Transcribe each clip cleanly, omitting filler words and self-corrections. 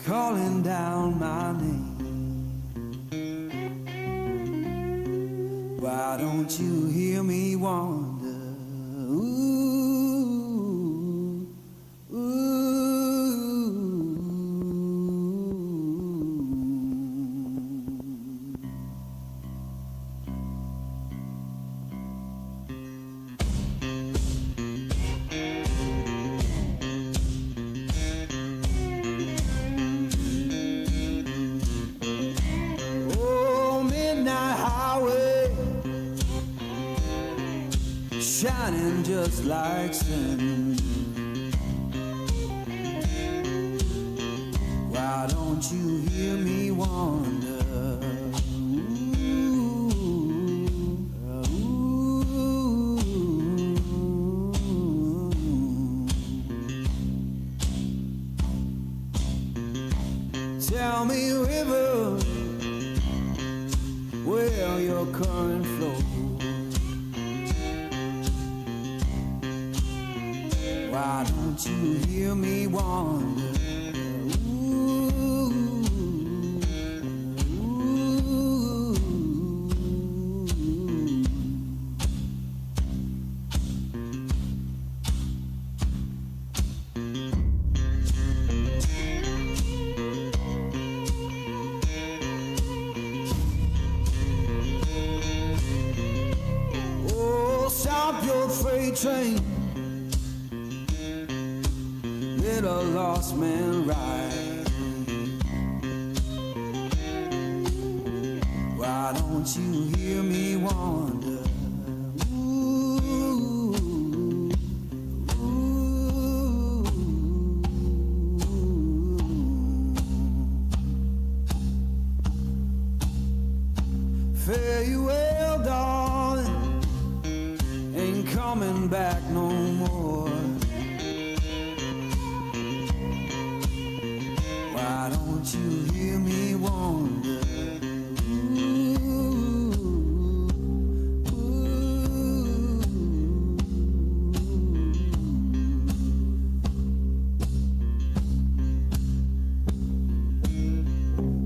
calling down my name. Why don't you hear me wonder? Ooh, ooh. Oh, midnight highway, shining just like sin. Why don't you hear me wonder? Tell me, river, where your current flows. Why don't you hear me wonder? Ooh, ooh. Oh, stop your freight train, let a lost man ride. Why don't you hear me wonder? Ooh, ooh. Fare you well, darling, ain't coming back no more. Why don't you hear me wonder? Ooh, ooh.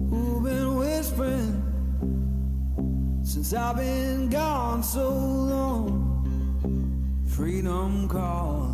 Who's been whispering since I've been gone so long? Freedom calling.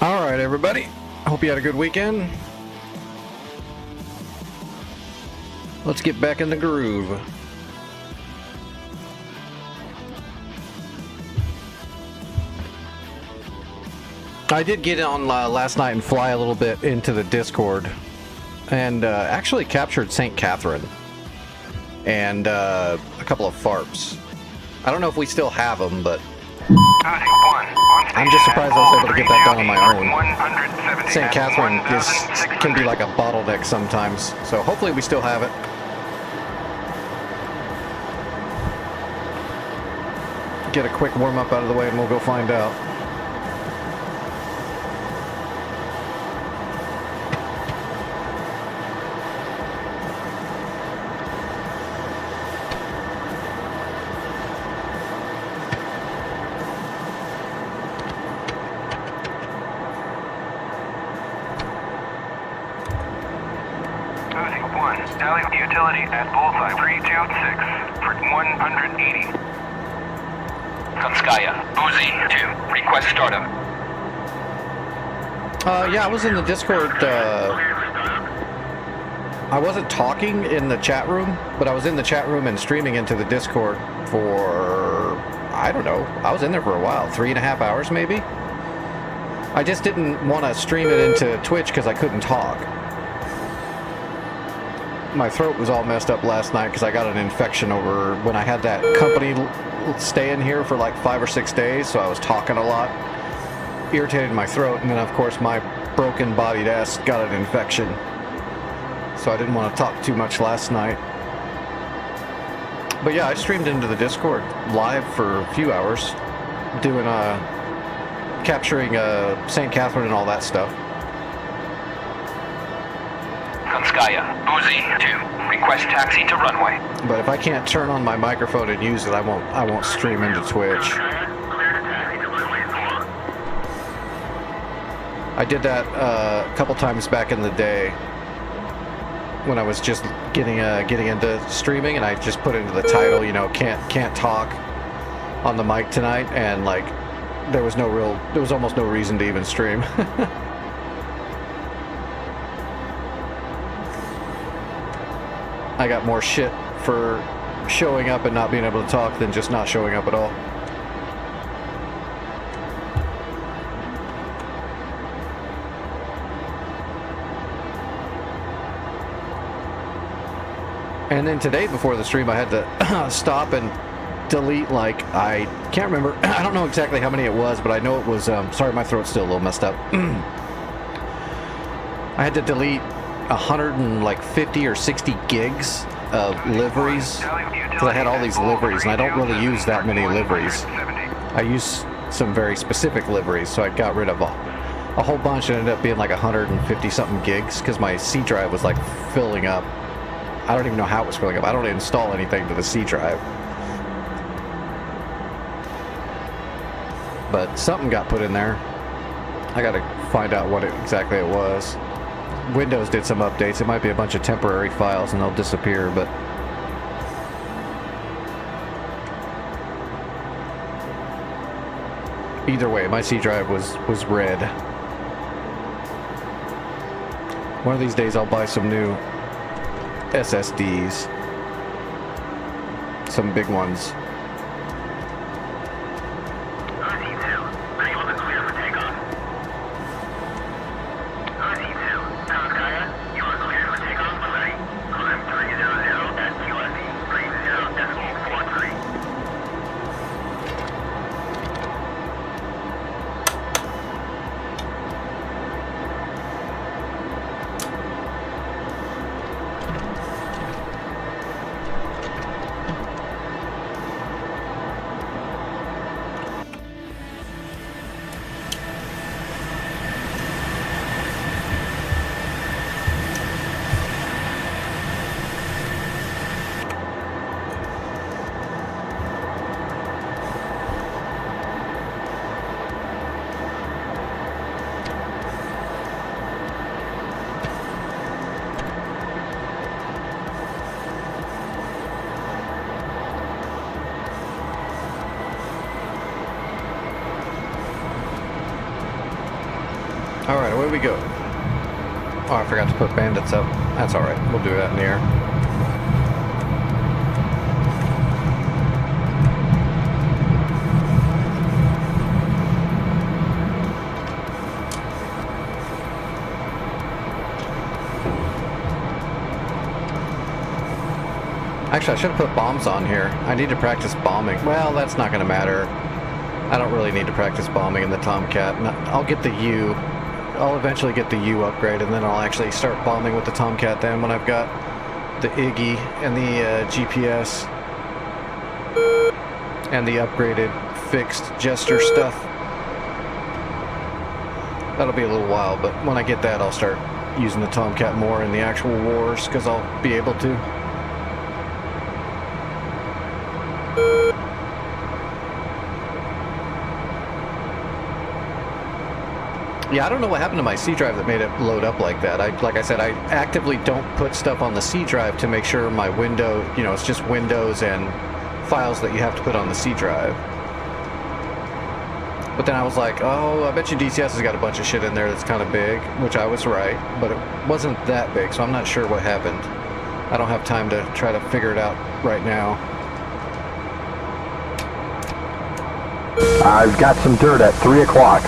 All right, everybody. Hope you had a good weekend. Let's get back in the groove. I did get on last night and fly a little bit into the Discord, and actually captured St. Catherine and a couple of FARPs. I don't know if we still have them, but I'm just surprised I was able to get that done on my own. St. Catherine can be like a bottleneck sometimes, so hopefully we still have it. Get a quick warm-up out of the way and we'll go find out. Utility at bullseye 326 for 180. Konskaya, Uzi 2, request startup. Yeah, I was in the Discord. I wasn't talking in the chat room, but I was in the chat room and streaming into the Discord for, I don't know, I was in there for a while, 3.5 hours maybe. I just didn't want to stream it into Twitch because I couldn't talk. My throat was all messed up last night because I got an infection over when I had that company stay in here for like 5 or 6 days, so I was talking a lot, irritated my throat, and then of course my broken bodied ass got an infection, so I didn't want to talk too much last night. But yeah, I streamed into the Discord live for a few hours doing capturing St. Catherine and all that stuff. Konskaya, Uzi 2, request taxi to runway. But if I can't turn on my microphone and use it, I won't stream into Twitch. I did that a couple times back in the day when I was just getting into streaming, and I just put into the title, you know, can't talk on the mic tonight, and like there was almost no reason to even stream. I got more shit for showing up and not being able to talk than just not showing up at all. And then today before the stream I had to stop and delete, like, I can't remember, I don't know exactly how many it was, but I know it was, sorry, my throat's still a little messed up. I had to delete 150 or 60 gigs of liveries because I had all these liveries, and I don't really use that many liveries. I use some very specific liveries, so I got rid of a whole bunch. It ended up being like 150 something gigs because my C drive was like filling up. I don't even know how it was filling up. I don't install anything to the C drive, but something got put in there. I gotta find out what exactly it was. Windows did some updates. It might be a bunch of temporary files and they'll disappear, but either way, my C drive was red. One of these days I'll buy some new SSDs, some big ones. Alright, away we go. Oh, I forgot to put bandits up. That's alright. We'll do that in the air. Actually, I should have put bombs on here. I need to practice bombing. Well, that's not going to matter. I don't really need to practice bombing in the Tomcat. I'll get the U. I'll eventually get the U upgrade, and then I'll actually start bombing with the Tomcat then when I've got the Iggy and the GPS and the upgraded fixed Jester stuff. That'll be a little while, but when I get that, I'll start using the Tomcat more in the actual wars, because I'll be able to. Yeah, I don't know what happened to my C drive that made it load up like that. Like I said, I actively don't put stuff on the C drive to make sure my window, you know, it's just windows and files that you have to put on the C drive. But then I was like, oh, I bet you DCS has got a bunch of shit in there that's kind of big, which I was right, but it wasn't that big, so I'm not sure what happened. I don't have time to try to figure it out right now. I've got some dirt at 3 o'clock.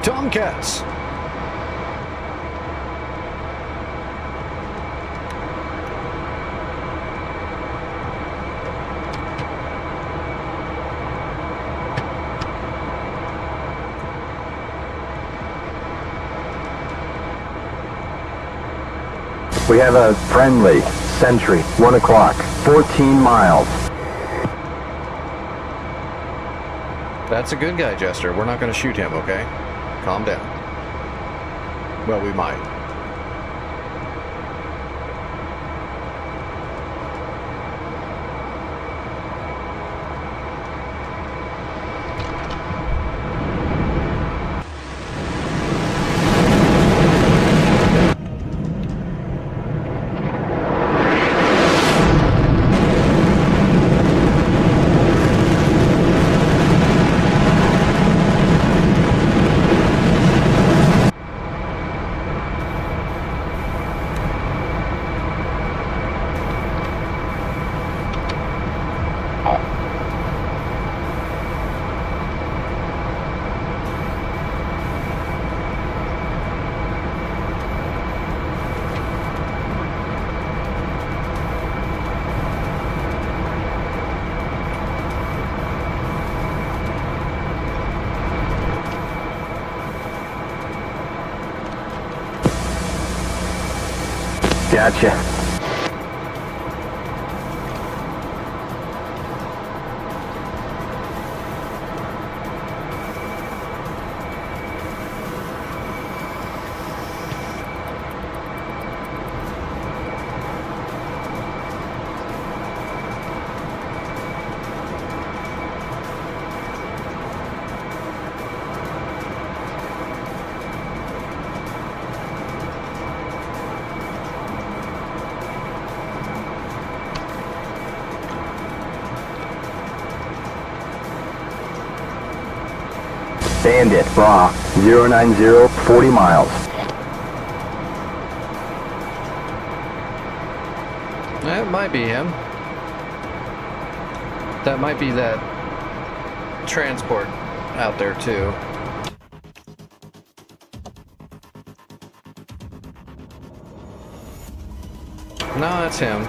Tomcats! We have a friendly sentry, 1 o'clock, 14 miles. That's a good guy, Jester. We're not going to shoot him, okay? Calm down. Well, we might. Gotcha. Bandit, raw, 090, 40 miles. That might be him. That might be that transport out there too. No, that's him.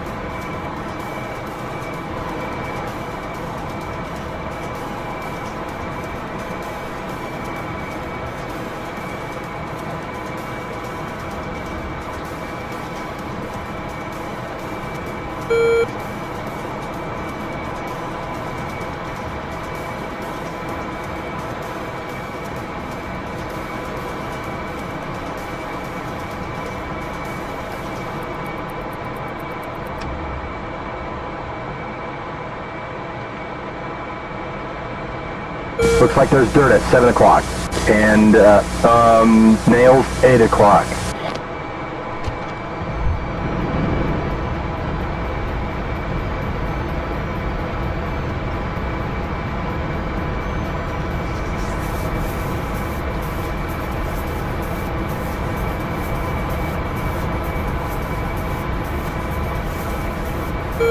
Looks like there's dirt at 7 o'clock. And, nails 8 o'clock.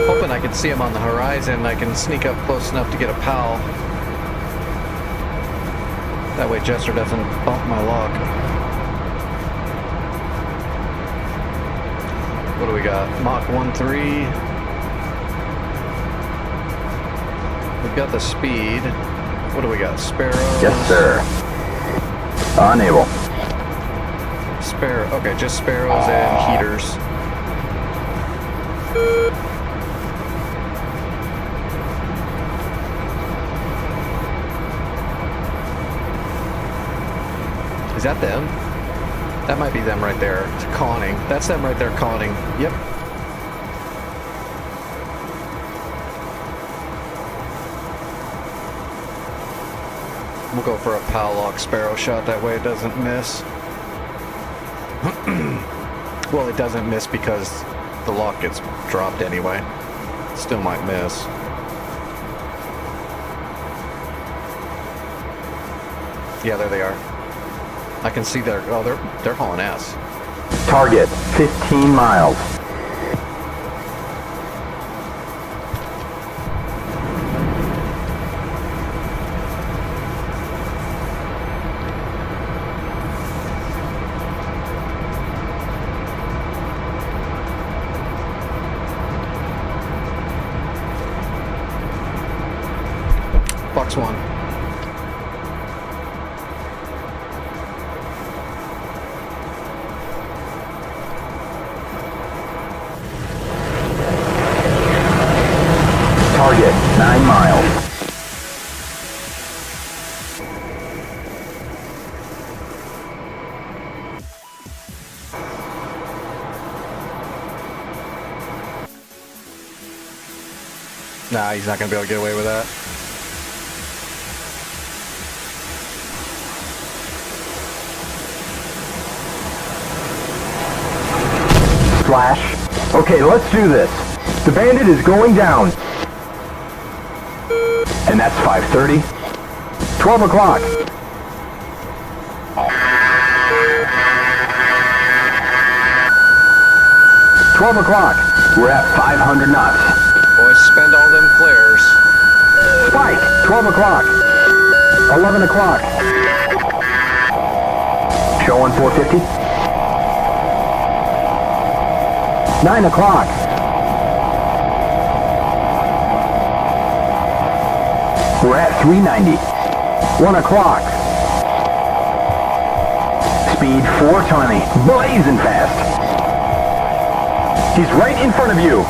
Hoping I can see him on the horizon. I can sneak up close enough to get a POW. That way Jester doesn't bump my lock. What do we got? Mach 1.3. We've got the speed. What do we got? Sparrows? Yes, sir. Unable. Sparrow. Okay, just sparrows and heaters. Is that them? That might be them right there. It's conning. That's them right there conning. Yep. We'll go for a POW lock sparrow shot. That way it doesn't miss. Well, it doesn't miss because the lock gets dropped anyway. Still might miss. Yeah, there they are. I can see they're hauling ass. Target, 15 miles. Box 1. Target, 9 miles. Nah, he's not gonna be able to get away with that. Flash. Okay, let's do this. The bandit is going down. And that's 5:30. 12 o'clock. We're at 500 knots. Boys, spend all them flares. Spike, 12 o'clock. 11 o'clock. Showing 450. 9 o'clock. We're at 390. 1 o'clock. Speed 420. Blazing fast. He's right in front of you.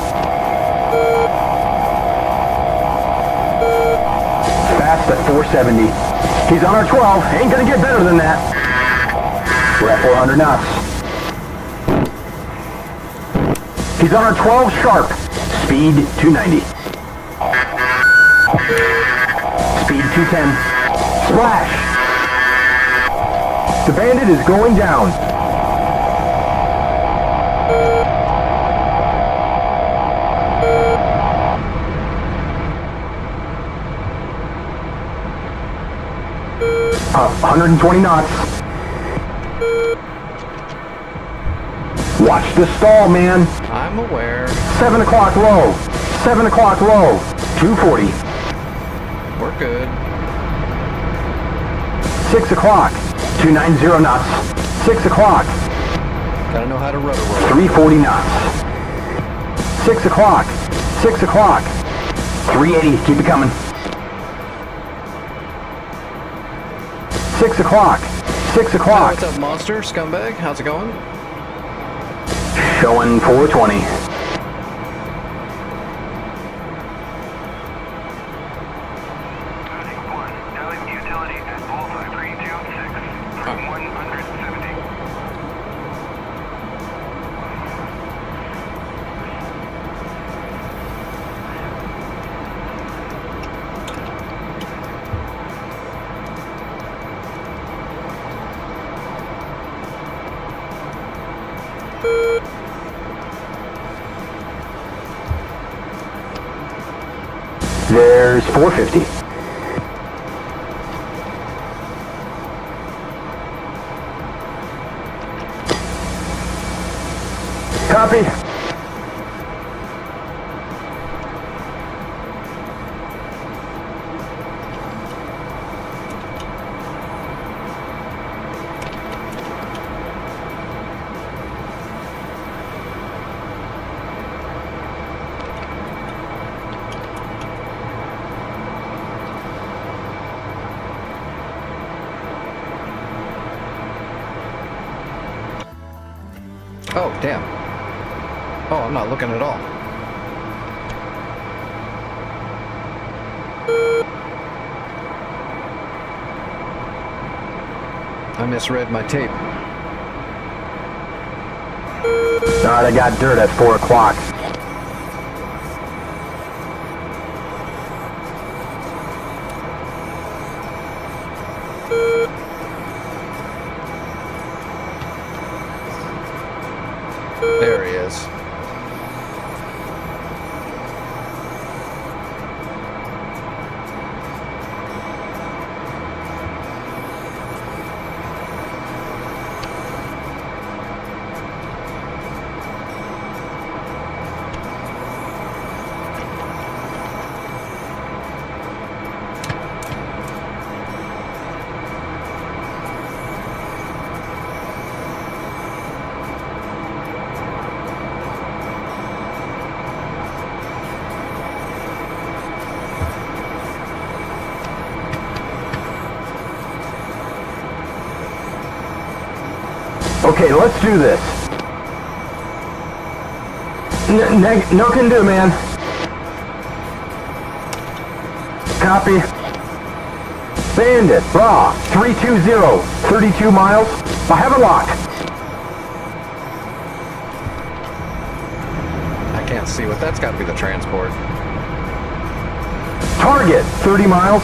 Fast at 470. He's on our 12. Ain't gonna get better than that. We're at 400 knots. He's on our 12 sharp. Speed 290. Speed 210. Splash! The bandit is going down. Up 120 knots. Watch the stall, man. I'm aware. 7 o'clock low. 7 o'clock low. 240. We're good. 6 o'clock. 290 knots. 6 o'clock. Gotta know how to rudder roll. 340 knots. 6 o'clock. 6 o'clock. 380. Keep it coming. 6 o'clock. 6 Hey, o'clock. what's up, monster? Scumbag? How's it going? Showing 420. Utility at Bullseye 326 from 170. There's 450. Copy. Oh, damn. Oh, I'm not looking at all. I misread my tape. Alright, I got dirt at 4 o'clock. There he is. Okay, let's do this. No can do, man. Copy. Bandit, raw, 320, 32 miles. I have it locked. I can't see what that's got to be the transport. Target, 30 miles.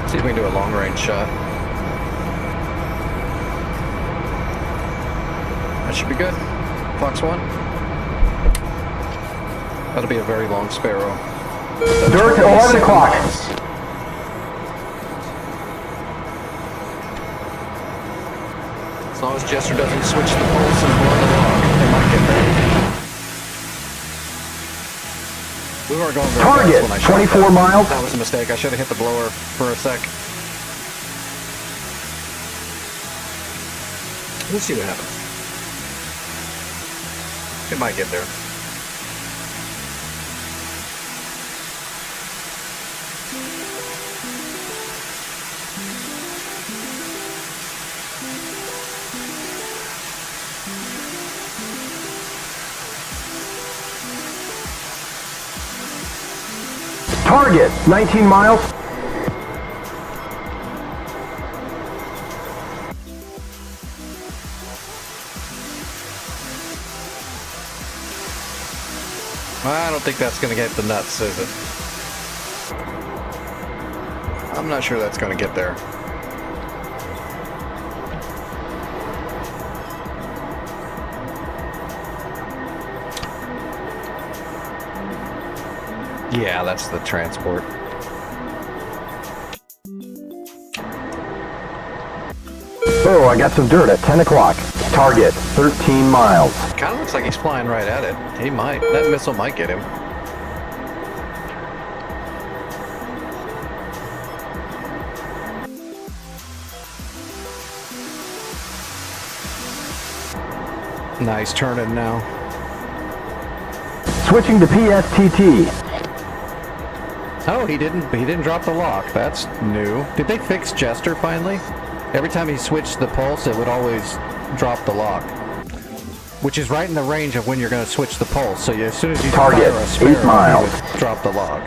See if we can do a long range shot. That should be good. Fox 1. That'll be a very long sparrow. Dirt, 11 o'clock. As long as Jester doesn't switch the pulse and blow the log, they might get there. We weren't going very Target, fast when I shot 24 that. miles. That was a mistake. I should have hit the blower for a sec. We'll see what happens. It might get there. Target, 19 miles. I don't think that's going to get the nuts, is it? I'm not sure that's going to get there. Yeah, that's the transport. Oh, I got some dirt at 10 o'clock. Target, 13 miles. Kind of looks like he's flying right at it. He might. That missile might get him. Nice turning now. Switching to PSTT. Oh, he didn't drop the lock. That's new. Did they fix Jester finally? Every time he switched the pulse, it would always drop the lock. Which is right in the range of when you're going to switch the pulse. So as soon as you Target, fire a sparrow, 8 miles. you would drop the lock.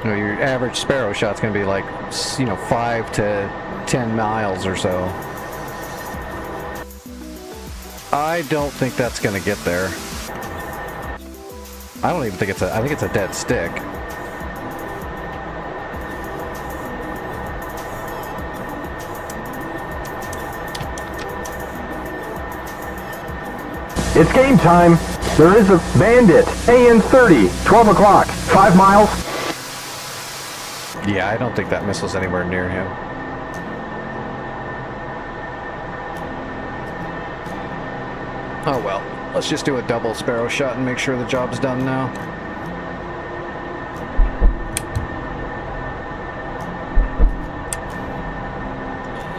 You know, your average sparrow shot's going to be like, 5 to 10 miles or so. I don't think that's going to get there. I don't even think it's I think it's a dead stick. It's game time. There is a bandit. AN-30, 12 o'clock, 5 miles. Yeah, I don't think that missile's anywhere near him. Oh well, let's just do a double Sparrow shot and make sure the job's done now.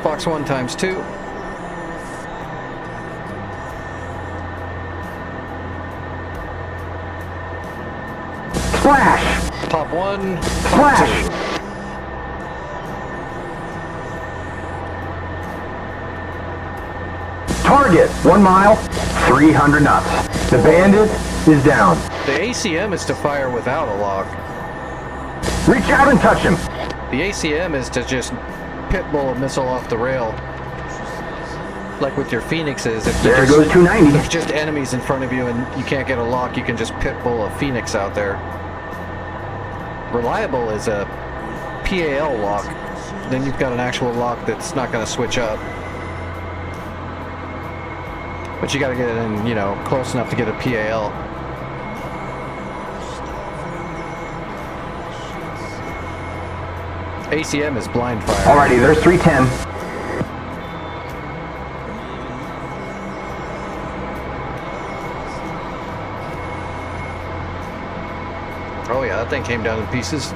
Fox 1 times 2. Splash! Top 1. Splash! Top 2. Target, 1 mile, 300 knots. The bandit is down. The ACM is to fire without a lock. Reach out and touch him. The ACM is to just pitbull a missile off the rail. Like with your Phoenixes. If There goes 290. there's just enemies in front of you and you can't get a lock, you can just pitbull a Phoenix out there. Reliable is a PAL lock. Then you've got an actual lock that's not going to switch up. But you got to get it in, you know, close enough to get a PAL. ACM is blind fire. Alrighty, there's 310. Oh yeah, that thing came down in pieces.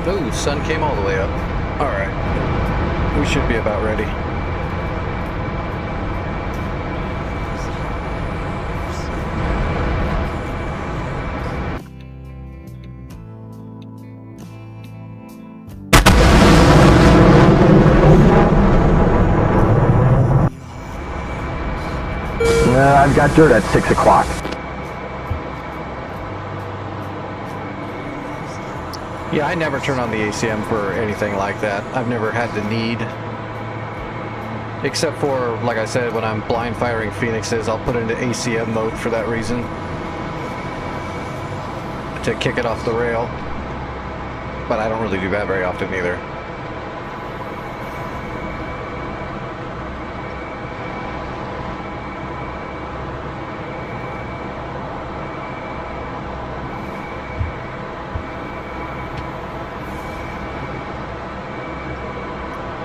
Ooh, sun came all the way up. Alright. We should be about ready. I've got dirt at 6 o'clock. Yeah, I never turn on the ACM for anything like that. I've never had the need. Except for, like I said, when I'm blind firing Phoenixes, I'll put it into ACM mode for that reason. To kick it off the rail. But I don't really do that very often either.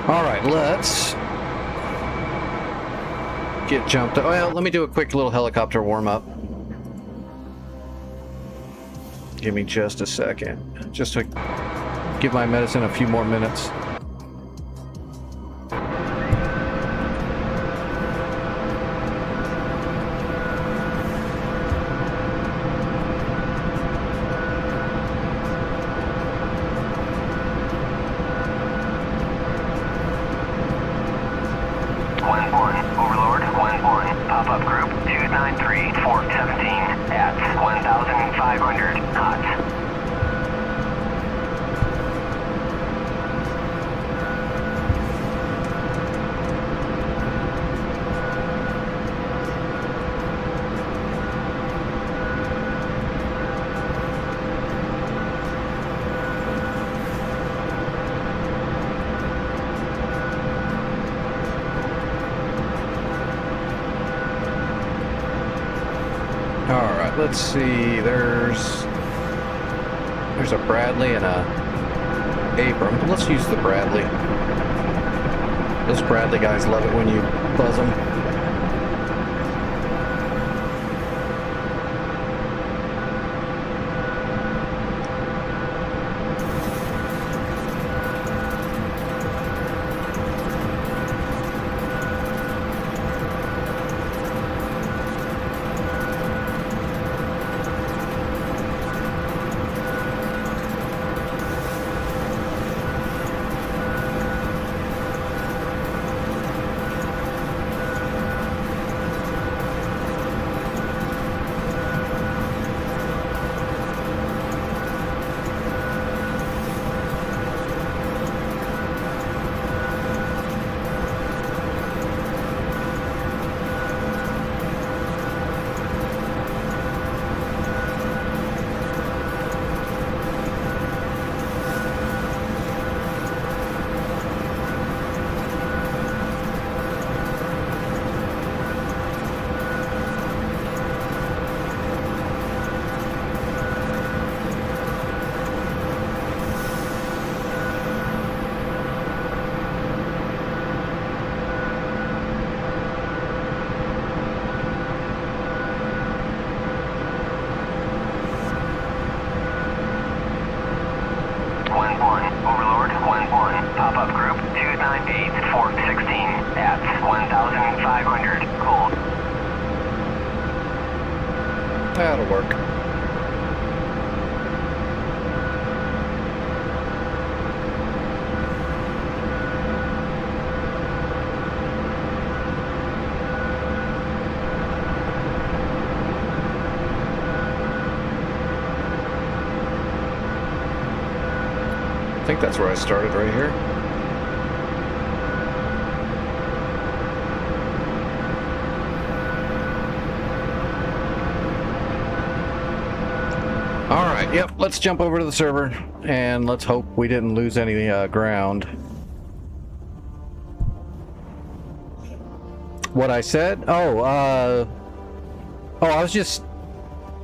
Alright, let's get jumped. Well, let me do a quick little helicopter warm-up. Give me just a second. Just to give my medicine a few more minutes. Overlord, Glenborn, pop-up group 293-417 at 1,500 knots. Alright, let's see. There's a Bradley and a Abram. Let's use the Bradley. Those Bradley guys love it when you buzz them. That'll work. I think that's where I started, right here. Alright, yep, let's jump over to the server, and let's hope we didn't lose any ground. What I said? I was just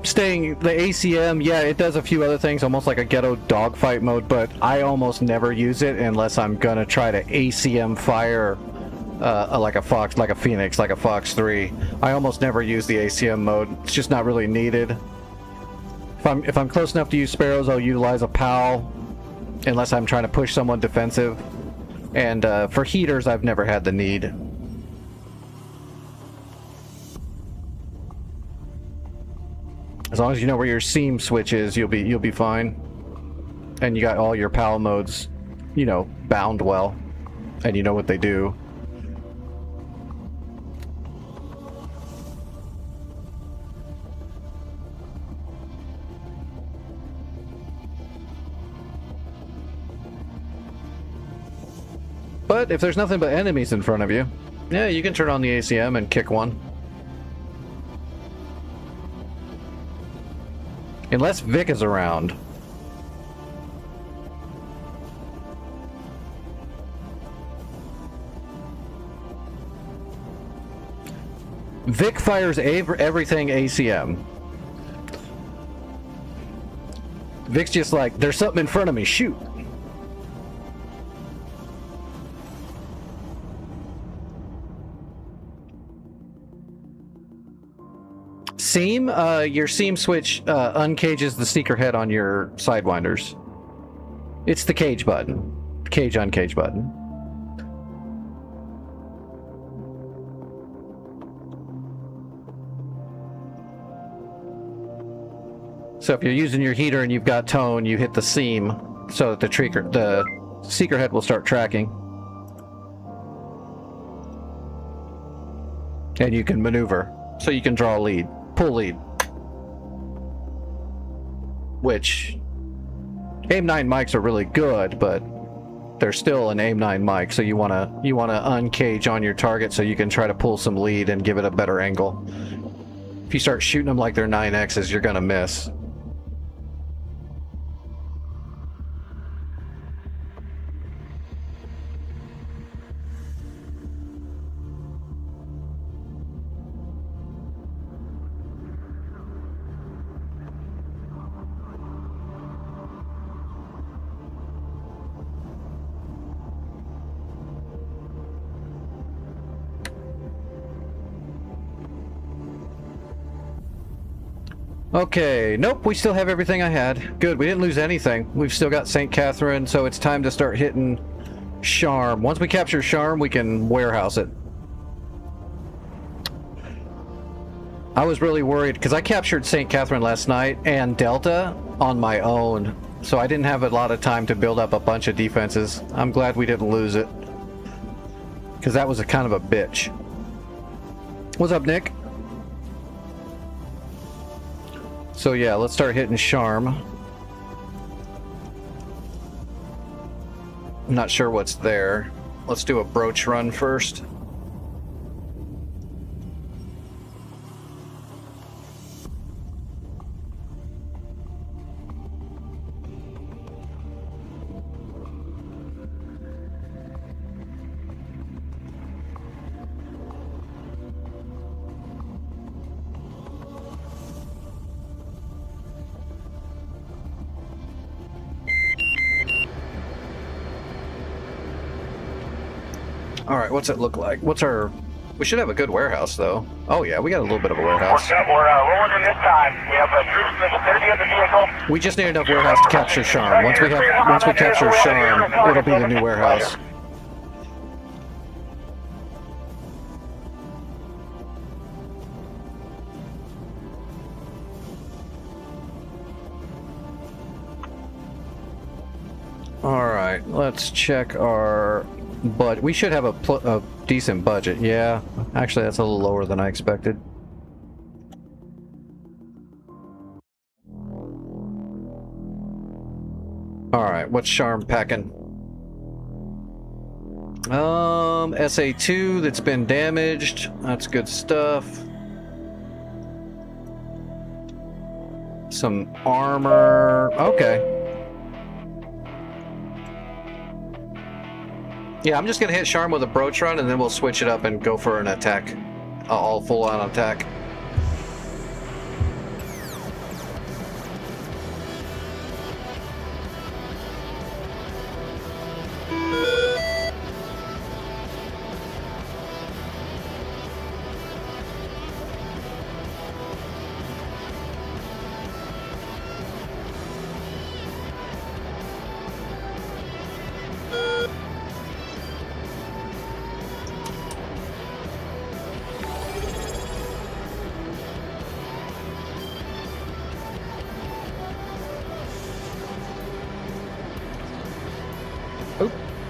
staying, the ACM, yeah, it does a few other things, almost like a ghetto dogfight mode, but I almost never use it unless I'm gonna try to ACM fire like a Fox, like a Phoenix, like a Fox 3. I almost never use the ACM mode. It's just not really needed. If I'm close enough to use Sparrows, I'll utilize a PAL, unless I'm trying to push someone defensive. And for heaters, I've never had the need. As long as you know where your seam switch is, you'll be fine. And you got all your PAL modes, you know, bound well, and you know what they do. But if there's nothing but enemies in front of you, yeah, you can turn on the ACM and kick one. Unless Vic is around. Vic fires everything ACM. Vic's just like, there's something in front of me, shoot. Seam, your seam switch uncages the seeker head on your sidewinders. It's the cage button. Cage uncage button. So if you're using your heater and you've got tone, you hit the seam so that the seeker head will start tracking. And you can maneuver, so you can draw a lead. Pull lead. Which AIM-9 mics are really good, but they're still an AIM-9 mic, so you wanna uncage on your target so you can try to pull some lead and give it a better angle. If you start shooting them like they're 9Xs, you're gonna miss. Okay, nope, we still have everything I had. Good, we didn't lose anything. We've still got St. Catherine, so it's time to start hitting Charm. Once we capture Charm, we can warehouse it. I was really worried, because I captured St. Catherine last night and Delta on my own, so I didn't have a lot of time to build up a bunch of defenses. I'm glad we didn't lose it, because that was a kind of a bitch. What's up, Nick? So yeah, let's start hitting Charm. I'm not sure what's there. Let's do a broach run first. Alright, what's it look like? What's our... We should have a good warehouse, though. Oh yeah, we got a little bit of a warehouse. We're rolling in this time. We have a troops vicinity of the vehicle. We just need enough warehouse to capture Charm. Once we capture Charm, it'll be the new warehouse. All right, let's check our budget. We should have a decent budget. Yeah, actually, that's a little lower than I expected. All right, what's Charm packing? SA2 that's been damaged. That's good stuff. Some armor. Okay. Yeah, I'm just gonna hit Charm with a broach run, and then we'll switch it up and go for an attack. All full-on attack.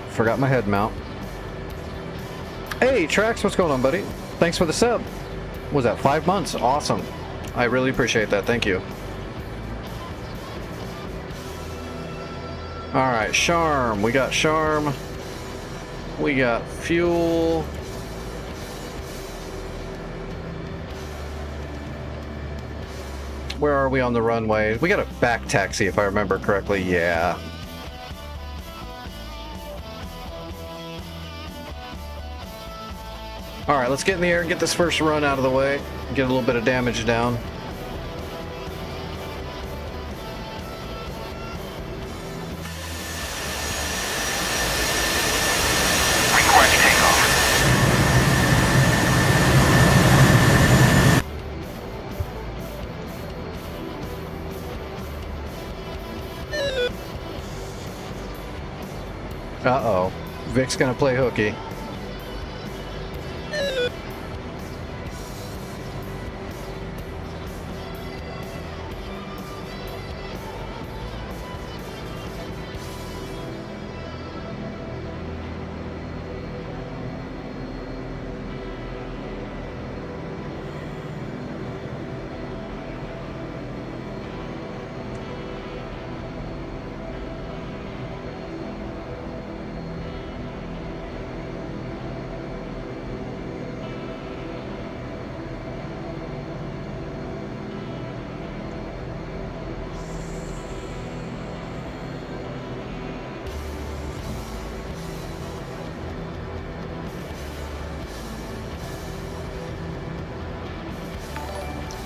Forgot my head mount. Hey, Trax, what's going on, buddy? Thanks for the sub. What was that, 5 months? Awesome. I really appreciate that. Thank you. Alright, Charm. We got Charm. We got fuel. Where are we on the runway? We got a back taxi, if I remember correctly. Yeah. Alright, let's get in the air and get this first run out of the way. Get a little bit of damage down. Request takeoff. Uh-oh. Vic's gonna play hooky.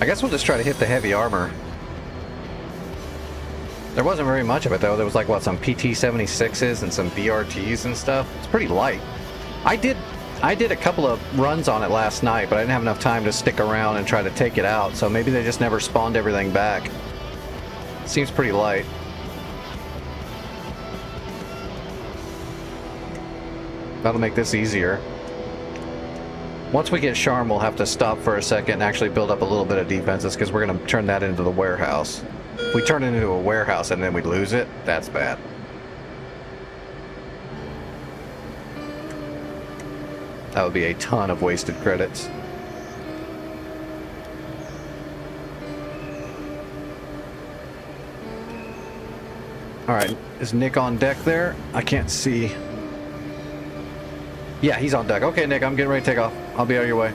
I guess we'll just try to hit the heavy armor. There wasn't very much of it though. There was like, what, some PT-76s and some BRTs and stuff. It's pretty light. I did a couple of runs on it last night, but I didn't have enough time to stick around and try to take it out, so maybe they just never spawned everything back. Seems pretty light. That'll make this easier. Once we get Charm, we'll have to stop for a second and actually build up a little bit of defenses, because we're going to turn that into the warehouse. If we turn it into a warehouse and then we lose it, that's bad. That would be a ton of wasted credits. Alright, is Nick on deck there? I can't see. Yeah, he's on deck. Okay, Nick, I'm getting ready to take off. I'll be on your way.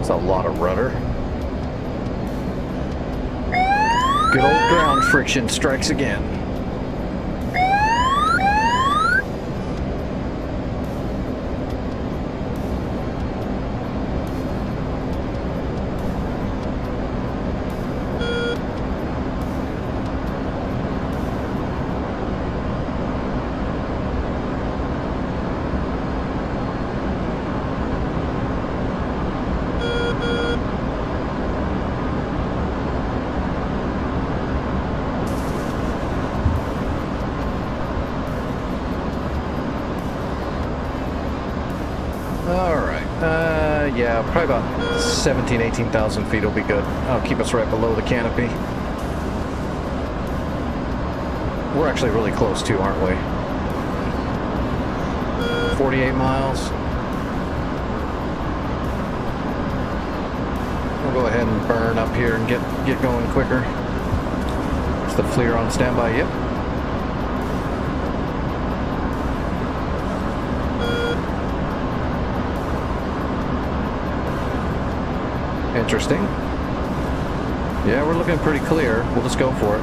A lot of rudder. Good old ground friction strikes again. Yeah, probably about 17, 18,000 feet will be good. That'll keep us right below the canopy. We're actually really close too, aren't we? 48 miles. We'll go ahead and burn up here and get going quicker. Is the FLIR on standby? Yep. Interesting. Yeah, we're looking pretty clear. We'll just go for it.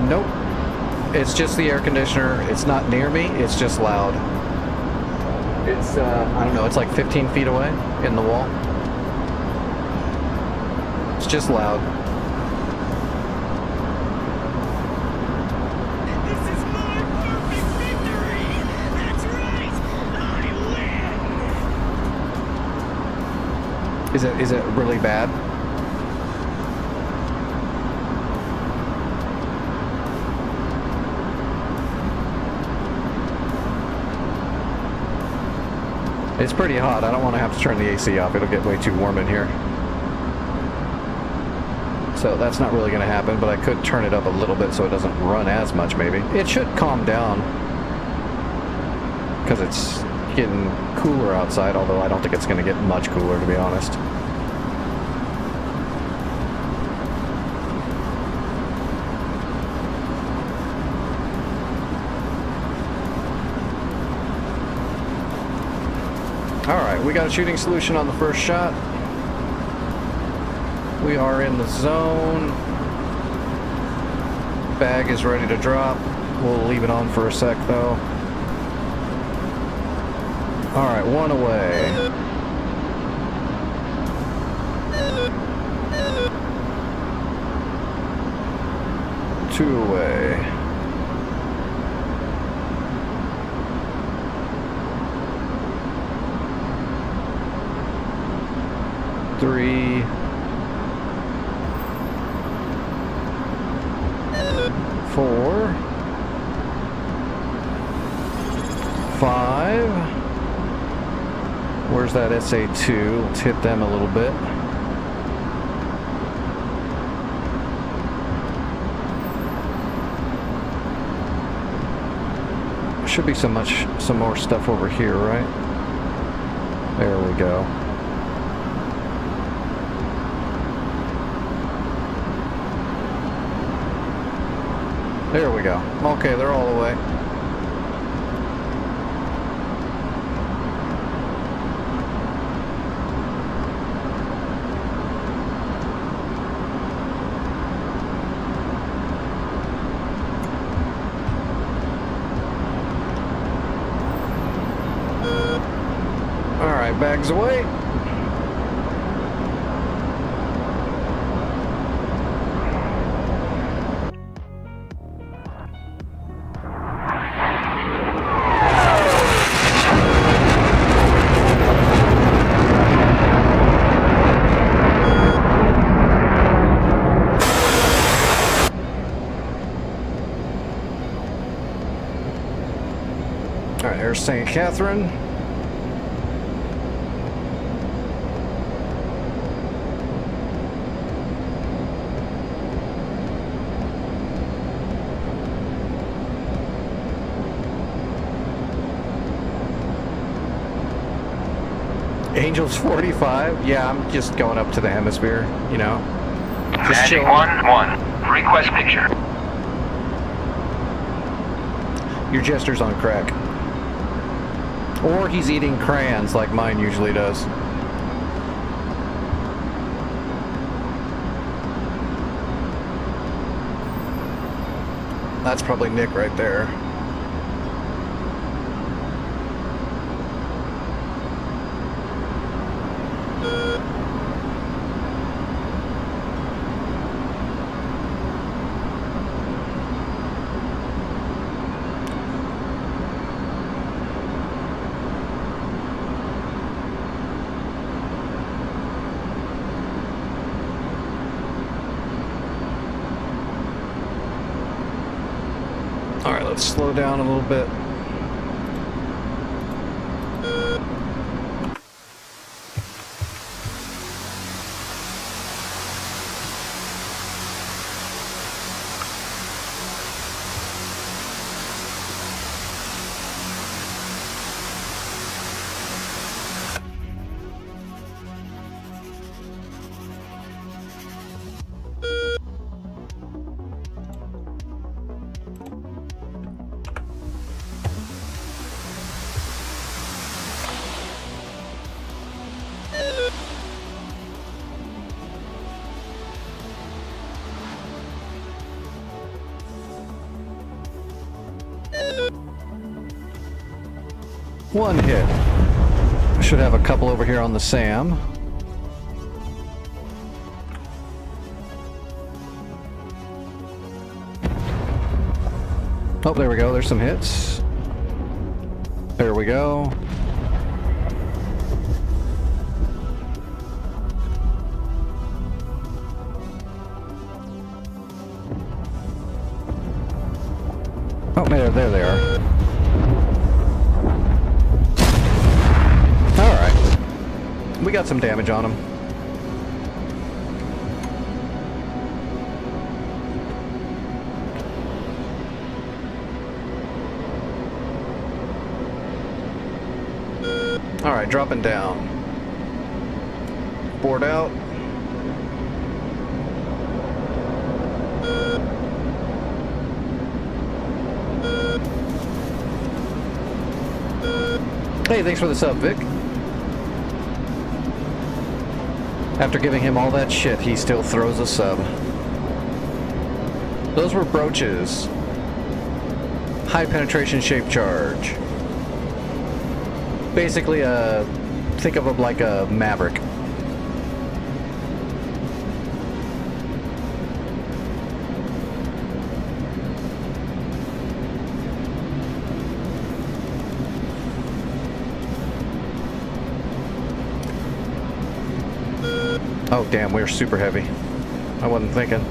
Nope. It's just the air conditioner. It's not near me. It's just loud. It's, I don't know, it's like 15 feet away in the wall. It's just loud. This is my perfect victory! That's right! I win! Is it really bad? It's pretty hot. I don't want to have to turn the AC off. It'll get way too warm in here. So that's not really going to happen, but I could turn it up a little bit so it doesn't run as much maybe. It should calm down because it's getting cooler outside, although I don't think it's going to get much cooler, to be honest. Alright, we got a shooting solution on the first shot. We are in the zone. Bag is ready to drop. We'll leave it on for a sec though. Alright, one away. Two away. Three. Four. Five. Where's that SA2? Let's hit them a little bit. Should be some more stuff over here, right? There we go. There we go. Okay, they're all the way. All right, bags away. Alright, there's St. Catherine. Angels 45? Yeah, I'm just going up to the hemisphere, you know. Just Magic chilling. 1-1. Request picture. Your jester's on crack. Or he's eating crayons like mine usually does. That's probably Nick right there. Let's slow down a little bit. One hit. Should have a couple over here on the SAM. Oh, there we go. There's some hits. There we go. Oh, there they are. Alright. We got some damage on them. Alright, dropping down. Board out. Hey, thanks for the sub, Vic. After giving him all that shit, he still throws a sub. Those were brooches. High penetration shape charge. Basically, think of them like a Maverick. Oh damn, we're super heavy. I wasn't thinking.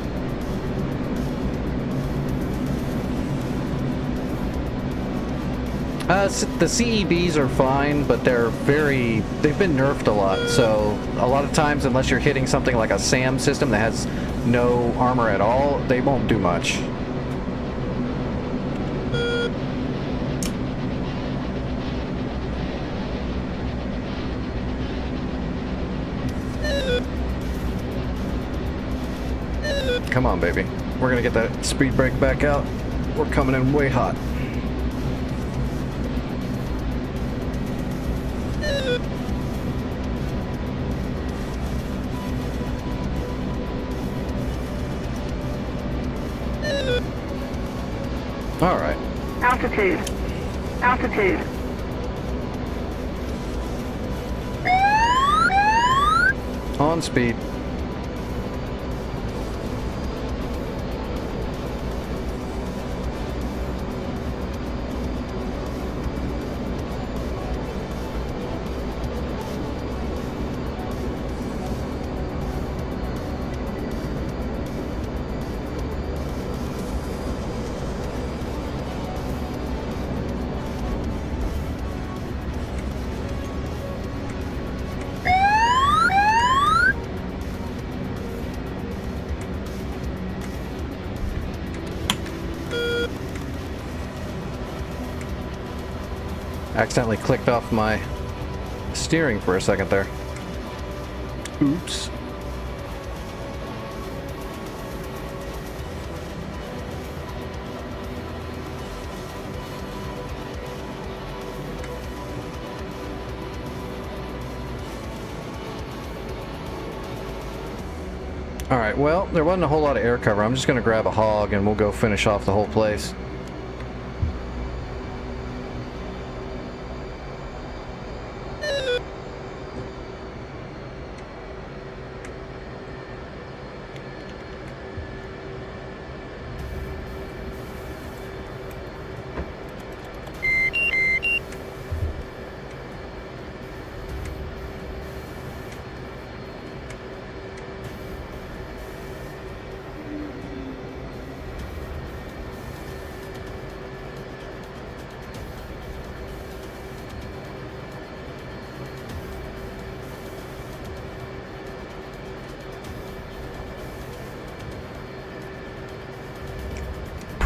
The CEBs are fine, but they've been nerfed a lot, so a lot of times, unless you're hitting something like a SAM system that has no armor at all, they won't do much. Come on, baby. We're gonna get that speed brake back out. We're coming in way hot. All right. Altitude. Altitude. On speed. Accidentally clicked off my steering for a second there. Oops. Alright, well, there wasn't a whole lot of air cover. I'm just going to grab a hog and we'll go finish off the whole place.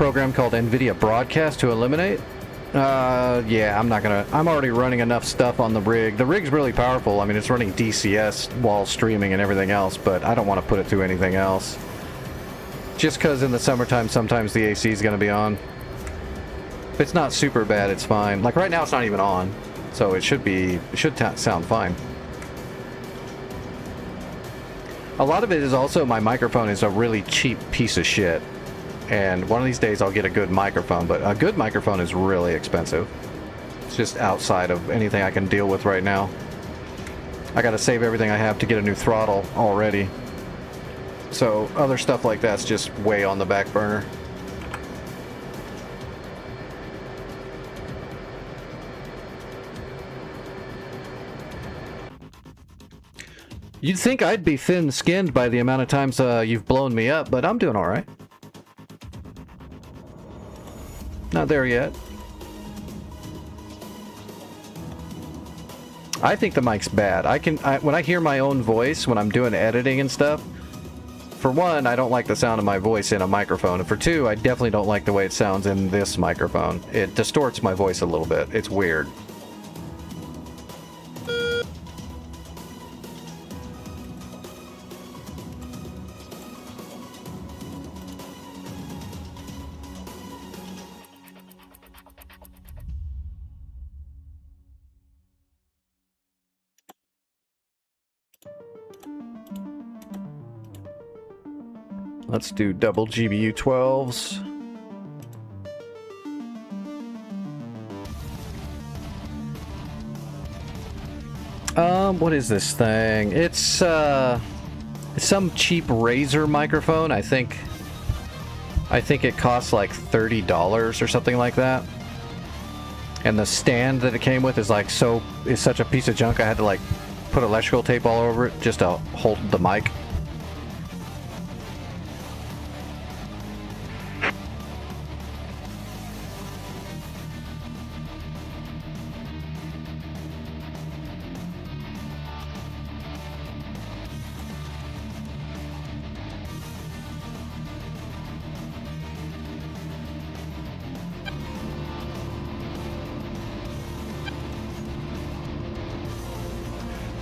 program called NVIDIA Broadcast to eliminate. Yeah, I'm already running enough stuff on the rig. The rig's really powerful. I mean, it's running DCS while streaming and everything else, but I don't want to put it through anything else. Just because in the summertime, sometimes the AC is going to be on. If it's not super bad, it's fine. Like right now, it's not even on, so it should sound fine. A lot of it is also my microphone is a really cheap piece of shit. And one of these days I'll get a good microphone, but a good microphone is really expensive. It's just outside of anything I can deal with right now. I gotta save everything I have to get a new throttle already. So other stuff like that's just way on the back burner. You'd think I'd be thin-skinned by the amount of times you've blown me up, but I'm doing alright. Not there yet. I think the mic's bad. When I hear my own voice when I'm doing editing and stuff, for one, I don't like the sound of my voice in a microphone, and for two, I definitely don't like the way it sounds in this microphone. It distorts my voice a little bit. It's weird. Let's do double GBU 12s. What is this thing? It's some cheap Razer microphone. I think it costs like $30 or something like that. And the stand that it came with is such a piece of junk. I had to like put electrical tape all over it just to hold the mic.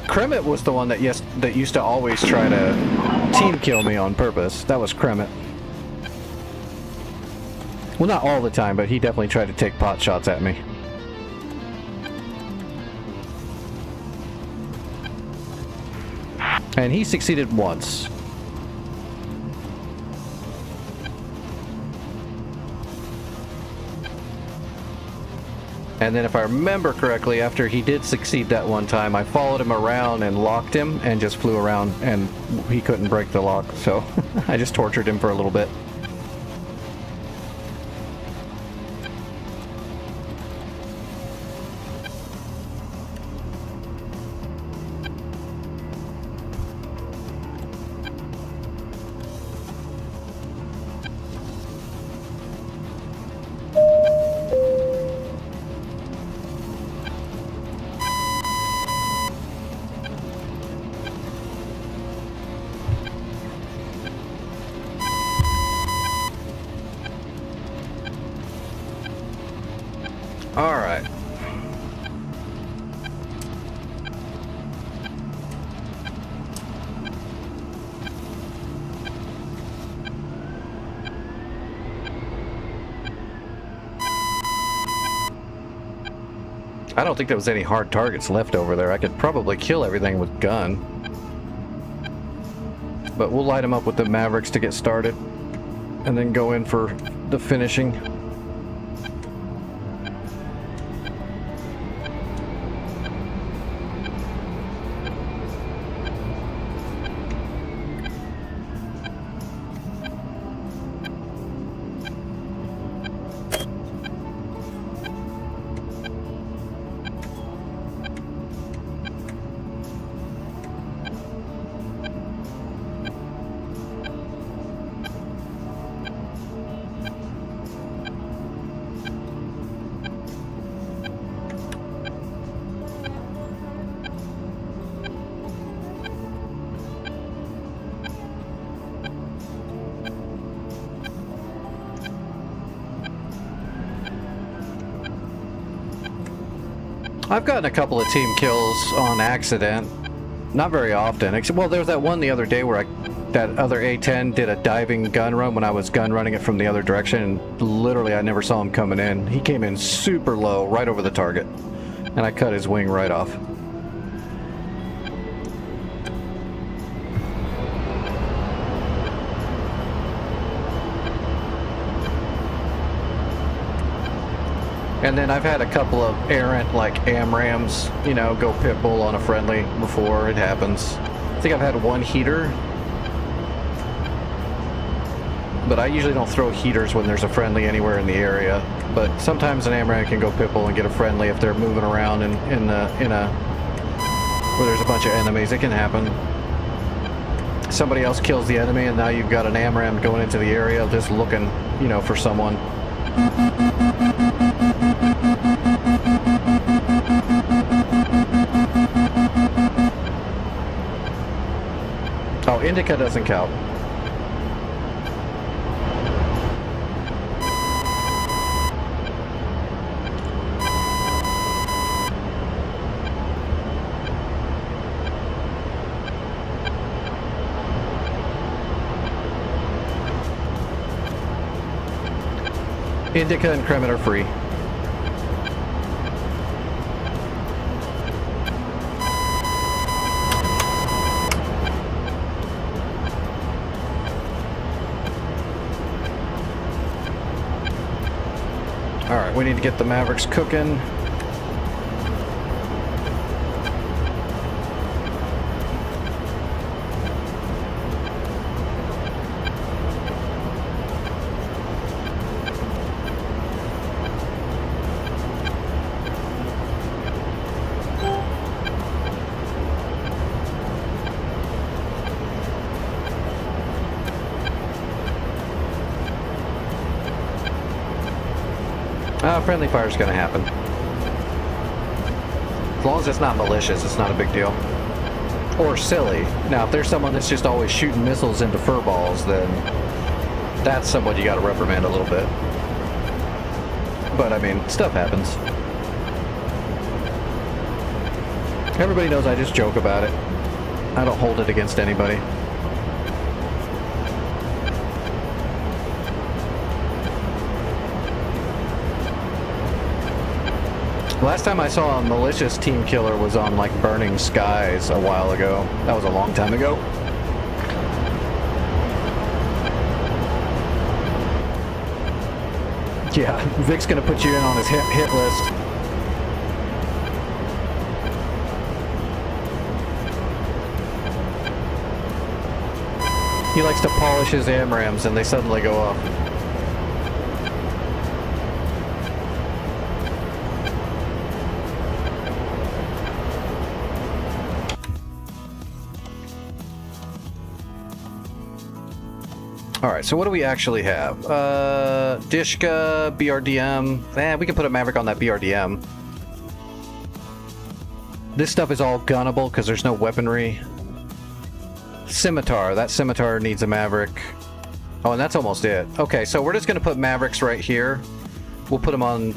Kremet was the one that used to always try to team kill me on purpose. That was Kremet. Well, not all the time, but he definitely tried to take pot shots at me. And he succeeded once. And then if I remember correctly, after he did succeed that one time, I followed him around and locked him and just flew around, and he couldn't break the lock, so I just tortured him for a little bit. Alright. I don't think there was any hard targets left over there. I could probably kill everything with gun. But we'll light them up with the Mavericks to get started. And then go in for the finishing. I've gotten a couple of team kills on accident. Not very often. Well, there was that one the other day where that other A10 did a diving gun run when I was gun running it from the other direction, and literally I never saw him coming in. He came in super low, right over the target, and I cut his wing right off. And then I've had a couple of errant, like, AMRAMs, you know, go pit bull on a friendly before. It happens. I think I've had one heater. But I usually don't throw heaters when there's a friendly anywhere in the area. But sometimes an AMRAM can go pit bull and get a friendly if they're moving around in a where there's a bunch of enemies. It can happen. Somebody else kills the enemy, and now you've got an AMRAM going into the area just looking, you know, for someone. Oh, Indica doesn't count. Indica and Kremet are free. Alright, we need to get the Mavericks cooking. Friendly fire is going to happen. As long as it's not malicious, it's not a big deal. Or silly. Now, if there's someone that's just always shooting missiles into furballs, then that's someone you got to reprimand a little bit. But, I mean, stuff happens. Everybody knows I just joke about it. I don't hold it against anybody. Last time I saw a malicious team killer was on, like, Burning Skies a while ago. That was a long time ago. Yeah, Vic's gonna put you in on his hit list. He likes to polish his AMRAMs and they suddenly go off. Alright, so what do we actually have? Dishka, BRDM. We can put a Maverick on that BRDM. This stuff is all gunnable because there's no weaponry. Scimitar. That Scimitar needs a Maverick. Oh, and that's almost it. Okay, so we're just going to put Mavericks right here. We'll put them on,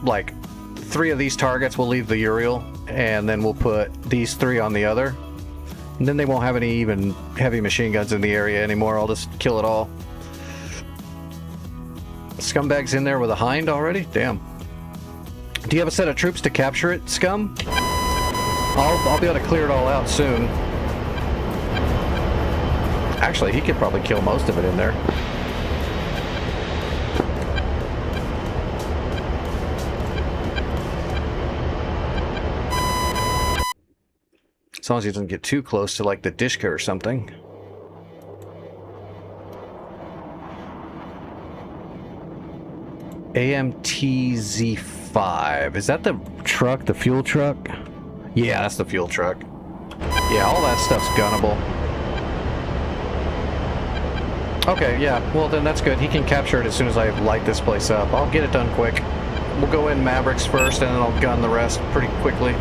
like, 3 of these targets. We'll leave the Uriel. And then we'll put these 3 on the other. And then they won't have any even heavy machine guns in the area anymore. I'll just kill it all. Scumbag's in there with a Hind already? Damn. Do you have a set of troops to capture it, Scum? I'll be able to clear it all out soon. Actually, he could probably kill most of it in there. As long as he doesn't get too close to, like, the Dishka or something. AMTZ5. Is that the truck, the fuel truck? Yeah, that's the fuel truck. Yeah, all that stuff's gunnable. Okay, yeah, well then that's good. He can capture it as soon as I light this place up. I'll get it done quick. We'll go in Mavericks first, and then I'll gun the rest pretty quickly.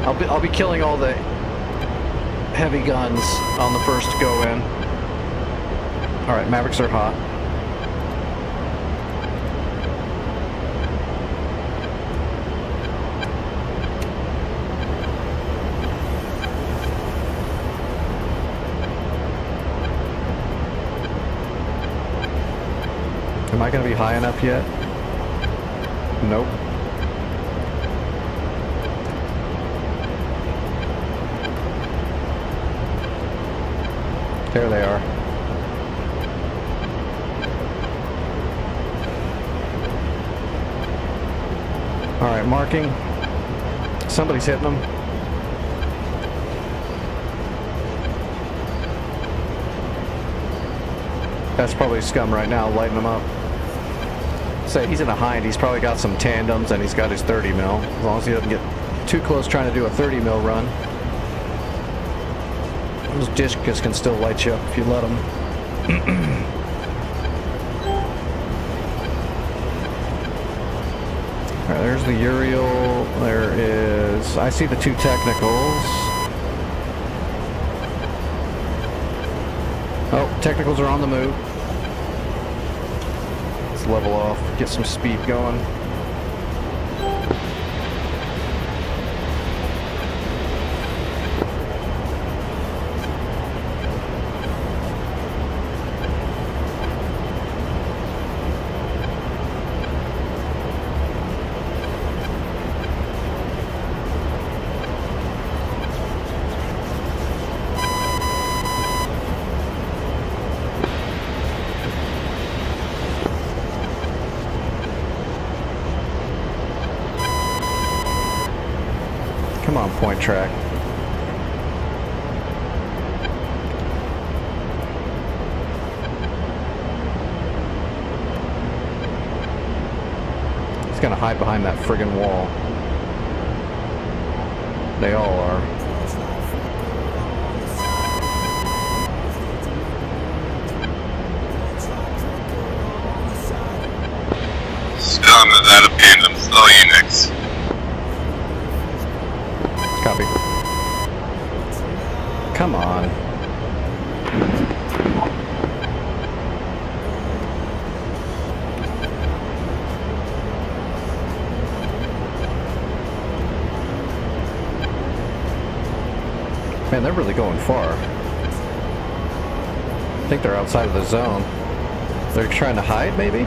I'll be killing all the heavy guns on the first go in. Alright, Mavericks are hot. Am I going to be high enough yet? Nope. There they are. Alright, marking. Somebody's hitting them. That's probably Scum right now, lighting them up. Say he's in a hind, he's probably got some tandems and he's got his 30 mil. As long as he doesn't get too close trying to do a 30 mil run. Those discus can still light you up if you let them. Alright, there's the Uriel. There is... I see the two technicals. Oh, technicals are on the move. Let's level off, get some speed going. Come on, point track. He's gonna hide behind that friggin' wall. They all are. Scum is out of tandem, slow Unix. Copy. Come on. Man, they're really going far. I think they're outside of the zone. They're trying to hide, maybe?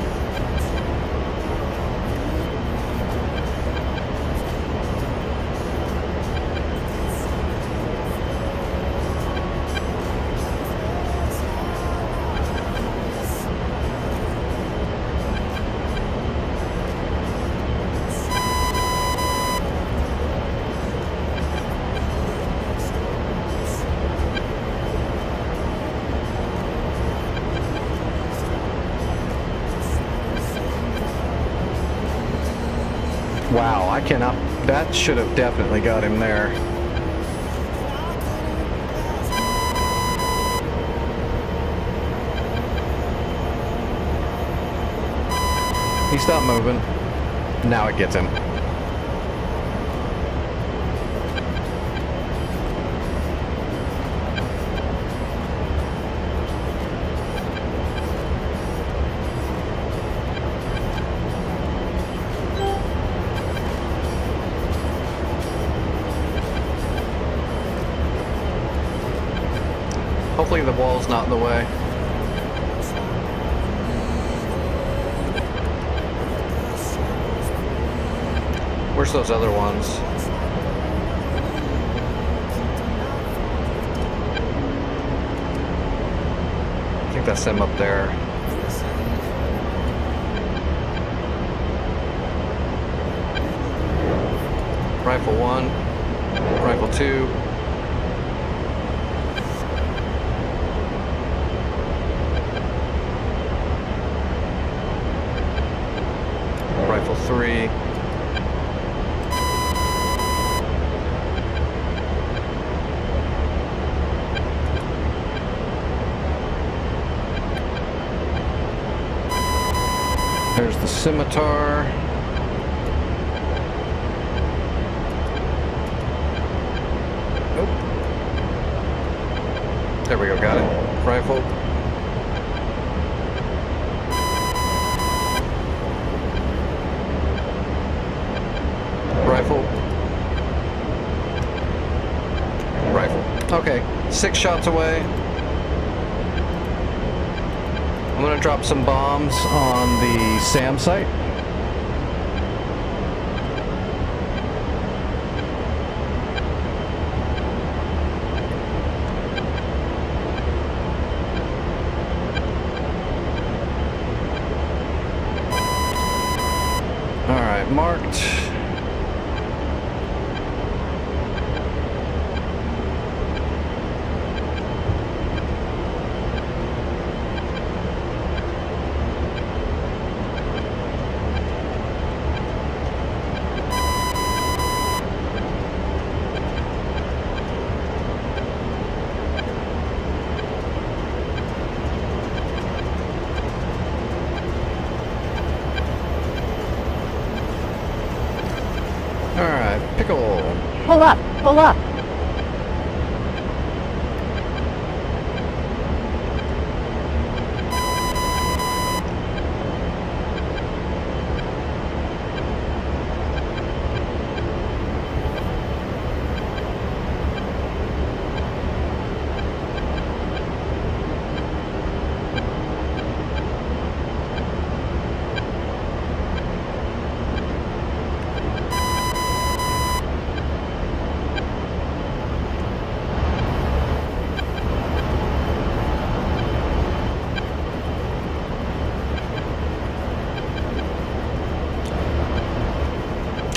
Wow, I cannot... That should have definitely got him there. He stopped moving. Now it gets him. Hopefully the wall's not in the way. Where's those other ones? I think that's them up there. Rifle 1, Rifle 2. Rifle 3. There's the scimitar. Nope. There we go, got it. Rifle. Rifle. Rifle. Okay, 6 shots away. I'm gonna drop some bombs on the SAM site. Alright, marked. Alright, pickle. Pull up, pull up.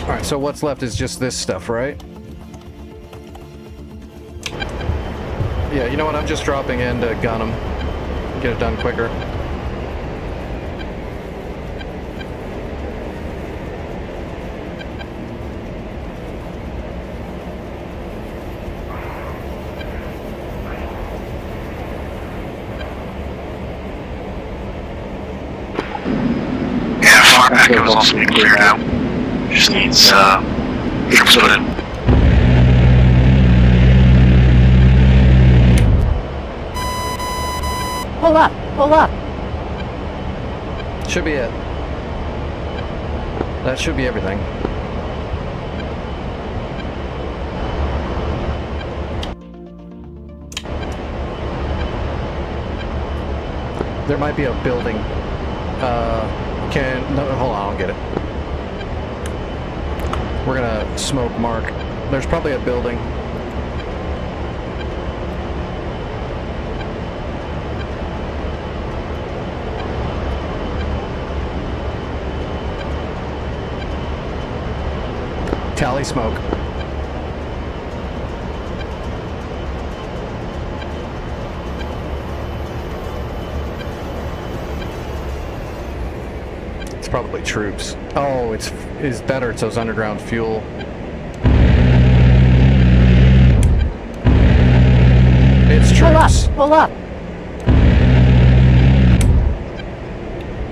Alright, so what's left is just this stuff, right? Yeah, you know what? I'm just dropping in to gun them. Get it done quicker. Yeah, far back is also being cleared out. Just needs, troops put in. Pull up, pull up. Should be it. That should be everything. There might be a building. No, hold on, I'll get it. We're gonna smoke mark. There's probably a building. Tally smoke. It's probably troops. Oh, it's better. It's those underground fuel. It's troops. Pull up, pull up.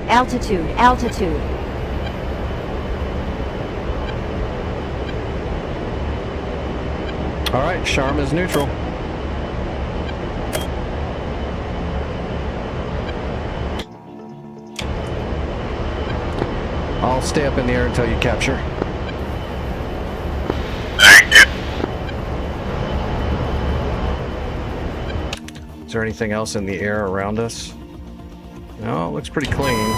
Altitude, altitude. All right, Sharm is neutral. I'll stay up in the air until you capture. Thank you. Is there anything else in the air around us? No, it looks pretty clean.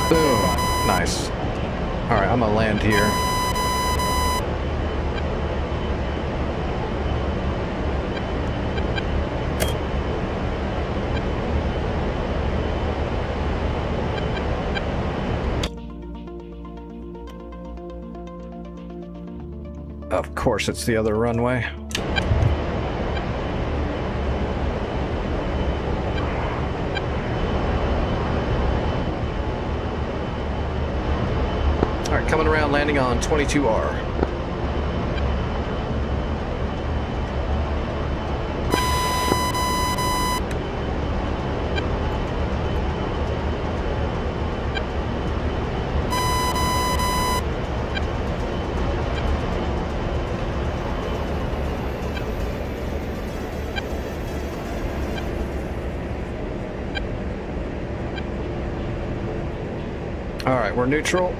Boom. Nice. Alright, I'm gonna land here. Of course, it's the other runway. Alright, coming around, landing on 22R. Alright, we're neutral.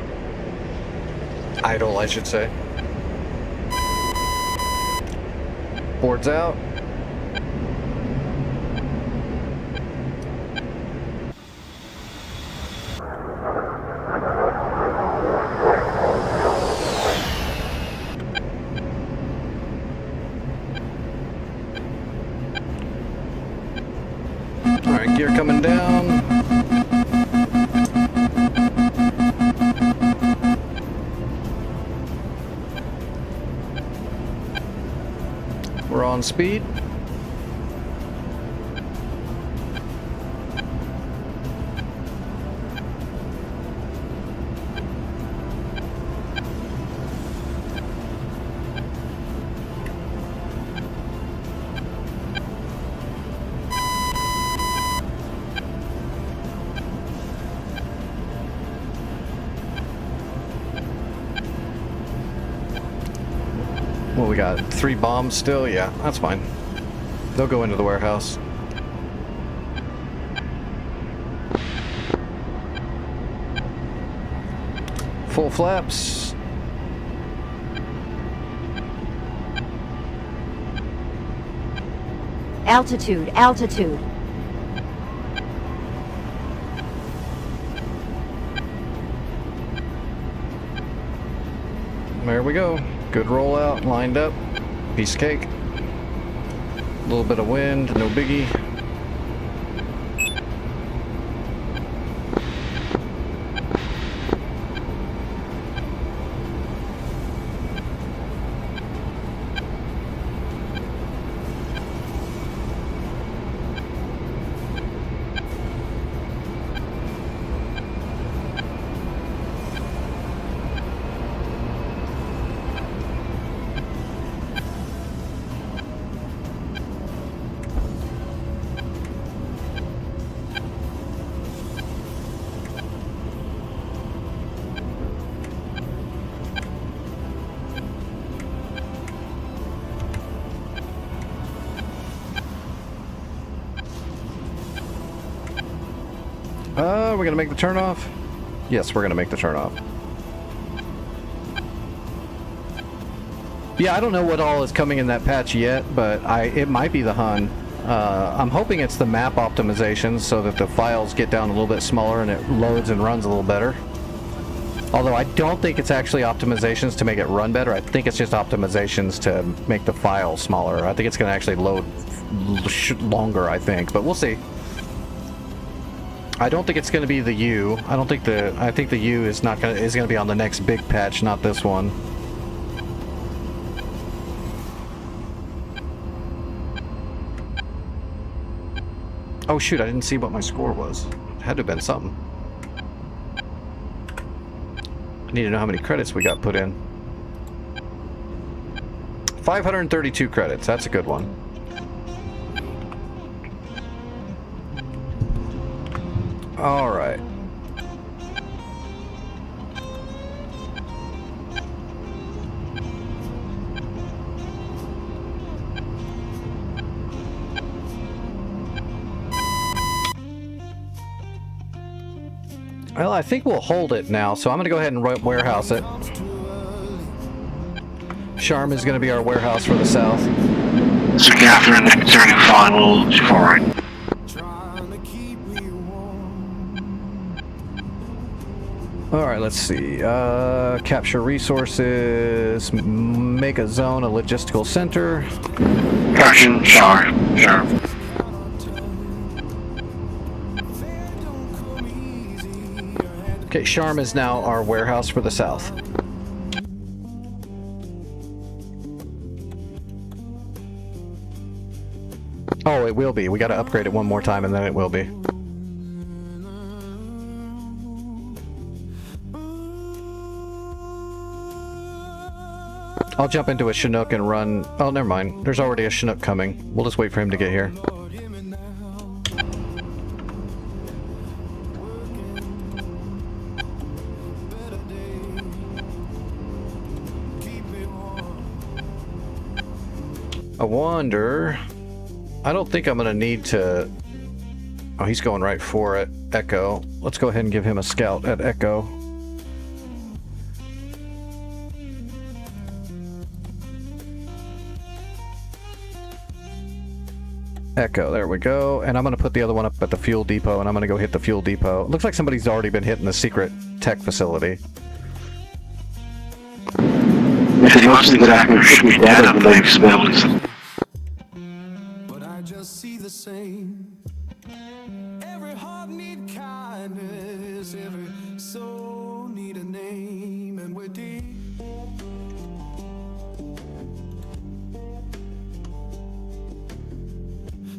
Idle, I should say. Boards out. Alright, gear coming down. We're on speed. Well, we got 3 bombs still? Yeah, that's fine. They'll go into the warehouse. Full flaps. Altitude, altitude. There we go. Good rollout, lined up. Piece of cake. A little bit of wind, no biggie. We're gonna make the turnoff? Yes, we're gonna make the turnoff. Yeah, I don't know what all is coming in that patch yet, but it might be the Hun. I'm hoping it's the map optimizations so that the files get down a little bit smaller and it loads and runs a little better. Although I don't think it's actually optimizations to make it run better. I think it's just optimizations to make the file smaller. I think it's going to actually load longer, I think, but we'll see. I don't think it's going to be the U. I think the U is going to be on the next big patch, not this one. Oh shoot, I didn't see what my score was. It had to have been something. I need to know how many credits we got put in. 532 credits, that's a good one. All right. Well, I think we'll hold it now, so I'm going to go ahead and warehouse it. Sharm is going to be our warehouse for the south. So Catherine, turning final to forward. Alright, let's see. Capture resources, make a zone a logistical center. Action, sure. Okay, Sharm is now our warehouse for the south. Oh, it will be. We gotta upgrade it one more time and then it will be. I'll jump into a Chinook and run... Oh, never mind. There's already a Chinook coming. We'll just wait for him to get here. I wonder... I don't think I'm going to need to... Oh, he's going right for it. Echo. Let's go ahead and give him a scout at Echo. Echo, there we go. And I'm going to put the other one up at the fuel depot, and I'm going to go hit the fuel depot. It looks like somebody's already been hitting the secret tech facility. If he wants to get after should be dead up there, because buildings. But I just see the same. Every heart need kindness, every soul need a name, and we're deep.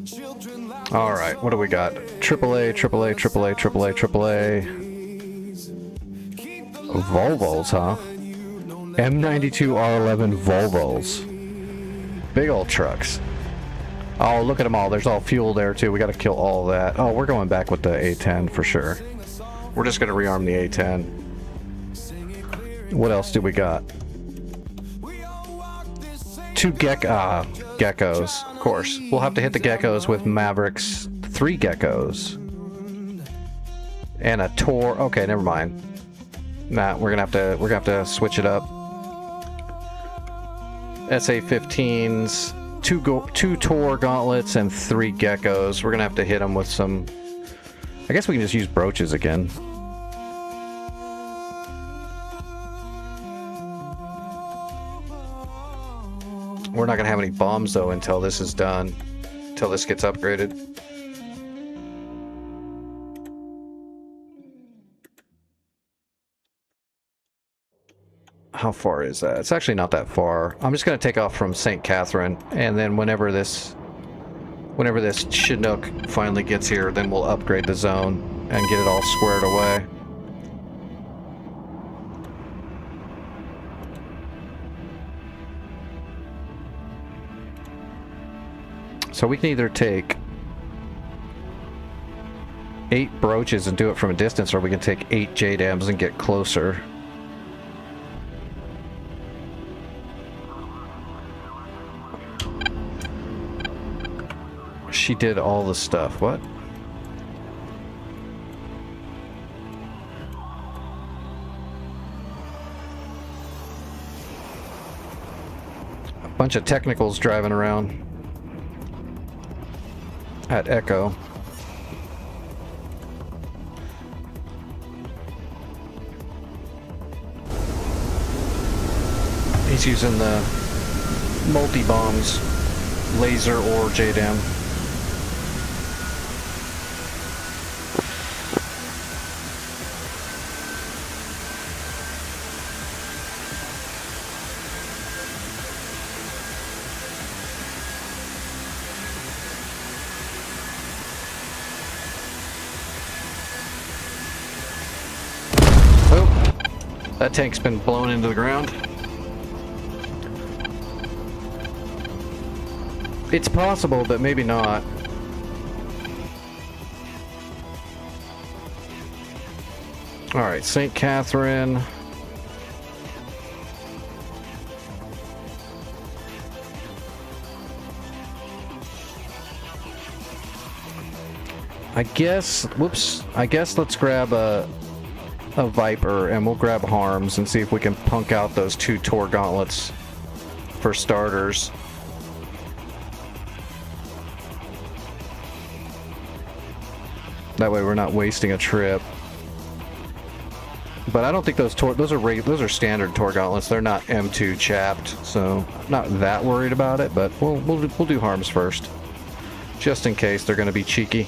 Children like All right, what do we got? AAA, AAA, AAA, AAA, AAA. Volvos, huh? M92 R11 Volvos. Big old trucks. Oh, look at them all. There's all fuel there, too. We got to kill all of that. Oh, we're going back with the A10 for sure. We're just going to rearm the A10. What else do we got? 2 geckos, of course. We'll have to hit the geckos with Mavericks. 3 geckos. And a Tor. Okay, never mind. Nah, we're gonna have to switch it up. SA-15s, 2 Tor gauntlets, and 3 geckos. We're gonna have to hit them with some. I guess we can just use brooches again. We're not gonna have any bombs though until this is done. Until this gets upgraded. How far is that? It's actually not that far. I'm just gonna take off from St. Catherine, and then whenever this Chinook finally gets here, then we'll upgrade the zone and get it all squared away. So we can either take 8 brooches and do it from a distance, or we can take 8 JDAMs and get closer. She did all the stuff. What? A bunch of technicals driving around at Echo. He's using the multi-bombs, laser or JDAM. That tank's been blown into the ground. It's possible, but maybe not. Alright, St. Catherine. I guess let's grab a Viper, and we'll grab Harms and see if we can punk out those 2 Tor gauntlets for starters. That way we're not wasting a trip. But I don't think those are standard Tor gauntlets. They're not M2 chapped, so not that worried about it. But we'll do Harms first, just in case they're going to be cheeky.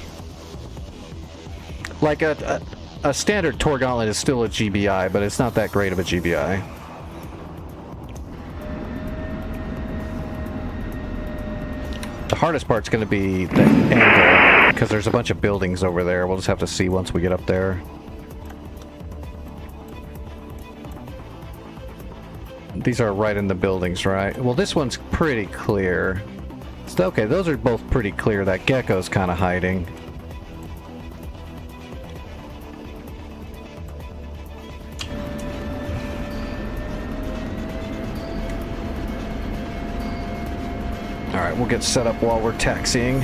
Like a standard Tor gauntlet is still a GBI, but it's not that great of a GBI. The hardest part's going to be the angle, because there's a bunch of buildings over there. We'll just have to see once we get up there. These are right in the buildings, right? Well, this one's pretty clear. So, okay, those are both pretty clear. That gecko's kind of hiding. Alright, we'll get set up while we're taxiing.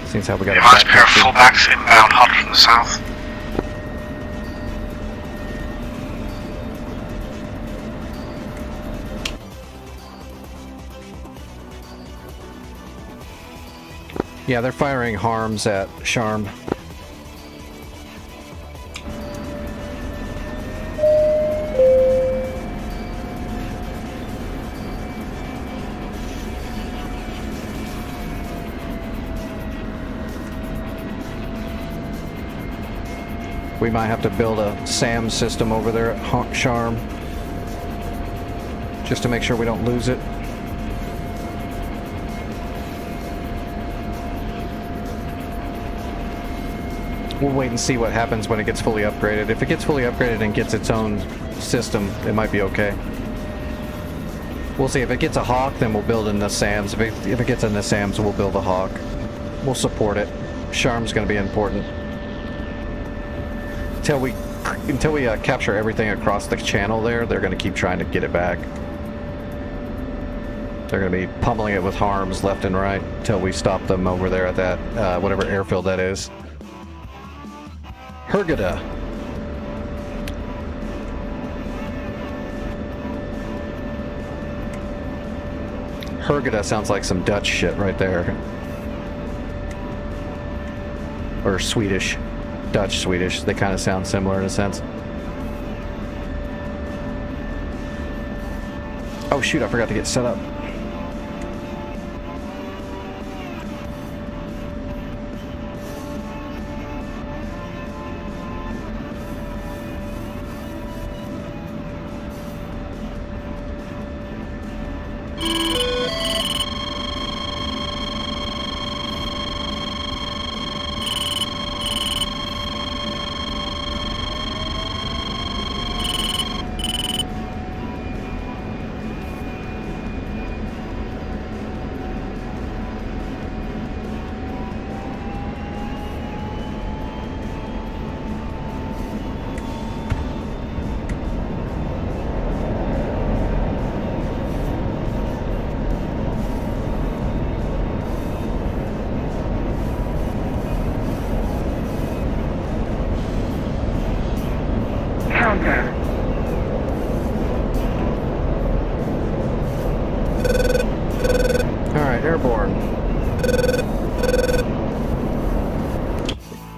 Seems how we got a Advanced pair of fullbacks inbound hot from the south. Yeah, they're firing harms at Sharm. We might have to build a SAM system over there at Sharm, just to make sure we don't lose it. We'll wait and see what happens when it gets fully upgraded. If it gets fully upgraded and gets its own system, it might be okay. We'll see. If it gets a Hawk, then we'll build in the SAMs. If it gets in the SAMs, we'll build a Hawk. We'll support it. Sharm's going to be important. Until we capture everything across the channel there, they're going to keep trying to get it back. They're going to be pummeling it with harms left and right until we stop them over there at that, whatever airfield that is. Hurghada. Hurghada sounds like some Dutch shit right there. Or Swedish. Dutch, Swedish. They kind of sound similar in a sense. Oh shoot, I forgot to get set up.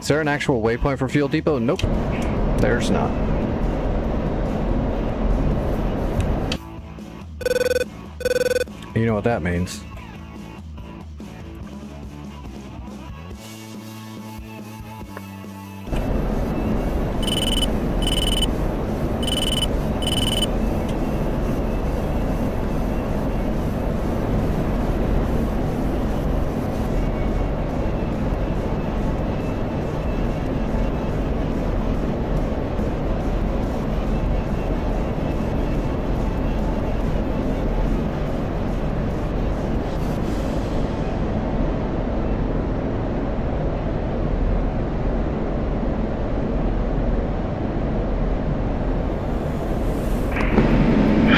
Is there an actual waypoint for Fuel Depot? Nope. There's not. You know what that means.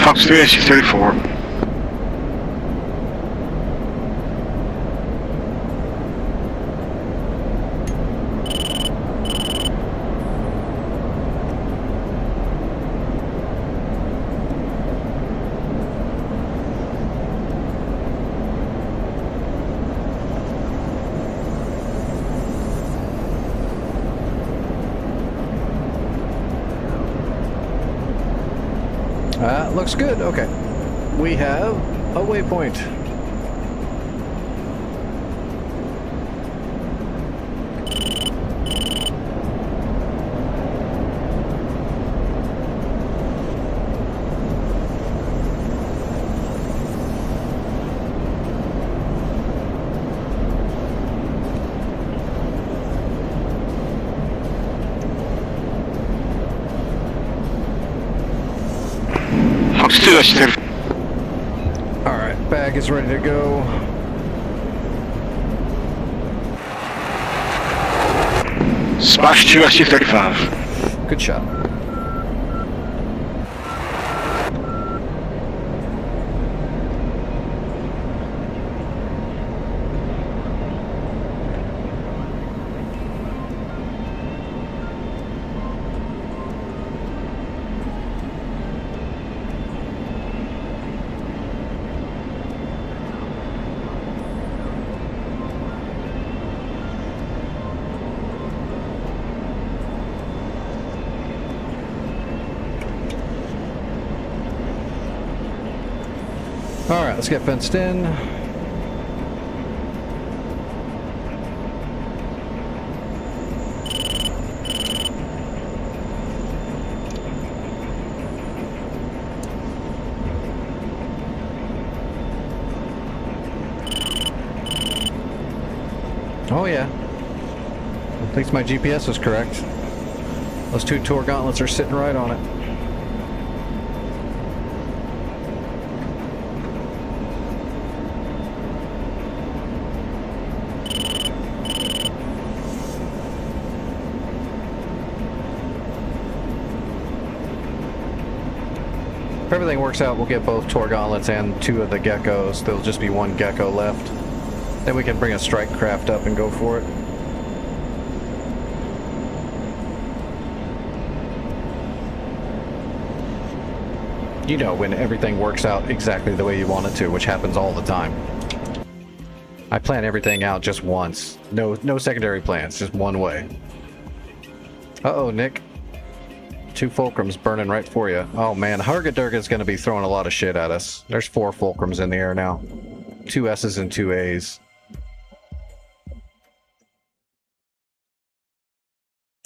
Fox 3 SU-34. Looks good. Okay. We have a waypoint. Alright, bag is ready to go. Splash 2 SU-35. Good shot. let's get fenced in. Oh yeah. At least my GPS was correct. Those 2 tour gauntlets are sitting right on it. If everything works out, we'll get both tour gauntlets and 2 of the geckos. There'll just be 1 gecko left. Then we can bring a strike craft up and go for it. You know, when everything works out exactly the way you want it to, which happens all the time. I plan everything out just once. No secondary plans, just one way. Uh-oh, Nick. 2 fulcrums burning right for you. Oh man, Hargadurga's gonna be throwing a lot of shit at us. There's 4 fulcrums in the air now. 2 S's and 2 A's.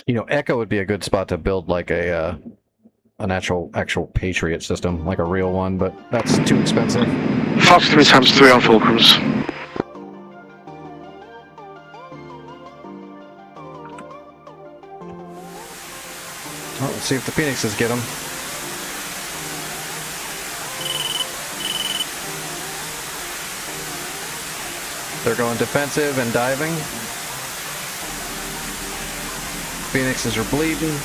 You know, Echo would be a good spot to build like an actual Patriot system, like a real one, but that's too expensive. Fox 3 times 3 on fulcrums. Oh, let's see if the Phoenixes get them. They're going defensive and diving. Phoenixes are bleeding.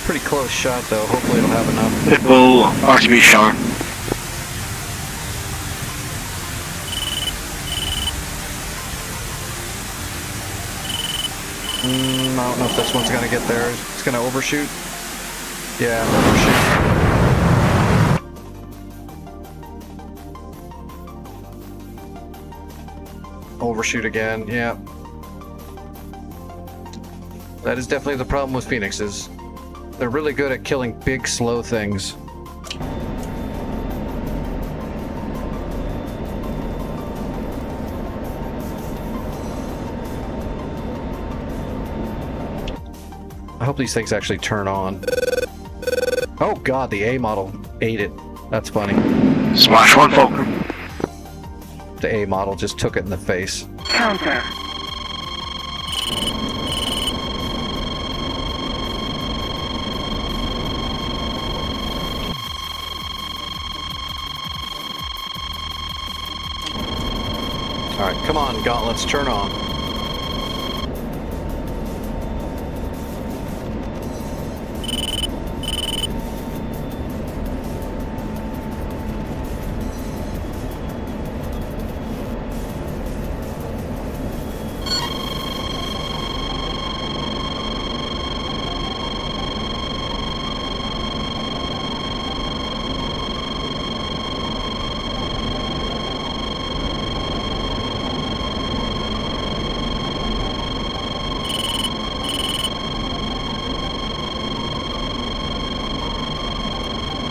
Pretty close shot though. Hopefully it'll have enough. It will RTB shot. I don't know if this one's gonna get there. It's gonna overshoot. Yeah, overshoot. Overshoot again, yeah. That is definitely the problem with Phoenixes. They're really good at killing big, slow things. I hope these things actually turn on. Oh god, the A model ate it. That's funny. Smash 1 fulcrum. The A model just took it in the face. Counter. Alright, come on, gauntlets, turn on.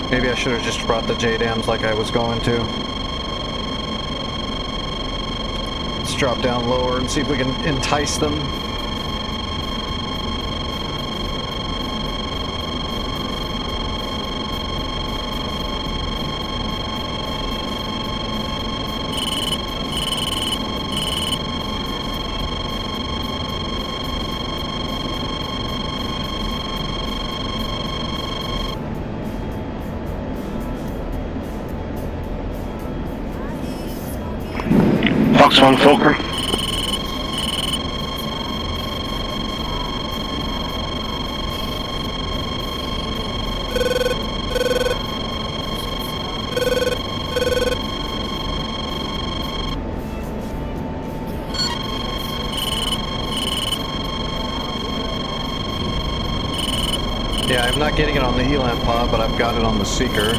Maybe I should have just brought the JDAMs like I was going to. Let's drop down lower and see if we can entice them. Fox 1 fulcrum. Yeah, I'm not getting it on the Elan pod, but I've got it on the Seeker.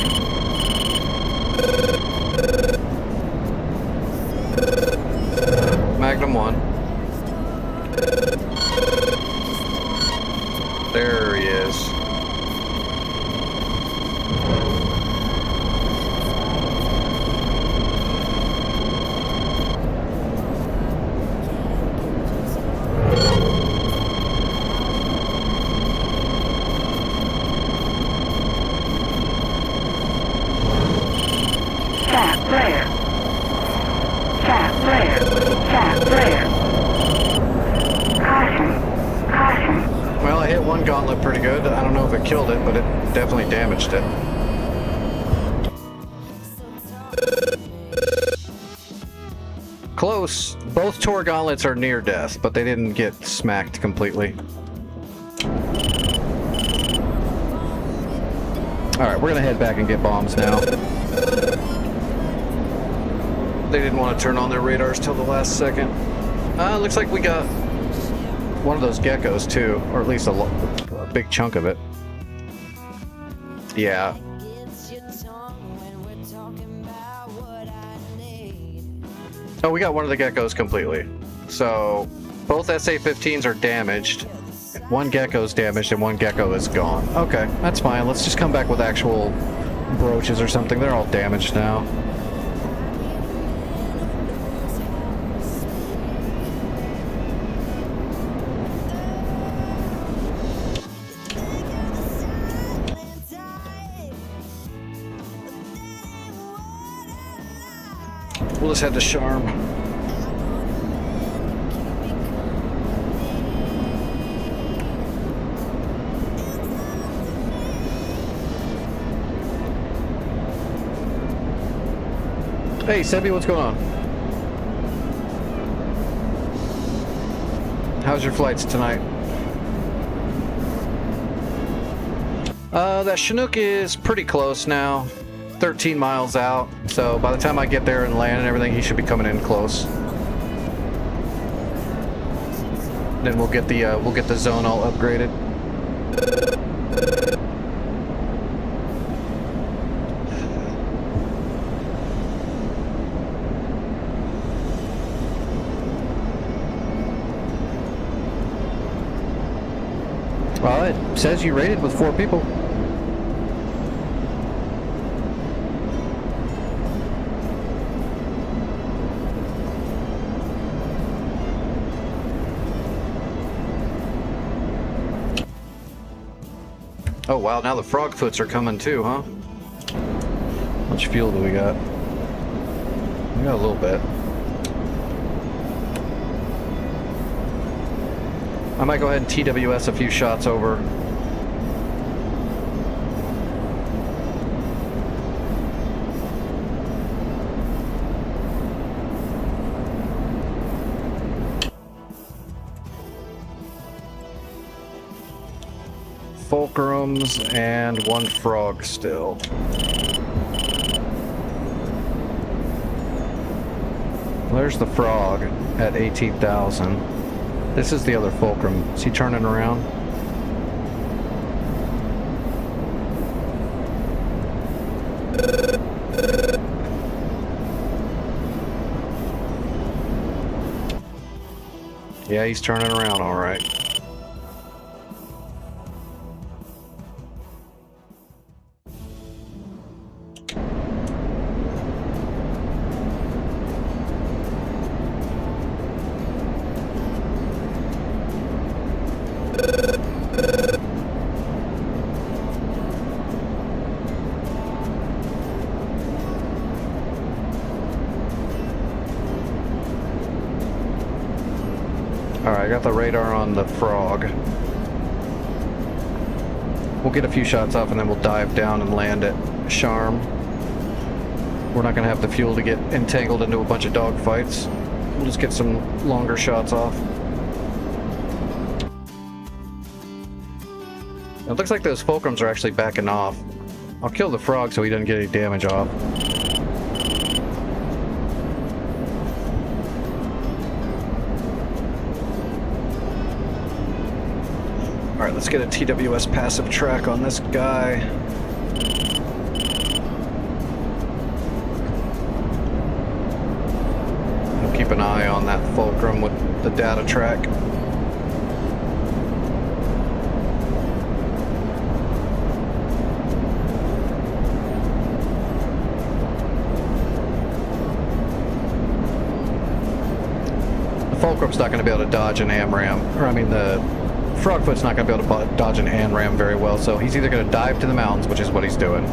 Magnum 1. There he is. Chat player. Chat player. Chat player. Caution. Caution. Well, I hit one gauntlet pretty good. I don't know if it killed it, but it definitely damaged it. Close. Both Tor gauntlets are near death, but they didn't get smacked completely. Alright, we're gonna head back and get bombs now. They didn't want to turn on their radars till the last second. Looks like we got one of those geckos too, or at least a big chunk of it. Yeah. Oh, we got one of the geckos completely. So, both SA-15s are damaged. One gecko's damaged and one gecko is gone. Okay, that's fine. Let's just come back with actual brooches or something. They're all damaged now. We'll just head to Charm. Hey, Sebi, what's going on? How's your flights tonight? That Chinook is pretty close now. 13 miles out, so by the time I get there and land and everything, he should be coming in close. Then we'll get the zone all upgraded. Well, it says you raided with 4 people. Oh wow, now the frogfoots are coming too, huh? How much fuel do we got? We got a little bit. I might go ahead and TWS a few shots over. Fulcrums and 1 frog still. There's the frog at 18,000. This is the other fulcrum. Is he turning around? Yeah, he's turning around all right. Alright, I got the radar on the frog. We'll get a few shots off and then we'll dive down and land at Charm. We're not going to have the fuel to get entangled into a bunch of dogfights. We'll just get some longer shots off. It looks like those fulcrums are actually backing off. I'll kill the frog so he doesn't get any damage off. Alright, let's get a TWS passive track on this guy. We'll keep an eye on that fulcrum with the data track. The fulcrum's not going to be able to dodge an AMRAM, or I mean the Frogfoot's not going to be able to dodge an AMRAM very well, so he's either going to dive to the mountains, which is what he's doing.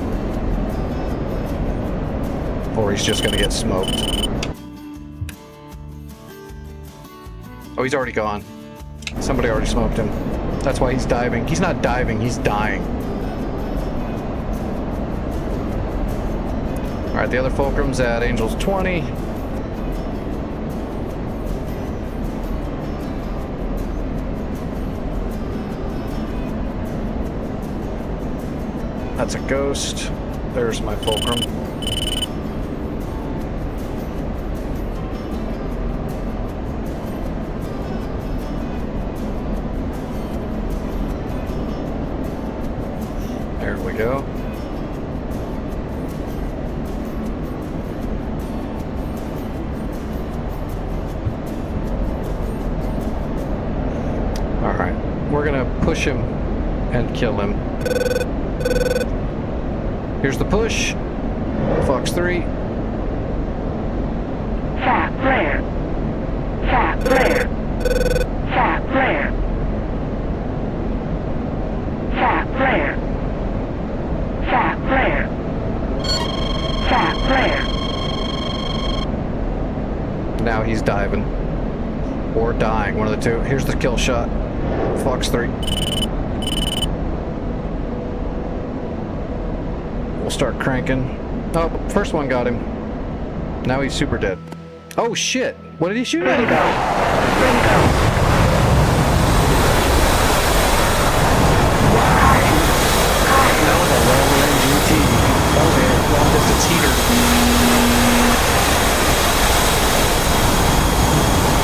or he's just gonna get smoked. Oh, he's already gone. Somebody already smoked him. That's why he's diving. He's not diving, he's dying. Alright, the other Fulcrum's at Angels 20. That's a ghost. There's my Fulcrum. There we go. Alright, we're gonna push him and kill him. Here's the push. Fox 3. Fat flare. Fat flare. Fat flare. Fat flare. Fat flare. Fat flare. Now he's diving. Or dying, one of the two. Here's the kill shot. Fox 3. We'll start cranking. Oh, first one got him. Now he's super dead. Oh shit! What did he shoot at? Bingo. That was a long-range GT. Oh man, long distance heater.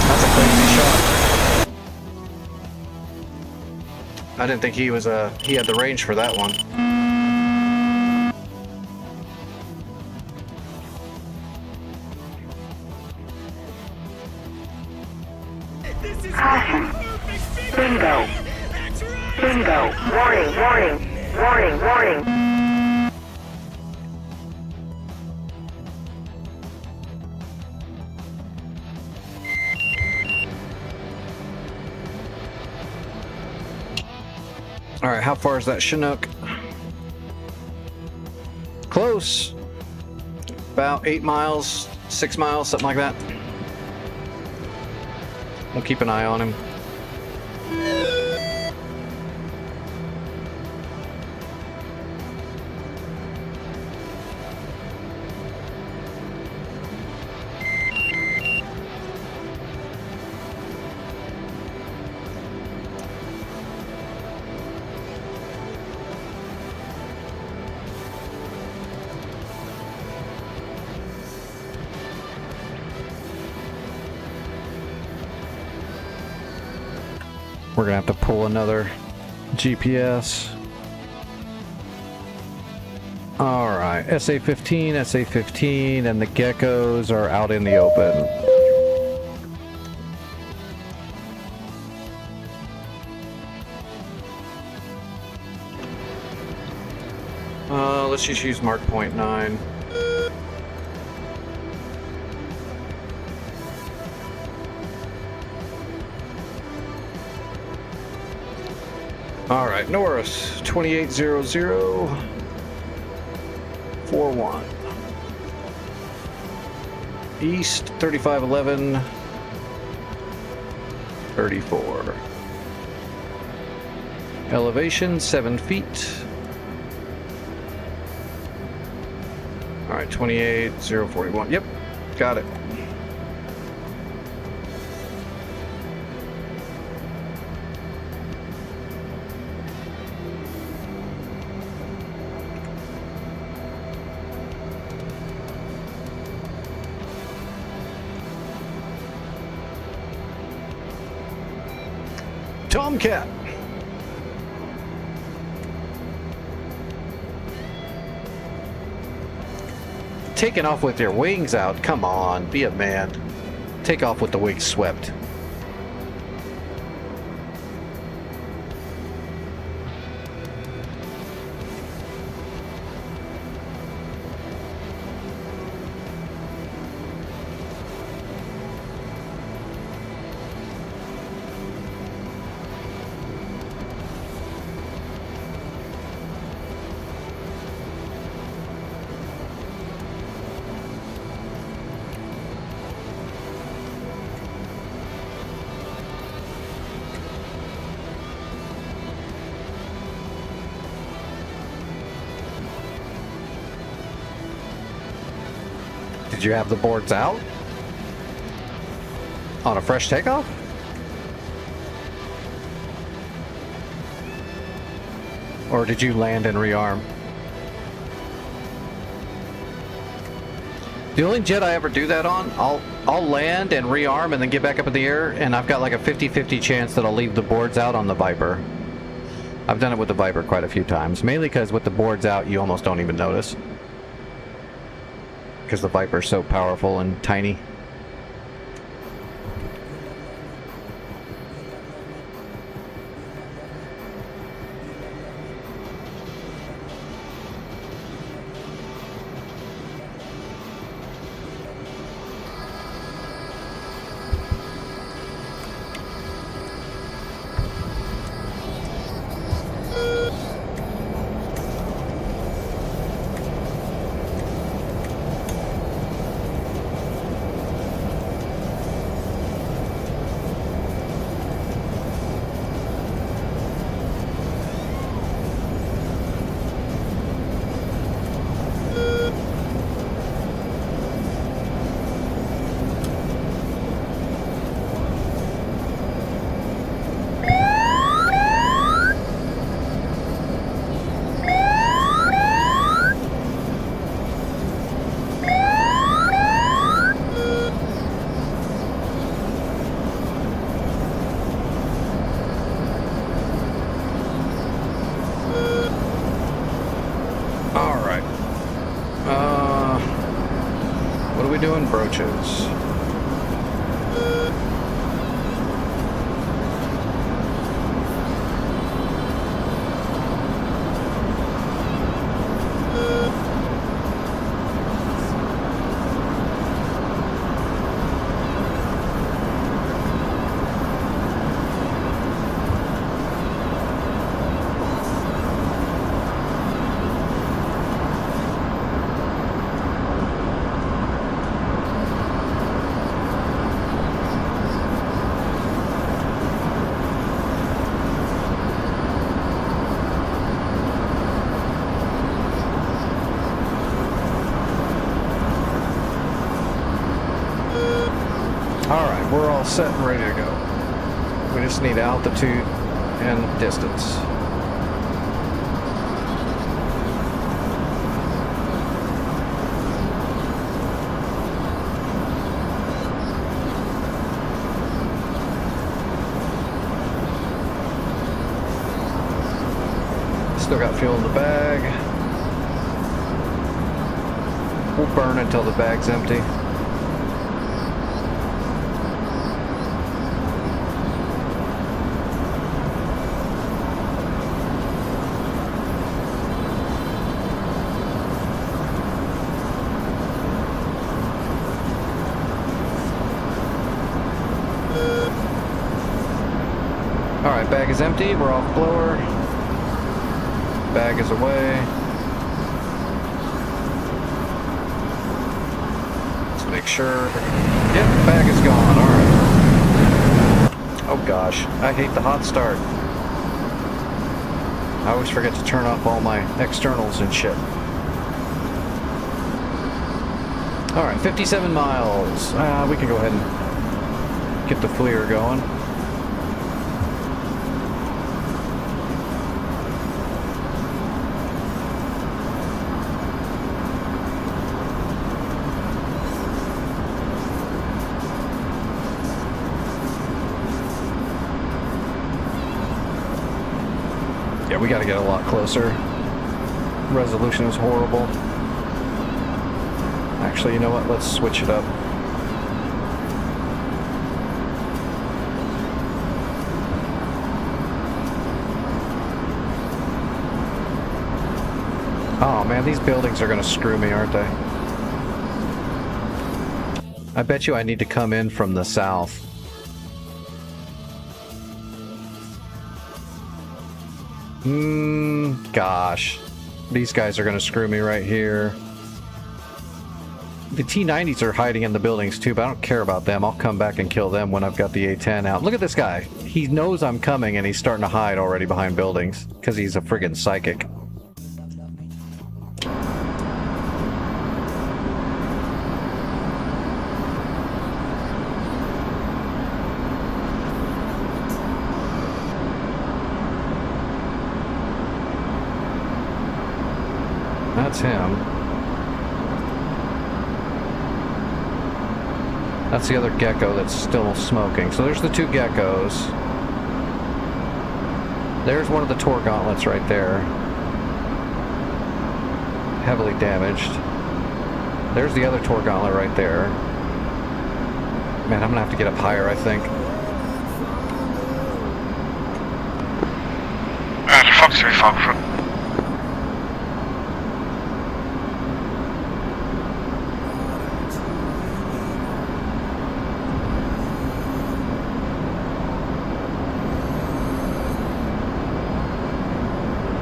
That's a crazy shot. I didn't think he was he had the range for that one. This is Caution. perfect victory! Bingo. That's right! Bingo. Warning, warning. Warning, warning. Alright, how far is that Chinook? Close. About 8 miles, 6 miles, something like that. We'll keep an eye on him. We're gonna have to pull another GPS. Alright, SA-15, SA-15, and the geckos are out in the open. Let's just use Mark Point 9. Alright, Norris, 280041. East, 3511. 34. Elevation, 7 feet. Alright, 28041. Yep, got it. Tomcat. Taking off with your wings out. Come on, be a man. Take off with the wings swept. Did you have the boards out? On a fresh takeoff? Or did you land and rearm? The only jet I ever do that on, I'll land and rearm and then get back up in the air, and I've got like a 50-50 chance that I'll leave the boards out on the Viper. I've done it with the Viper quite a few times, mainly because with the boards out, you almost don't even notice. Because the Viper's so powerful and tiny. Doing broaches. Alright, we're all set and ready to go. We just need altitude and distance. Still got fuel in the bag. We'll burn until the bag's empty. Alright, bag is empty, we're off blower. Bag is away. Let's make sure. Yep, bag is gone, alright. Oh gosh, I hate the hot start. I always forget to turn off all my externals and shit. Alright, 57 miles. We can go ahead and get the FLIR going. Yeah, we gotta get a lot closer. Resolution is horrible. Actually, you know what? Let's switch it up. Oh man, these buildings are gonna screw me, aren't they? I bet you I need to come in from the south. Gosh. These guys are gonna screw me right here. The T-90s are hiding in the buildings too, but I don't care about them. I'll come back and kill them when I've got the A-10 out. Look at this guy. He knows I'm coming and he's starting to hide already behind buildings because he's a friggin' psychic. him. That's the other gecko that's still smoking. So there's the two geckos. There's one of the Tor gauntlets right there. Heavily damaged. There's the other Tor gauntlet right there. Man, I'm gonna have to get up higher, I think. The Fox 3 fog front.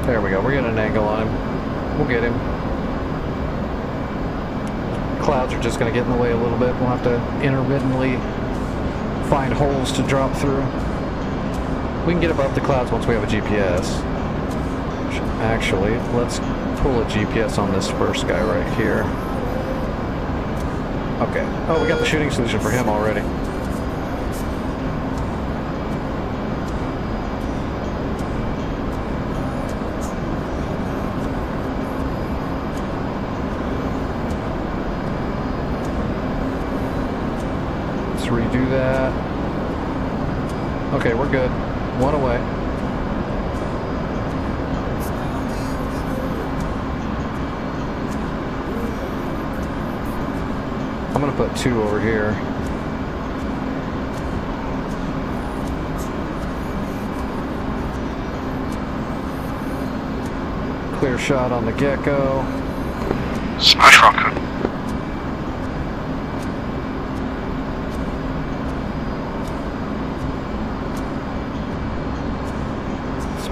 There we go. We're getting an angle on him. We'll get him. Clouds are just going to get in the way a little bit. We'll have to intermittently find holes to drop through. We can get above the clouds once we have a GPS. Actually, let's pull a GPS on this first guy right here. Okay. Oh, we got the shooting solution for him already. Redo that. Okay, we're good. One away. I'm gonna put two over here. Clear shot on the gecko. Smash rocket.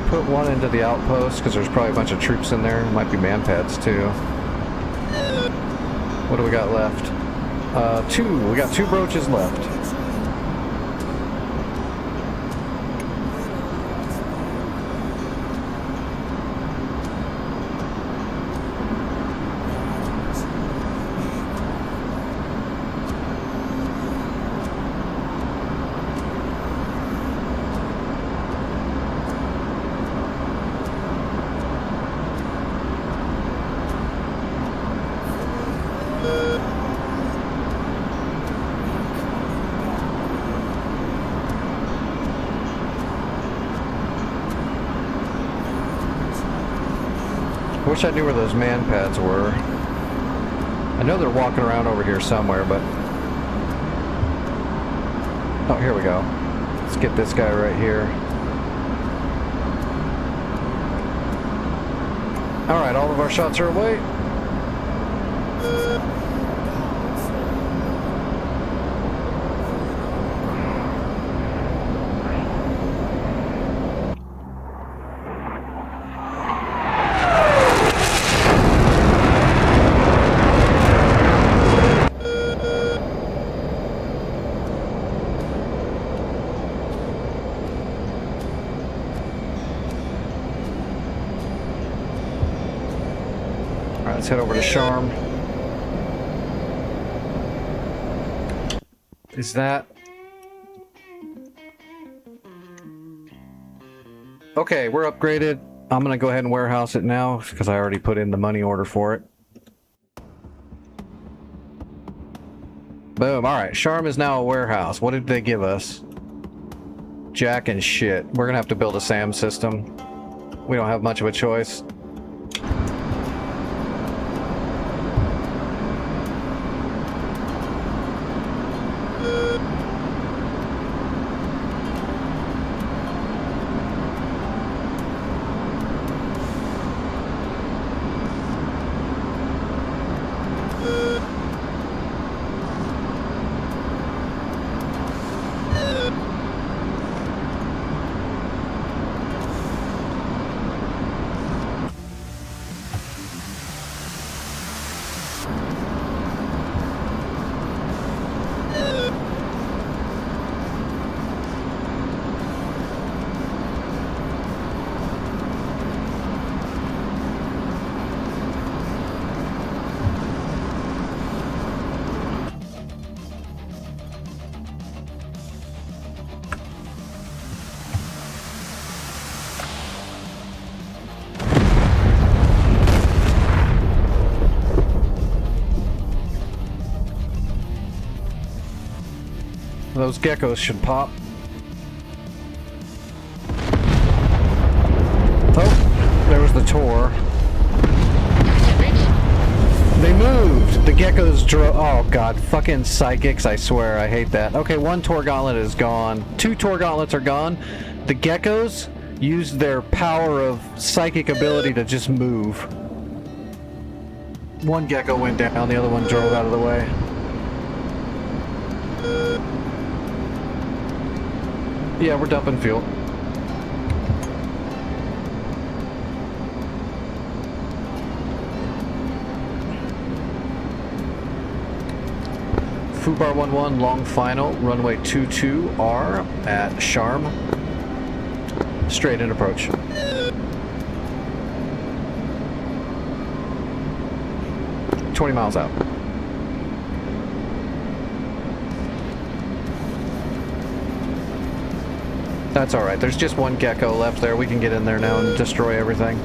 Put one into the outpost because there's probably a bunch of troops in there. Might be man pads too. What do we got left? Two. We got two brooches left. I wish I knew where those man pads were. I know they're walking around over here somewhere, but... Oh, here we go. Let's get this guy right here. Alright, all of our shots are away. Let's head over to Charm. Is that... Okay, we're upgraded. I'm gonna go ahead and warehouse it now because I already put in the money order for it. Boom, alright. Charm is now a warehouse. What did they give us? Jack and shit. We're gonna have to build a SAM system. We don't have much of a choice. Those geckos should pop. Oh, there was the Tor. They moved! The geckos drove. Oh god, fucking psychics, I swear, I hate that. Okay, one Tor gauntlet is gone. 2 Tor gauntlets are gone. The geckos used their power of psychic ability to just move. One gecko went down, the other one drove out of the way. Yeah, we're dumping fuel. Fubar 11, long final, runway 22R at Sharm. Straight in approach. $20 miles out. That's alright, there's just one gecko left there. We can get in there now and destroy everything.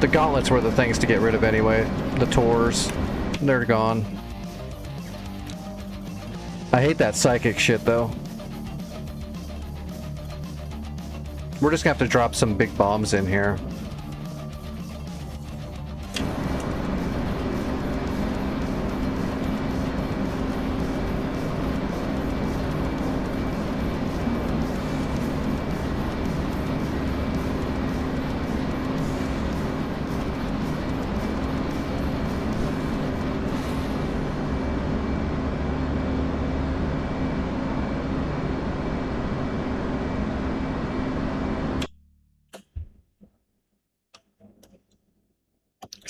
The gauntlets were the things to get rid of anyway. The Tors. They're gone. I hate that psychic shit though. We're just gonna have to drop some big bombs in here.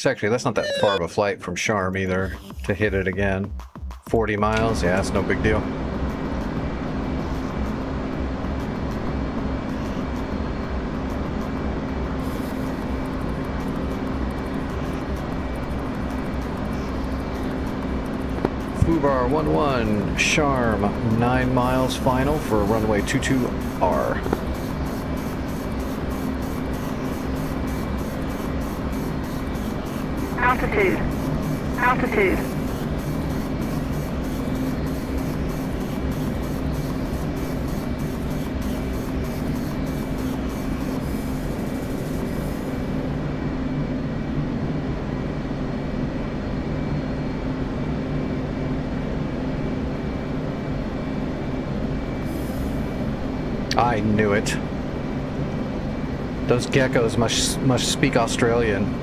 Actually, that's not that far of a flight from Sharm either, to hit it again. 40 miles, yeah, that's no big deal. Fubar 11, Sharm, 9 miles final for runway 22R. Altitude. Altitude. I knew it. Those geckos must speak Australian.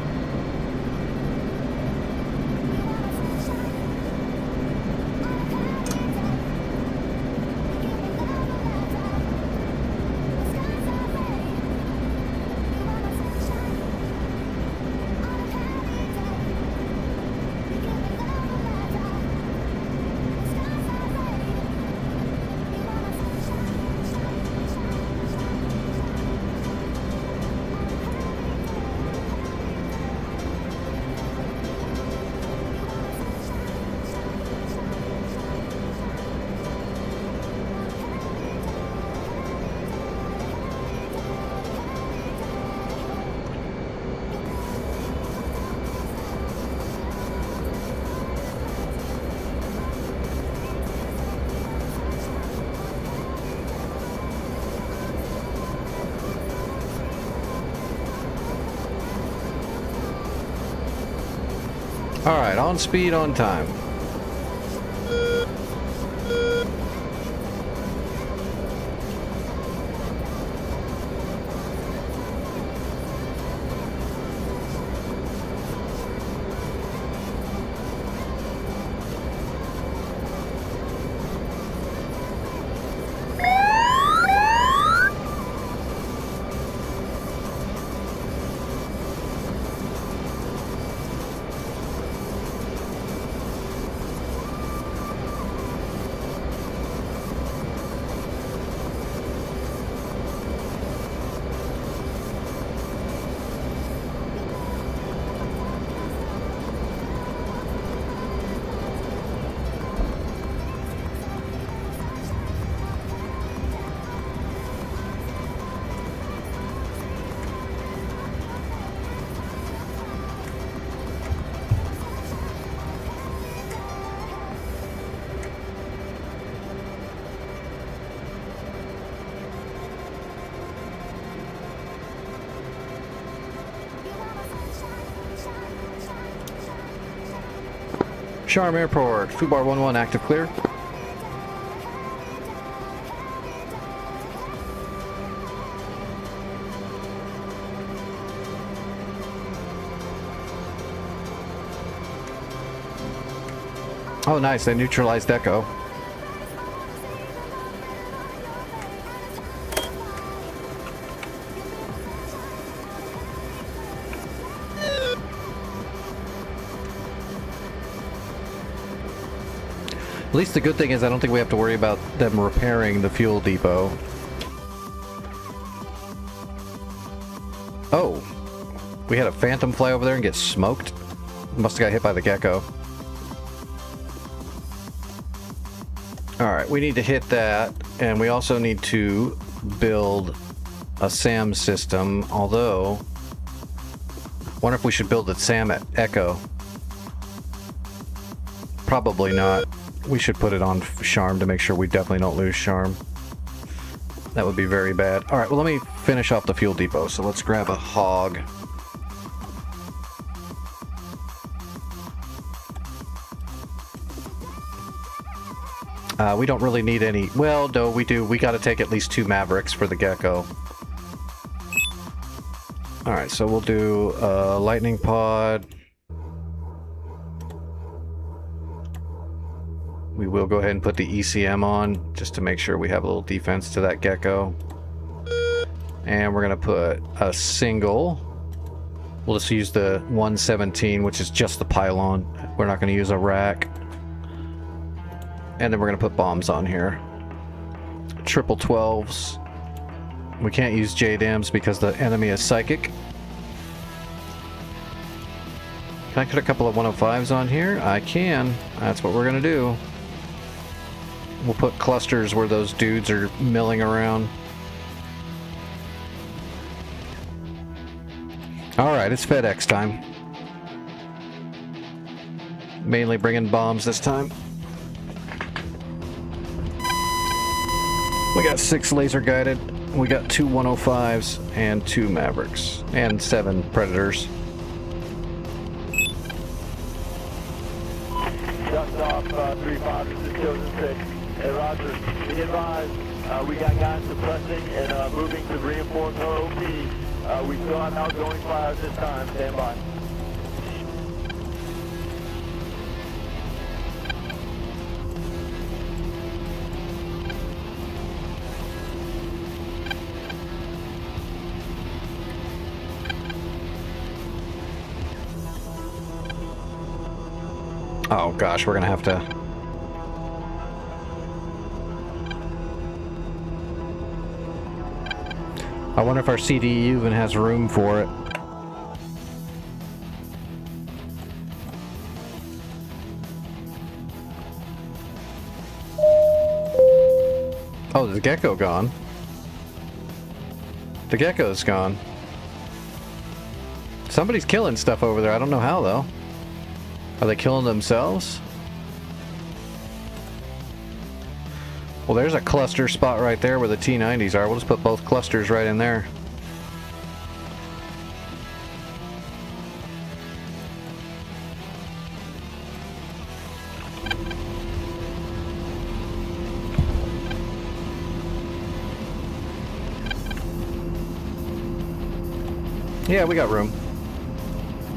Alright, on speed, on time. Charm Airport, Fubar 1-1, active clear. Oh, nice. They neutralized Echo. At least the good thing is I don't think we have to worry about them repairing the fuel depot. Oh. We had a Phantom fly over there and get smoked? Must have got hit by the Gecko. Alright, we need to hit that, and we also need to build a SAM system, although... wonder if we should build a SAM at Echo. Probably not. We should put it on Charm to make sure we definitely don't lose Charm. That would be very bad. Alright, well let me finish off the fuel depot, so let's grab a hog. We don't really need any... well, no, we do. We gotta take at least 2 Mavericks for the Gecko. Alright, so we'll do a Lightning Pod. We will go ahead and put the ECM on, just to make sure we have a little defense to that Gecko. And we're gonna put a single. We'll just use the 117, which is just the pylon. We're not gonna use a rack. And then we're going to put bombs on here. Triple 12s. We can't use JDAMs because the enemy is psychic. Can I put a couple of 105s on here? I can. That's what we're going to do. We'll put clusters where those dudes are milling around. Alright, it's FedEx time. Mainly bringing bombs this time. We got 6 laser guided, we got 2 105s, and 2 Mavericks, and 7 Predators. Just off 3-5, this is Chosen 6. Hey Roger, be advised, we got guys suppressing and moving to reinforce OP. We still have outgoing fire at this time, stand by. Oh gosh, we're gonna have to... I wonder if our CDE even has room for it. Oh, the Gecko gone. The Gecko's gone. Somebody's killing stuff over there. I don't know how, though. Are they killing themselves? Well, there's a cluster spot right there where the T-90s are. We'll just put both clusters right in there. Yeah, we got room.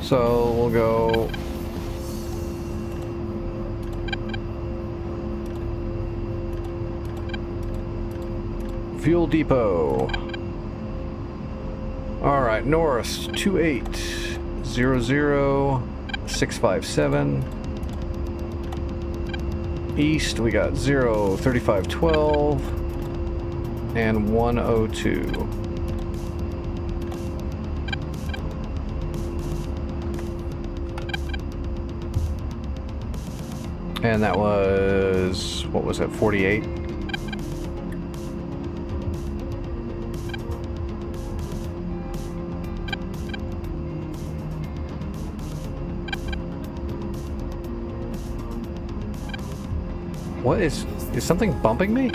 So we'll go... Fuel depot. Alright, north 2800-657. East we got 03512 and 102. And that was, what was it, 48? What is something bumping me?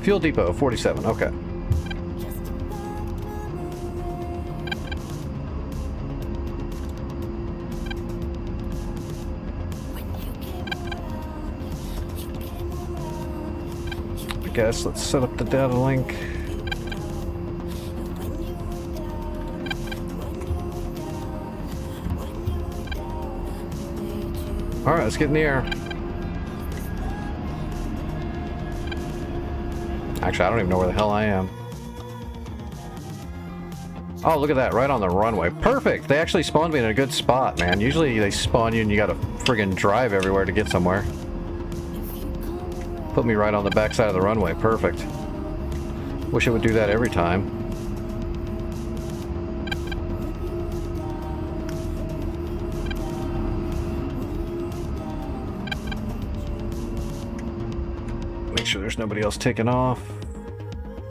Fuel depot, 47, okay. guess. Let's set up the data link. Alright, let's get in the air. Actually, I don't even know where the hell I am. Oh, look at that, right on the runway. Perfect! They actually spawned me in a good spot, man. Usually they spawn you and you gotta friggin' drive everywhere to get somewhere. Put me right on the backside of the runway. Perfect. Wish it would do that every time. Make sure there's nobody else taking off.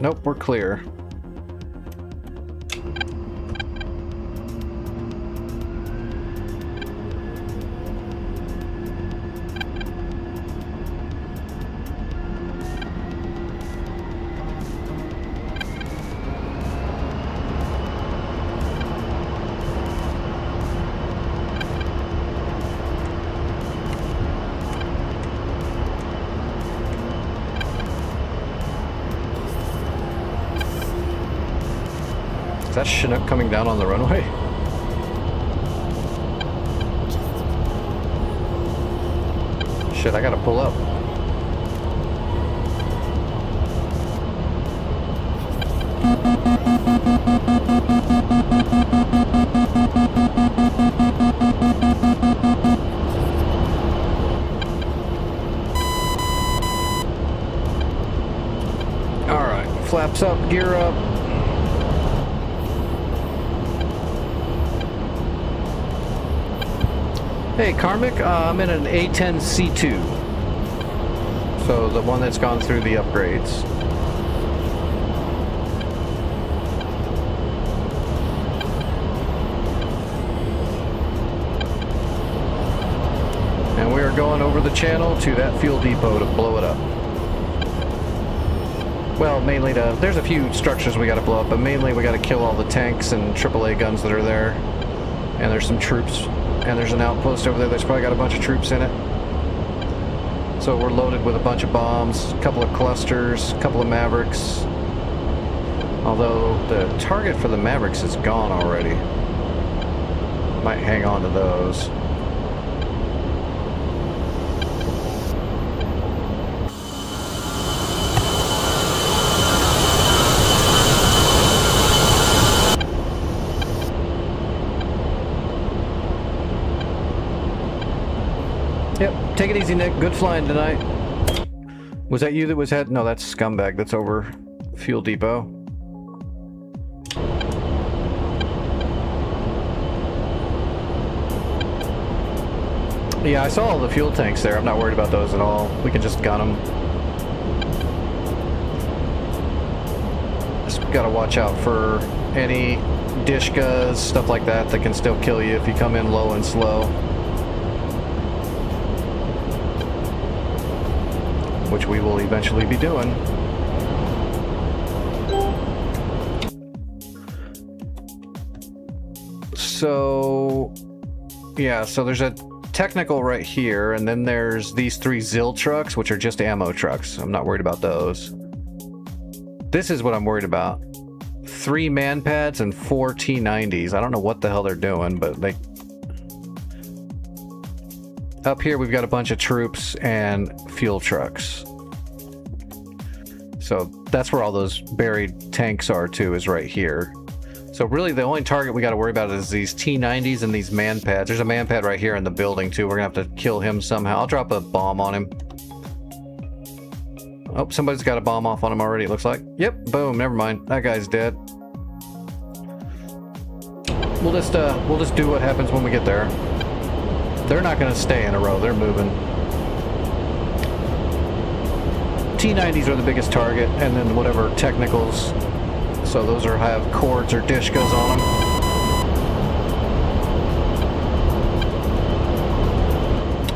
Nope, we're clear. Is that Chinook coming down on the runway? Shit, I gotta pull up. Alright, flaps up, gear up. Hey, Karmic, I'm in an A10C2. So the one that's gone through the upgrades. And we are going over the channel to that fuel depot to blow it up. Well, mainly to... There's a few structures we gotta blow up, but mainly we gotta kill all the tanks and AAA guns that are there. And there's some troops. And there's an outpost over there that's probably got a bunch of troops in it. So we're loaded with a bunch of bombs, a couple of clusters, a couple of Mavericks. Although the target for the Mavericks is gone already. Might hang on to those. Yep, take it easy, Nick. Good flying tonight. Was that you that was head? No, that's Scumbag. That's over Fuel Depot. Yeah, I saw all the fuel tanks there. I'm not worried about those at all. We can just gun them. Just gotta watch out for any Dishkas, stuff like that, that can still kill you if you come in low and slow. Which we will eventually be doing. So, yeah, so there's a technical right here, and then there's these 3 ZIL trucks, which are just ammo trucks. I'm not worried about those. This is what I'm worried about. 3 man pads and 4 T90s. I don't know what the hell they're doing, but they... Up here we've got a bunch of troops and fuel trucks. So that's where all those buried tanks are too, is right here. So really the only target we got to worry about is these T90s and these man pads. There's a man pad right here in the building too. We're gonna have to kill him somehow. I'll drop a bomb on him. Oh, somebody's got a bomb off on him already, it looks like. Yep, boom, never mind. That guy's dead. We'll just do what happens when we get there. They're not gonna stay in a row, they're moving. T90s are the biggest target, and then whatever technicals. So those are have cords or Dishkas on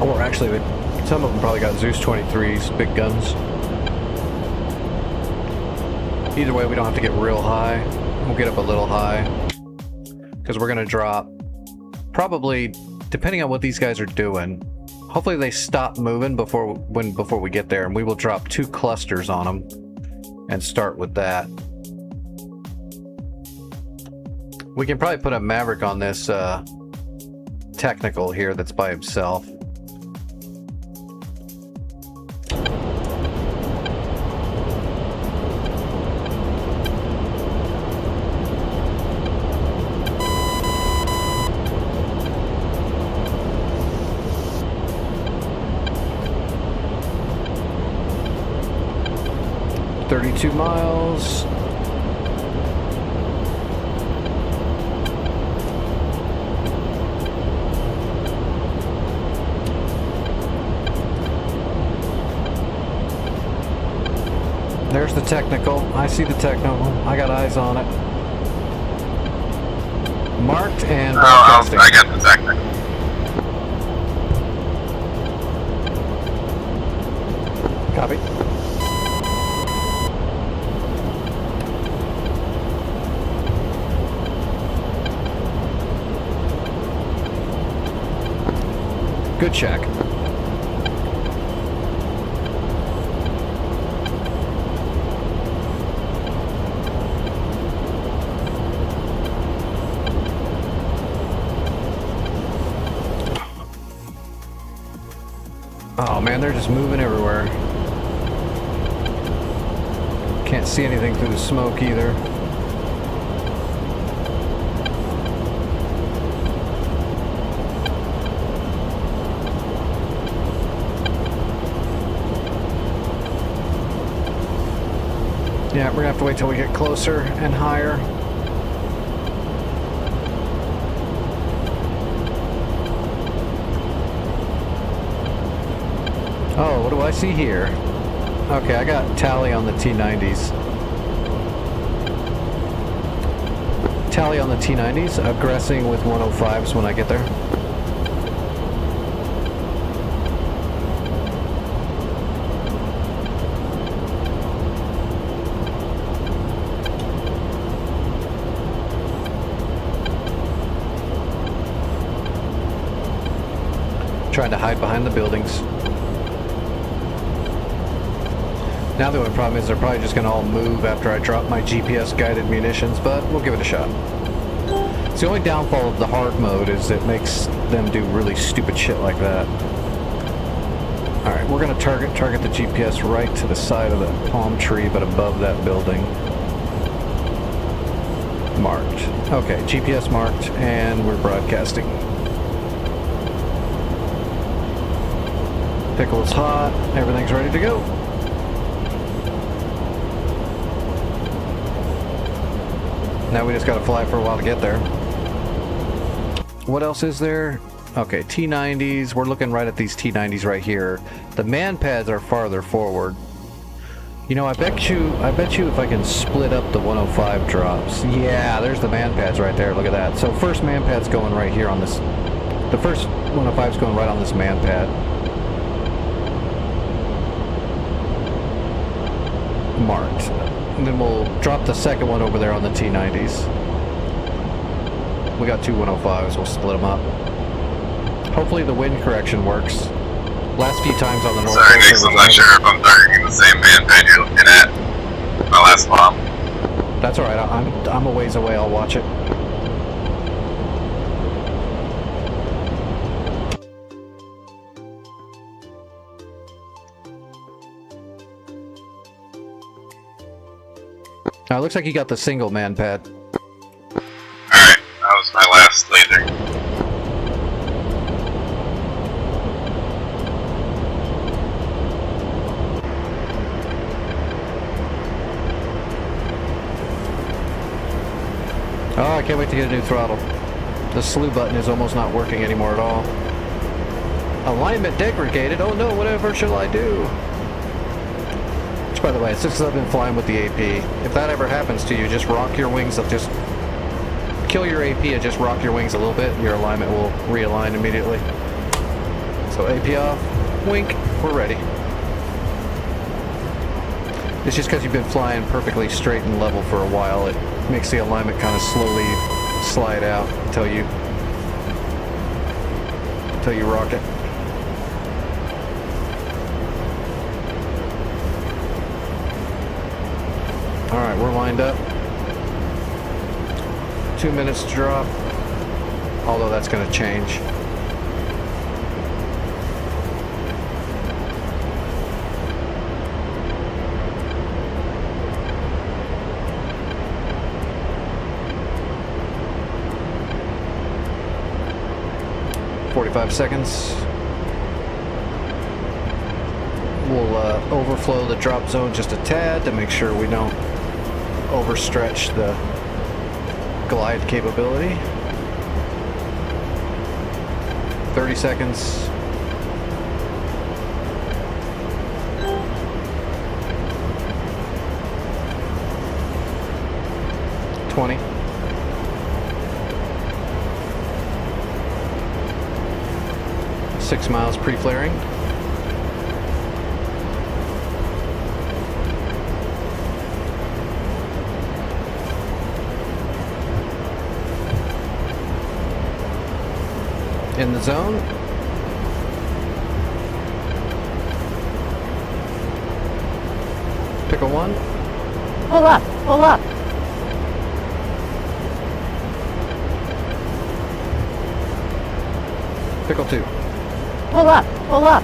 them. Or actually, some of them probably got Zeus 23s, big guns. Either way, we don't have to get real high. We'll get up a little high. Because we're going to drop, probably, depending on what these guys are doing, Hopefully they stop moving before we get there, and we will drop 2 clusters on them and start with that. We can probably put a Maverick on this technical here that's by himself. $32 miles. There's the technical. I see the technical. I got eyes on it. Marked and broadcasting. I got the technical. Copy. Good check. Oh man, they're just moving everywhere. Can't see anything through the smoke either. Yeah, we're gonna have to wait till we get closer and higher. Oh, what do I see here? Okay, I got tally on the T90s. Tally on the T90s, aggressing with 105s when I get there. Trying to hide behind the buildings. Now the only problem is they're probably just gonna all move after I drop my GPS guided munitions, but we'll give it a shot. It's the only downfall of the hard mode is it makes them do really stupid shit like that. Alright, we're gonna target the GPS right to the side of the palm tree, but above that building. Marked. Okay, GPS marked, and we're broadcasting. Pickle is hot, everything's ready to go. Now we just gotta fly for a while to get there. What else is there? Okay, T90s. We're looking right at these T90s right here. The man pads are farther forward. You know, I bet you if I can split up the 105 drops. Yeah, there's the man pads right there. Look at that. So first man pad's going right here on this. The first 105's going right on this man pad. Marked. And then we'll drop the second one over there on the T90s. We got 2 105s, we'll split them up. Hopefully the wind correction works. Last few times on the north. Sorry, Nix, I'm not sure if I'm targeting the same man pad you're looking at. My last bomb. That's alright, I'm a ways away, I'll watch it. It looks like you got the single man pad. Alright, that was my last laser. Oh, I can't wait to get a new throttle. The slew button is almost not working anymore at all. Alignment degraded. Oh no, whatever shall I do? Which, by the way, since I've been flying with the AP, if that ever happens to you, just rock your wings up, just kill your AP and just rock your wings a little bit, and your alignment will realign immediately. So AP off, wink, we're ready. It's just because you've been flying perfectly straight and level for a while, it makes the alignment kind of slowly slide out until you rock it. All right, we're lined up. 2 minutes to drop. Although that's going to change. "45 seconds. We'll overflow the drop zone just a tad to make sure we don't overstretch the glide capability. 30 seconds. "20. 6 miles pre-flaring. In the zone. Pickle 1. Pull up, pull up. Pickle 2. Pull up, pull up.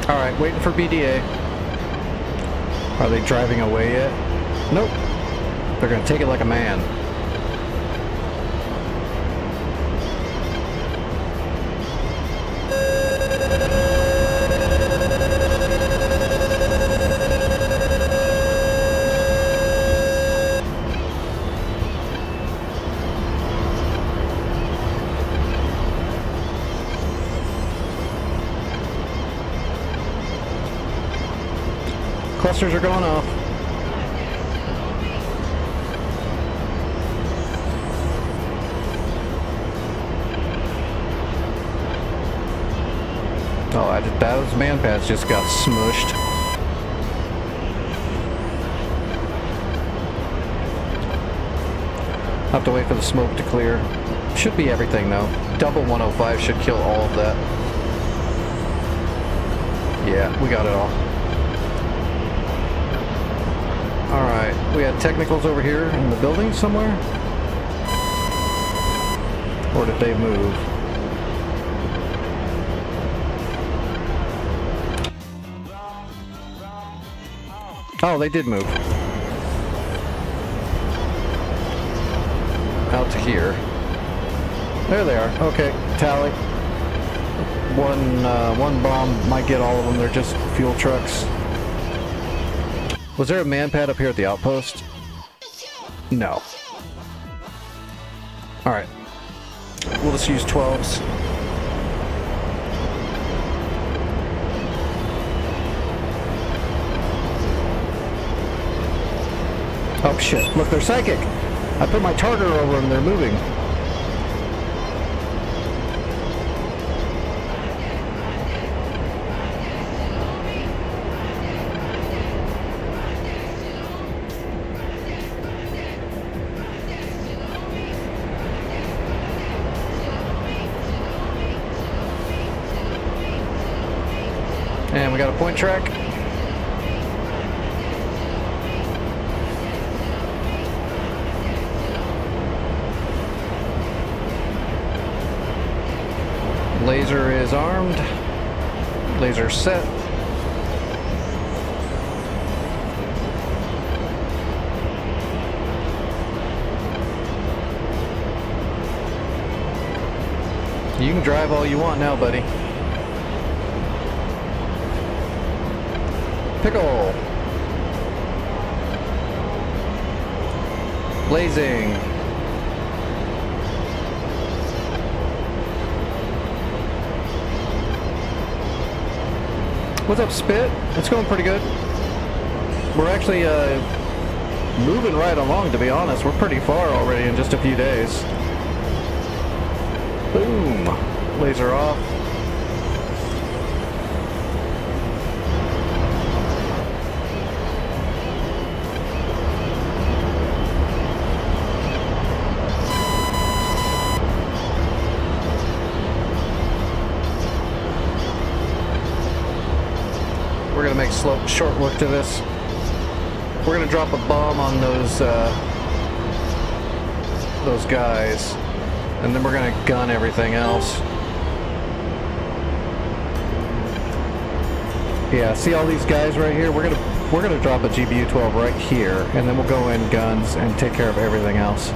Alright, waiting for BDA. Are they driving away yet? Nope. They're gonna take it like a man. Clusters are going off. Oh, those man pads just got smushed. Have to wait for the smoke to clear. Should be everything though. Double 105 should kill all of that. Yeah, we got it all. Alright, we had technicals over here in the building somewhere? Or did they move? Oh, they did move. Out to here. There they are. Okay, tally. One bomb might get all of them. They're just fuel trucks. Was there a man pad up here at the outpost? No. Alright. We'll just use 12s. Oh shit, look, they're psychic! I put my target over them, they're moving. And we got a point track. Laser is armed. Laser set. You can drive all you want now, buddy. Pickle. Blazing. What's up, Spit? It's going pretty good. We're actually moving right along, to be honest. We're pretty far already in just a few days. Boom. Laser off. we're gonna make short work to this. We're gonna drop a bomb on those guys, and then we're gonna gun everything else. Yeah, see all these guys right here? We're gonna drop a GBU-12 right here, and then we'll go in guns and take care of everything else.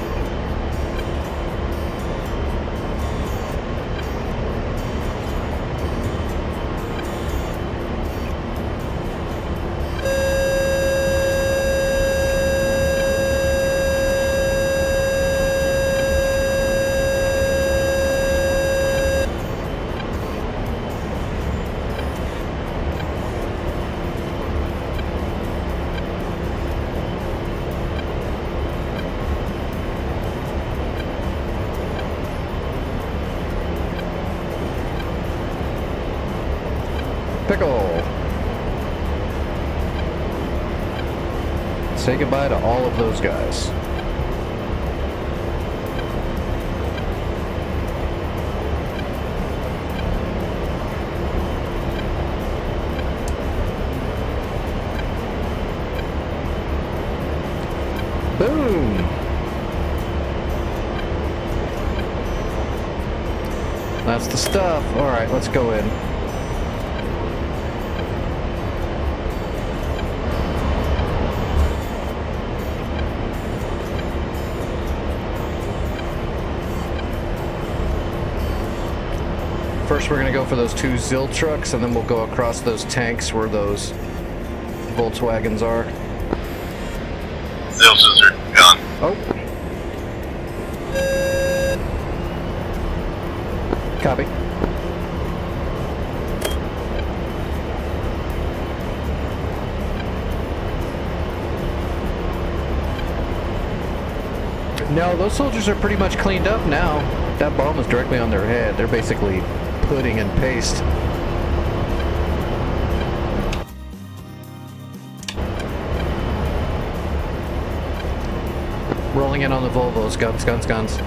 Pickle! Say goodbye to all of those guys. Boom! That's the stuff. Alright, let's go in. First we're going to go for those 2 ZIL trucks, and then we'll go across those tanks where those Volkswagens are. Zilches are gone. Oh. Copy. No, those soldiers are pretty much cleaned up now. That bomb was directly on their head. They're basically pudding and paste. Rolling in on the Volvos. Guns, guns, guns.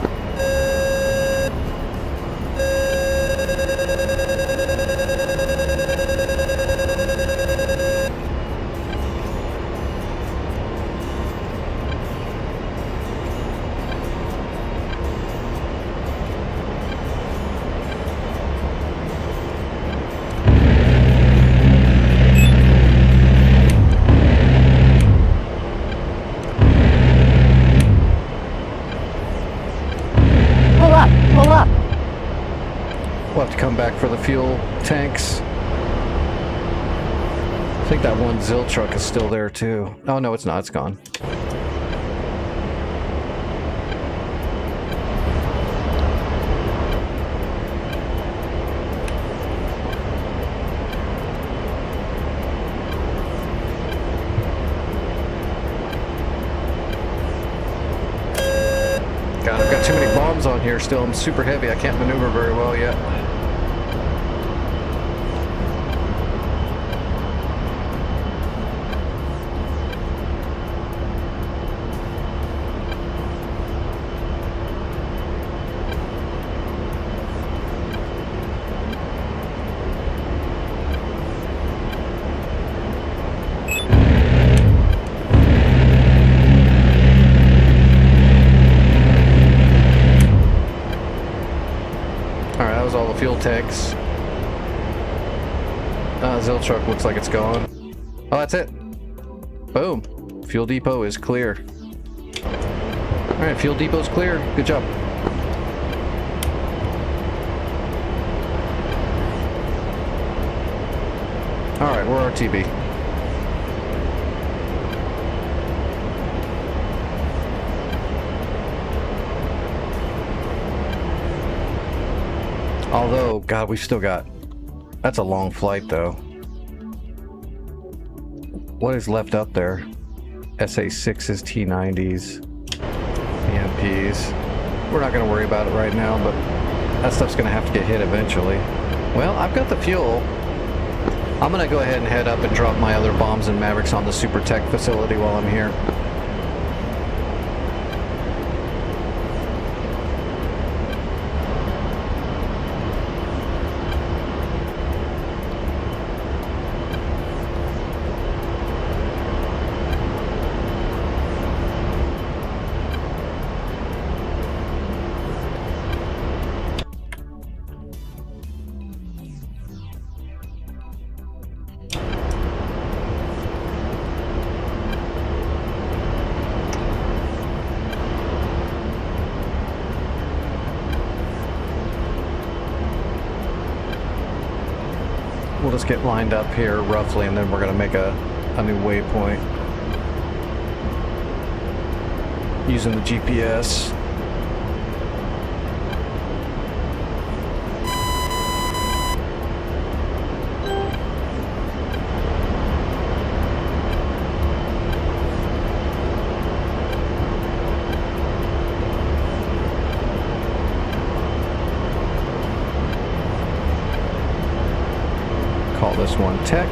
We'll have to come back for the fuel tanks. I think that one ZIL truck is still there too. Oh no, it's not, it's gone. God, I've got too many bombs on here still. I'm super heavy. I can't maneuver very well yet. All the fuel tanks. ZIL truck looks like it's gone. Oh, that's it. Boom. Fuel depot is clear. Alright, fuel depot's clear. Good job. Alright, we're RTB. Although, God, we've still got... That's a long flight, though. What is left up there? SA-6s, T-90s, EMPs. We're not going to worry about it right now, but that stuff's going to have to get hit eventually. Well, I've got the fuel. I'm going to go ahead and head up and drop my other bombs and Mavericks on the Super Tech facility while I'm here. we'll just get lined up here roughly, and then we're gonna make a new waypoint using the GPS. Call this one Tech.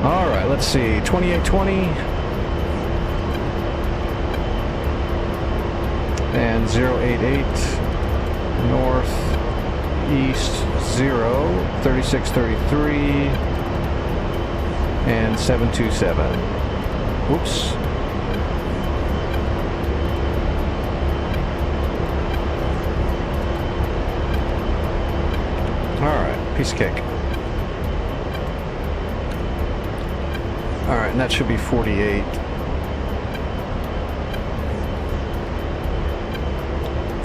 All right, let's see, 2820 and 088 north east 0 3633 and 727. Whoops. All right, piece of cake. All right, and that should be 48.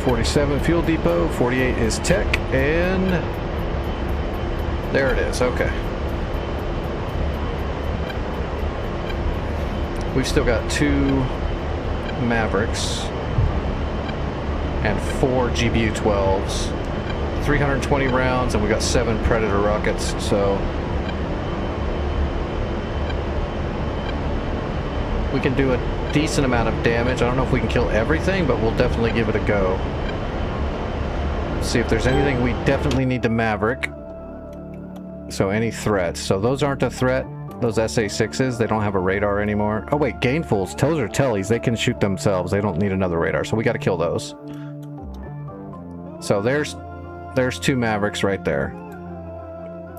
47 fuel depot, 48 is Tech, and there it is. Okay. We've still got 2 Mavericks and 4 GBU-12s, 320 rounds, and we got 7 Predator rockets, so we can do a decent amount of damage. I don't know if we can kill everything, but we'll definitely give it a go. See if there's anything we definitely need to Maverick. So any threats. So those aren't a threat. Those SA-6s, they don't have a radar anymore. Oh wait, Gainfuls, those are tellies. They can shoot themselves. They don't need another radar. So we got to kill those. So there's 2 Mavericks right there.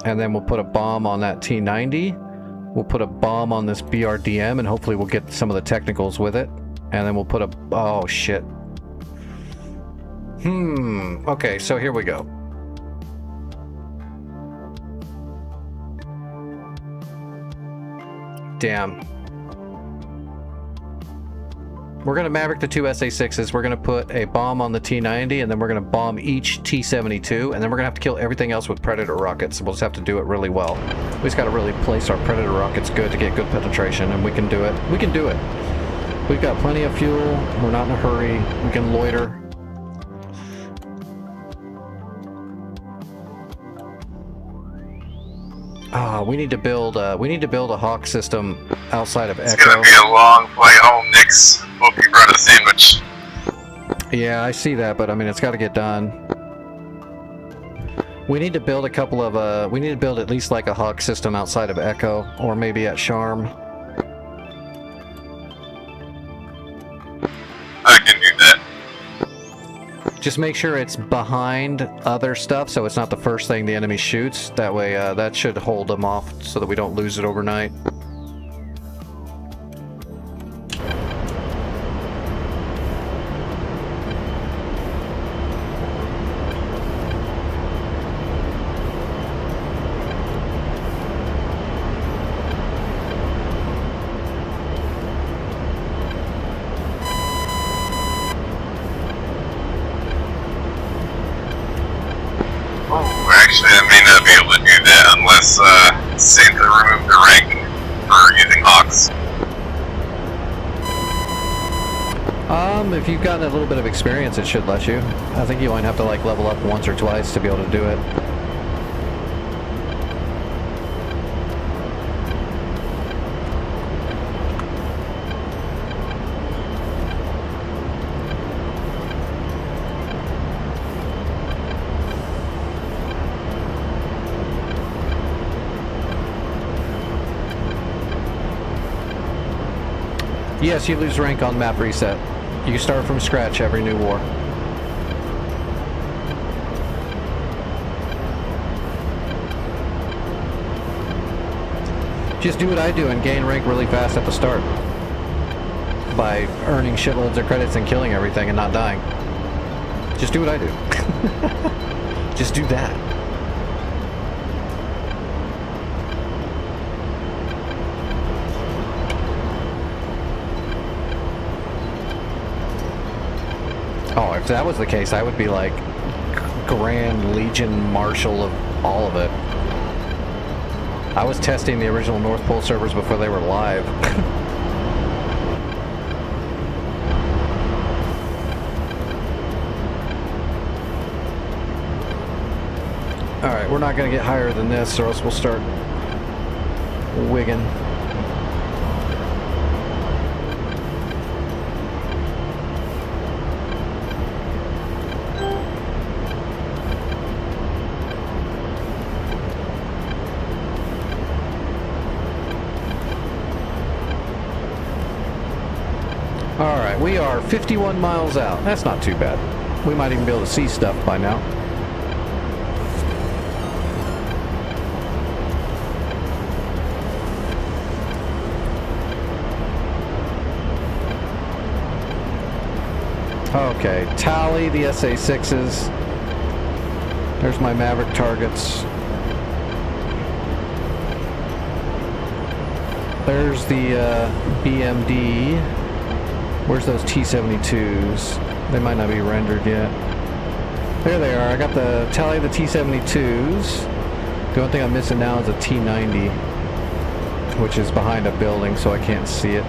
And then we'll put a bomb on that T-90. We'll put a bomb on this BRDM, and hopefully we'll get some of the technicals with it. And then we'll put a... oh, shit. Okay, so here we go. Damn. We're going to Maverick the 2 SA-6s. We're going to put a bomb on the T-90, and then we're going to bomb each T-72, and then we're going to have to kill everything else with Predator rockets. We'll just have to do it really well. We just got to really place our Predator rockets good to get good penetration, and we can do it. We can do it. We've got plenty of fuel. We're not in a hurry. We can loiter. We need to build a Hawk system outside of Echo. It's gonna be a long flight home, Nix. Hope you brought a sandwich. Yeah, I see that, but I mean, it's got to get done. We need to build a couple of, we need to build at least like a Hawk system outside of Echo, or maybe at Charm. I can do that. Just make sure it's behind other stuff, so it's not the first thing the enemy shoots. That way, that should hold them off so that we don't lose it overnight. Actually, I may not be able to do that unless Santa removed the rank for using Hawks. If you've gotten a little bit of experience, it should let you. I think you only have to like level up once or twice to be able to do it. Yes, you lose rank on map reset. You start from scratch every new war. Just do what I do and gain rank really fast at the start. By earning shitloads of credits and killing everything and not dying. Just do what I do. Just do that. Oh, if that was the case, I would be like Grand Legion Marshal of all of it. I was testing the original North Pole servers before they were live. Alright, we're not going to get higher than this or else we'll start wigging. Alright, we are 51 miles out. That's not too bad. We might even be able to see stuff by now. Okay, tally the SA-6s. There's my Maverick targets. There's the BMD. Where's those T-72s? They might not be rendered yet. There they are. I got the tally of the T-72s. The only thing I'm missing now is a T-90, which is behind a building, so I can't see it.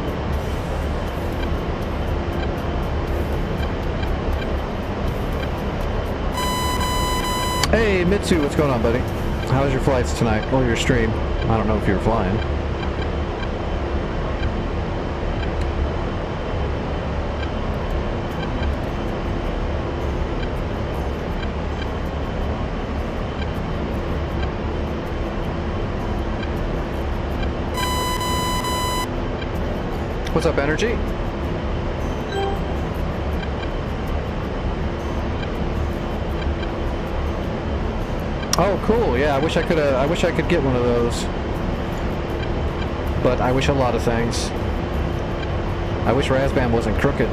Hey, Mitsu, what's going on, buddy? How's your flights tonight? Or your stream? I don't know if you're flying. What's up, Energy? Oh, cool. Yeah, I wish I could get one of those. But I wish a lot of things. I wish Razbam wasn't crooked.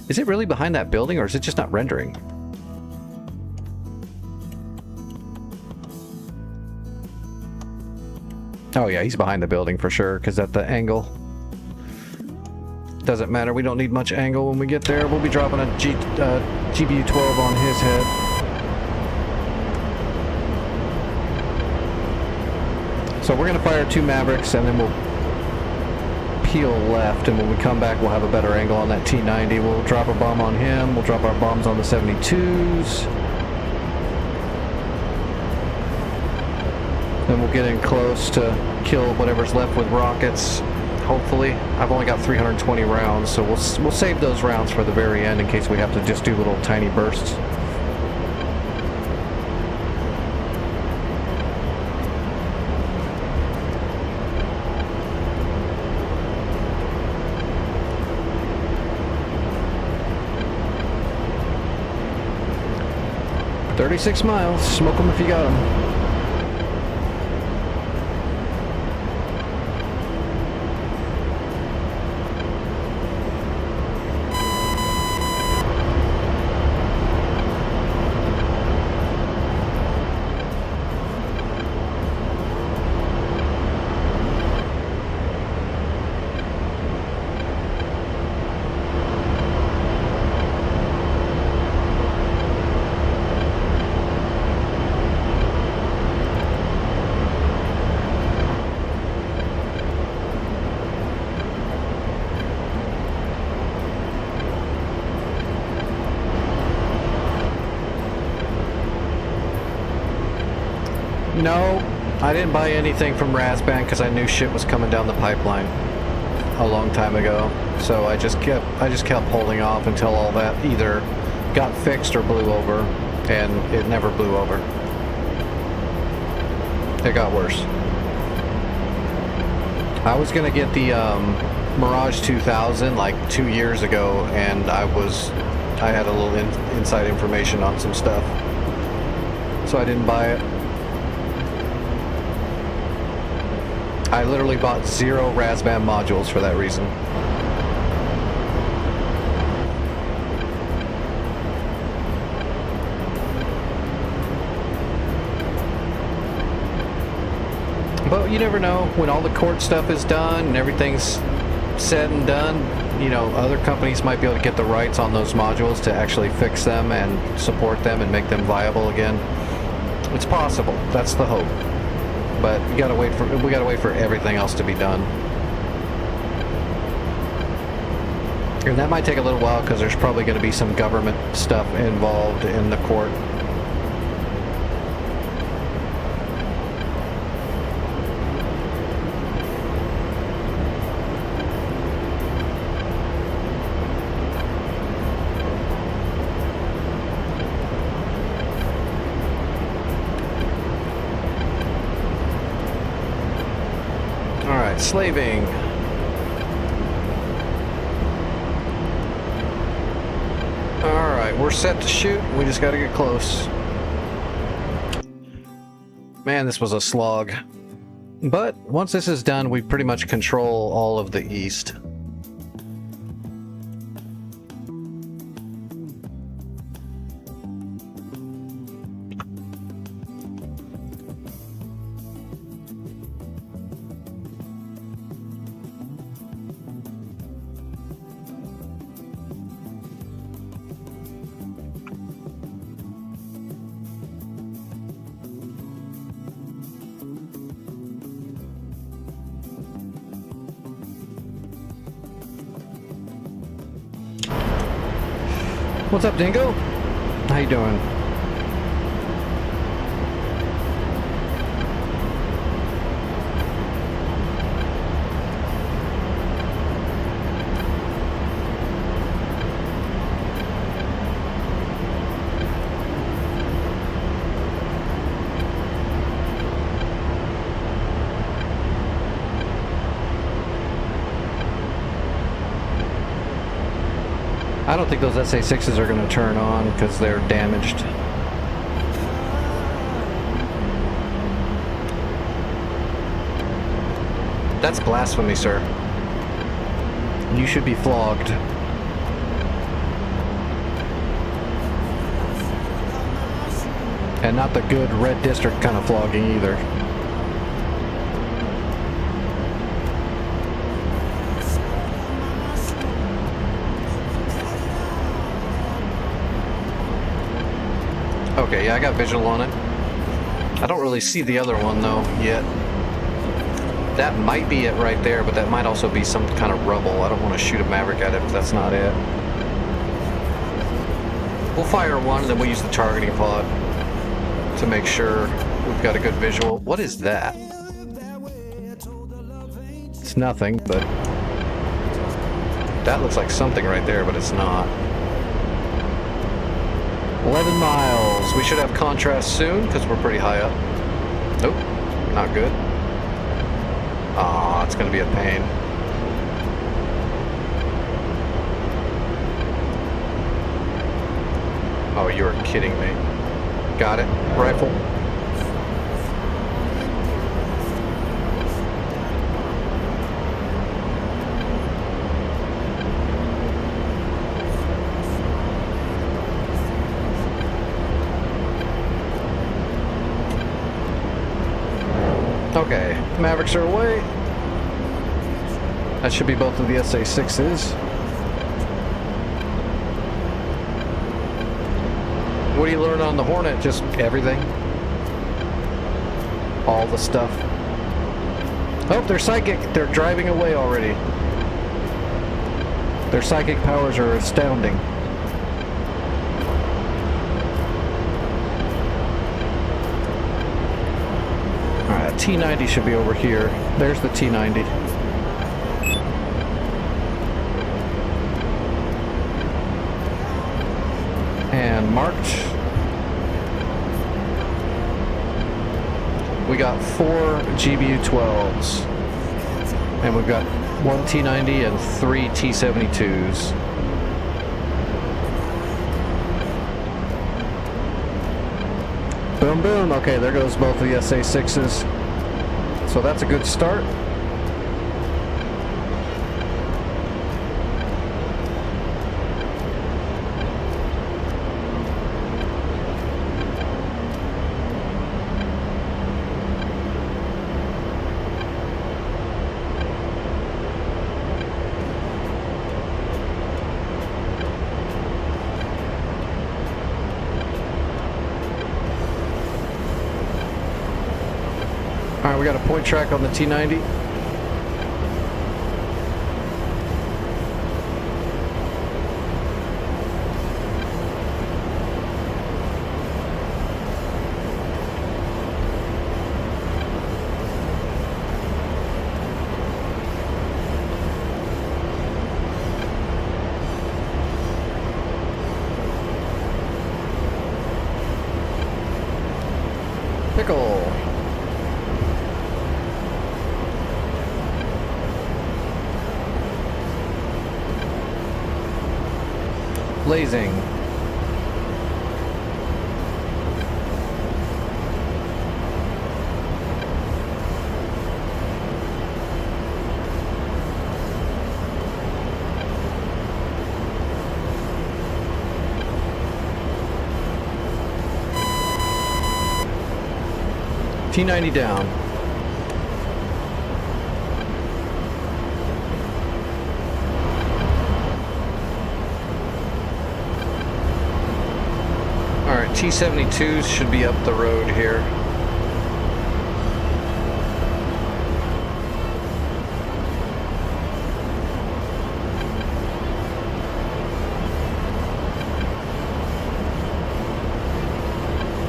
Is it really behind that building, or is it just not rendering? Oh yeah, he's behind the building for sure, because at the angle. Doesn't matter, we don't need much angle when we get there. We'll be dropping a GBU-12 on his head. So we're going to fire 2 Mavericks, and then we'll peel left, and when we come back we'll have a better angle on that T-90. We'll drop a bomb on him, we'll drop our bombs on the 72s. Then we'll get in close to kill whatever's left with rockets. Hopefully. I've only got 320 rounds, so we'll save those rounds for the very end in case we have to just do little tiny bursts. "36 miles. Smoke them if you got them." No, I didn't buy anything from Razbam because I knew shit was coming down the pipeline a long time ago. So I just kept holding off until all that either got fixed or blew over, and it never blew over. It got worse. I was gonna get the Mirage 2000 like 2 years ago, and I had a little inside information on some stuff, so I didn't buy it. I literally bought 0 Razbam modules for that reason. But you never know, when all the court stuff is done and everything's said and done, you know, other companies might be able to get the rights on those modules to actually fix them and support them and make them viable again. It's possible. That's the hope. But we gotta wait for everything else to be done. And that might take a little while because there's probably going to be some government stuff involved in the court. All right, slaving. Alright, we're set to shoot. We just gotta get close. Man, this was a slog. But once this is done, we pretty much control all of the east. What's up, Dingo? How you doing? I don't think those SA6s are going to turn on because they're damaged. That's blasphemy, sir. You should be flogged. And not the good red district kind of flogging either. Okay, yeah, I got visual on it. I don't really see the other one, though, yet. That might be it right there, but that might also be some kind of rubble. I don't want to shoot a Maverick at it if that's not it. We'll fire one, and then we'll use the targeting pod to make sure we've got a good visual. What is that? It's nothing, but... that looks like something right there, but it's not. 11 miles. We should have contrast soon because we're pretty high up. Nope, not good. Ah, it's going to be a pain. Oh, you're kidding me. Got it. Rifle. Okay, Mavericks are away. That should be both of the SA6s. What do you learn on the Hornet? Just everything. All the stuff. Oh, they're psychic. They're driving away already. Their psychic powers are astounding. Alright, T-90 should be over here. There's the T-90. And marked. We got 4 GBU-12s. And we've got 1 T-90 and 3 T-72s. Boom, boom. Okay, there goes both of the SA6s. So that's a good start. Alright, we got a point track on the T90. Pickle. Blazing. T90 down. Alright, T72s should be up the road here.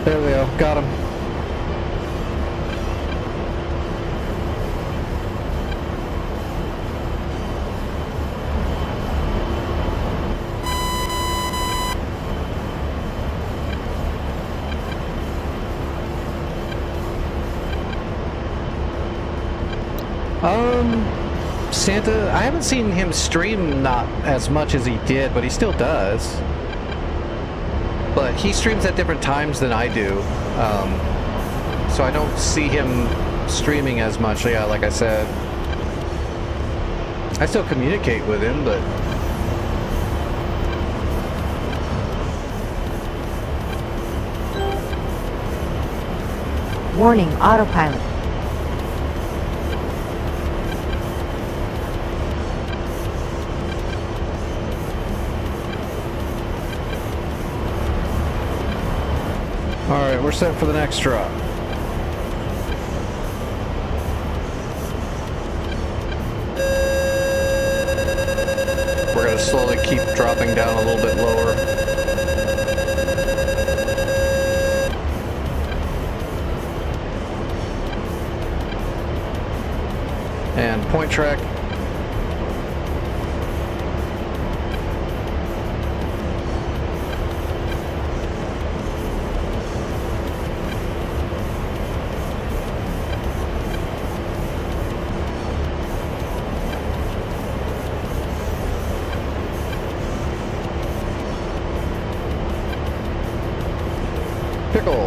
There we go, got him. Santa, I haven't seen him stream not as much as he did, but he still does. But he streams at different times than I do. So I don't see him streaming as much. Yeah, like I said. I still communicate with him, but... Warning, autopilot. Alright, we're set for the next drop. We're going to slowly keep dropping down a little bit lower. And point track. Pickle.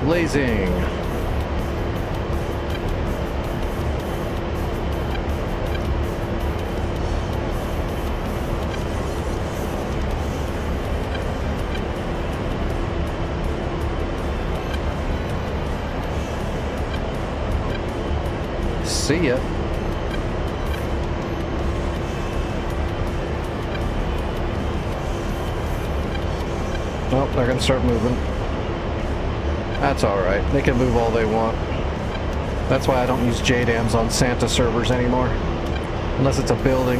Blazing. See ya. Oh, they're gonna start moving. That's alright. They can move all they want. That's why I don't use JDAMs on Santa servers anymore. Unless it's a building.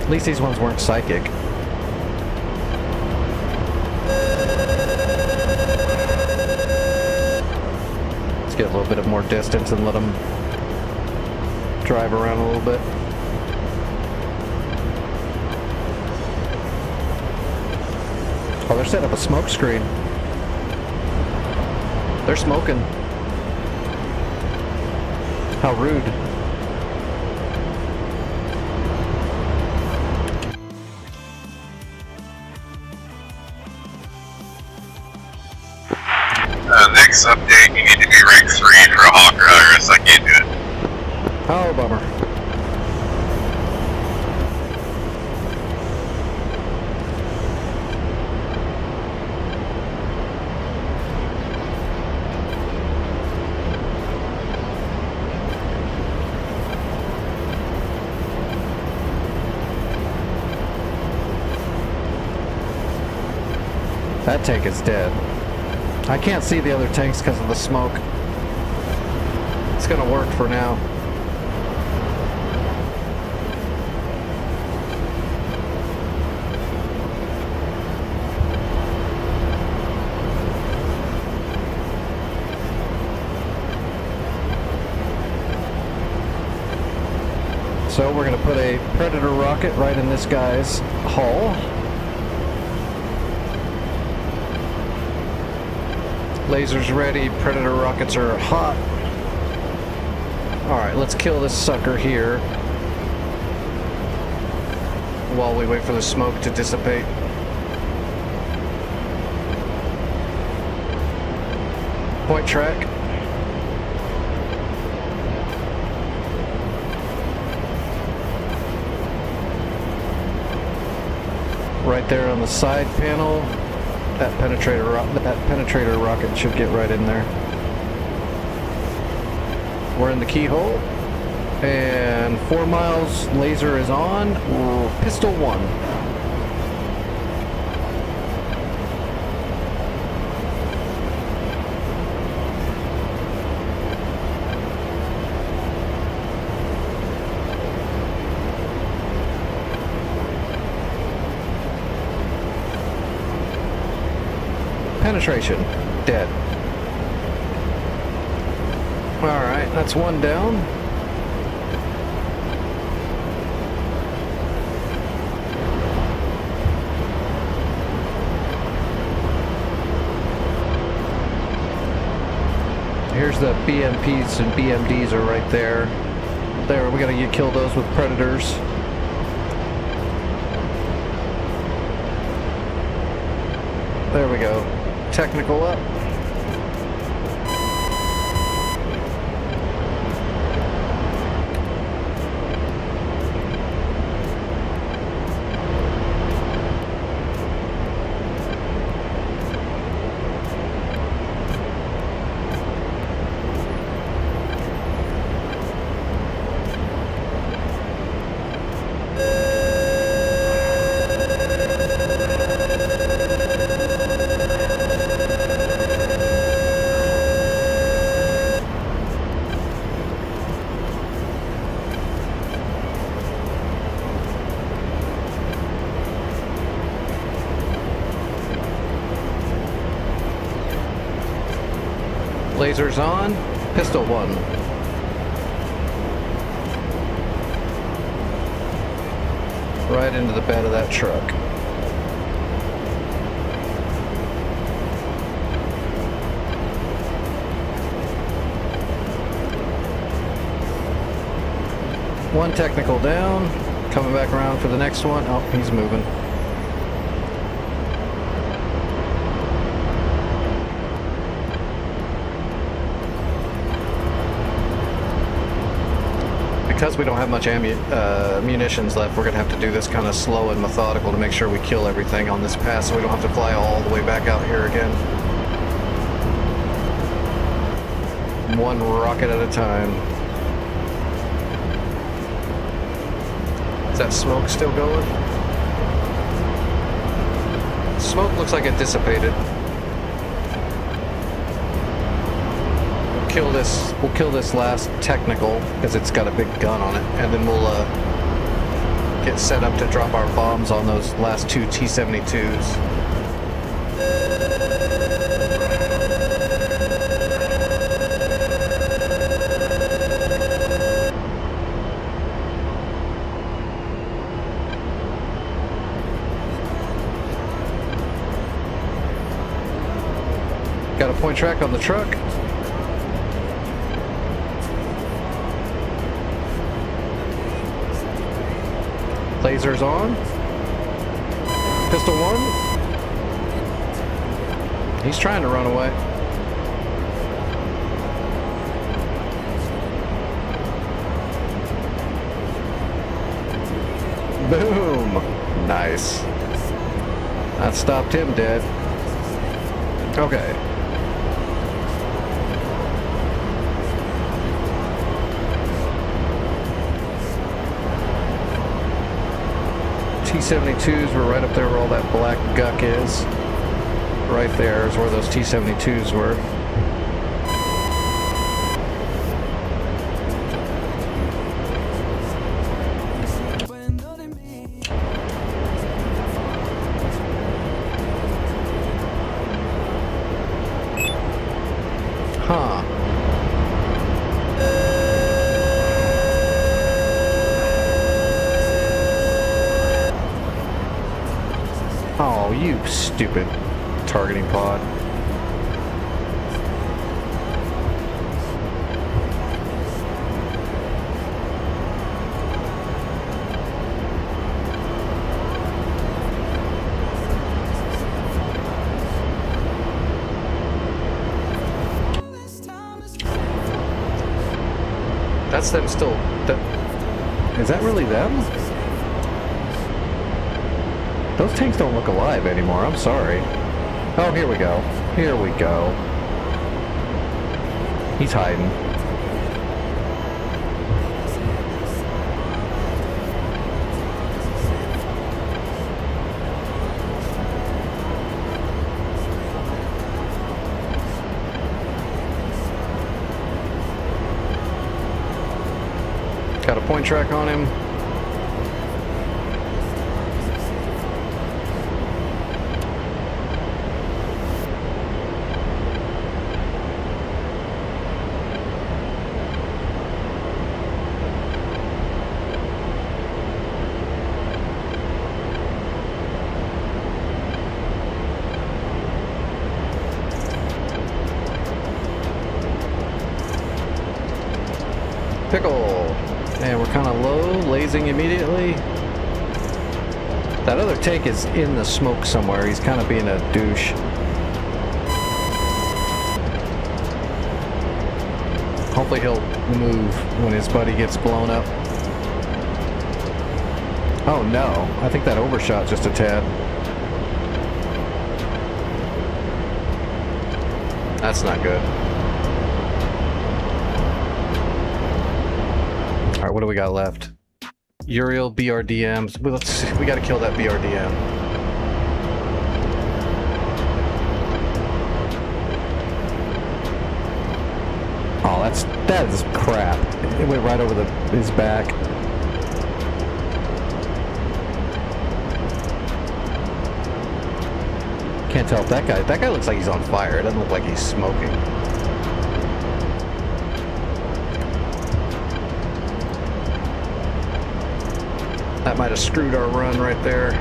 At least these ones weren't psychic. Let's get a little bit of more distance and let them drive around a little bit. Oh, they're setting up a smoke screen. They're smoking. How rude. Next update, you need to be rank 3 for a Hawker, or else I can't do it. Oh, bummer. That tank is dead. I can't see the other tanks because of the smoke. It's gonna work for now. So we're going to put a Predator rocket right in this guy's hull. Lasers ready, Predator rockets are hot. Alright, let's kill this sucker here while we wait for the smoke to dissipate. Point track. Right there on the side panel, that penetrator rocket should get right in there. We're in the keyhole, and 4 miles, laser is on. Pistol 1. Penetration, dead. Alright, that's one down. Here's the BMPs and BMDs are right there. There, we gotta kill those with Predators. There we go. Technical up. Lasers on, pistol 1. Right into the bed of that truck. One technical down, coming back around for the next one. Oh, he's moving. Because we don't have much munitions left, we're going to have to do this kind of slow and methodical to make sure we kill everything on this pass so we don't have to fly all the way back out here again. One rocket at a time. Is that smoke still going? Smoke looks like it dissipated. We'll kill this last technical because it's got a big gun on it, and then we'll get set up to drop our bombs on those last 2 T-72s. Got a point track on the truck. Lasers on. Pistol 1. He's trying to run away. Boom! Nice. That stopped him dead. Okay. T-72s were right up there where all that black guck is. right there is where those T-72s were. Huh. Oh, you stupid targeting pod. That's them still. Is that really them? Those tanks don't look alive anymore, I'm sorry. Oh, here we go. Here we go. He's hiding. Got a point track on him. Pickle. And we're kind of low, lasing immediately. That other tank is in the smoke somewhere. He's kind of being a douche. Hopefully he'll move when his buddy gets blown up. Oh no, I think that overshot just a tad. That's not good. Alright, what do we got left? Uriel, BRDMs. Well, let's see. We gotta kill that BRDM. Oh, that is crap. It went right over his back. Can't tell if that guy looks like he's on fire. It doesn't look like he's smoking. That might have screwed our run right there.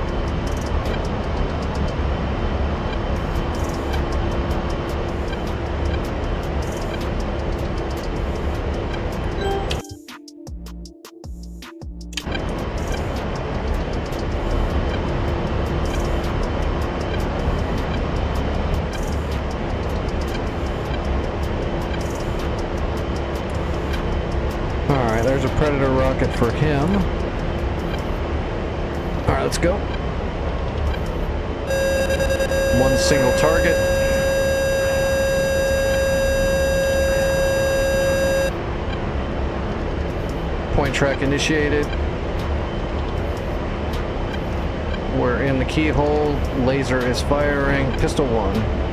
Alright, there's a Predator rocket for him. Alright, let's go. One single target. Point track initiated. We're in the keyhole. Laser is firing. Pistol 1.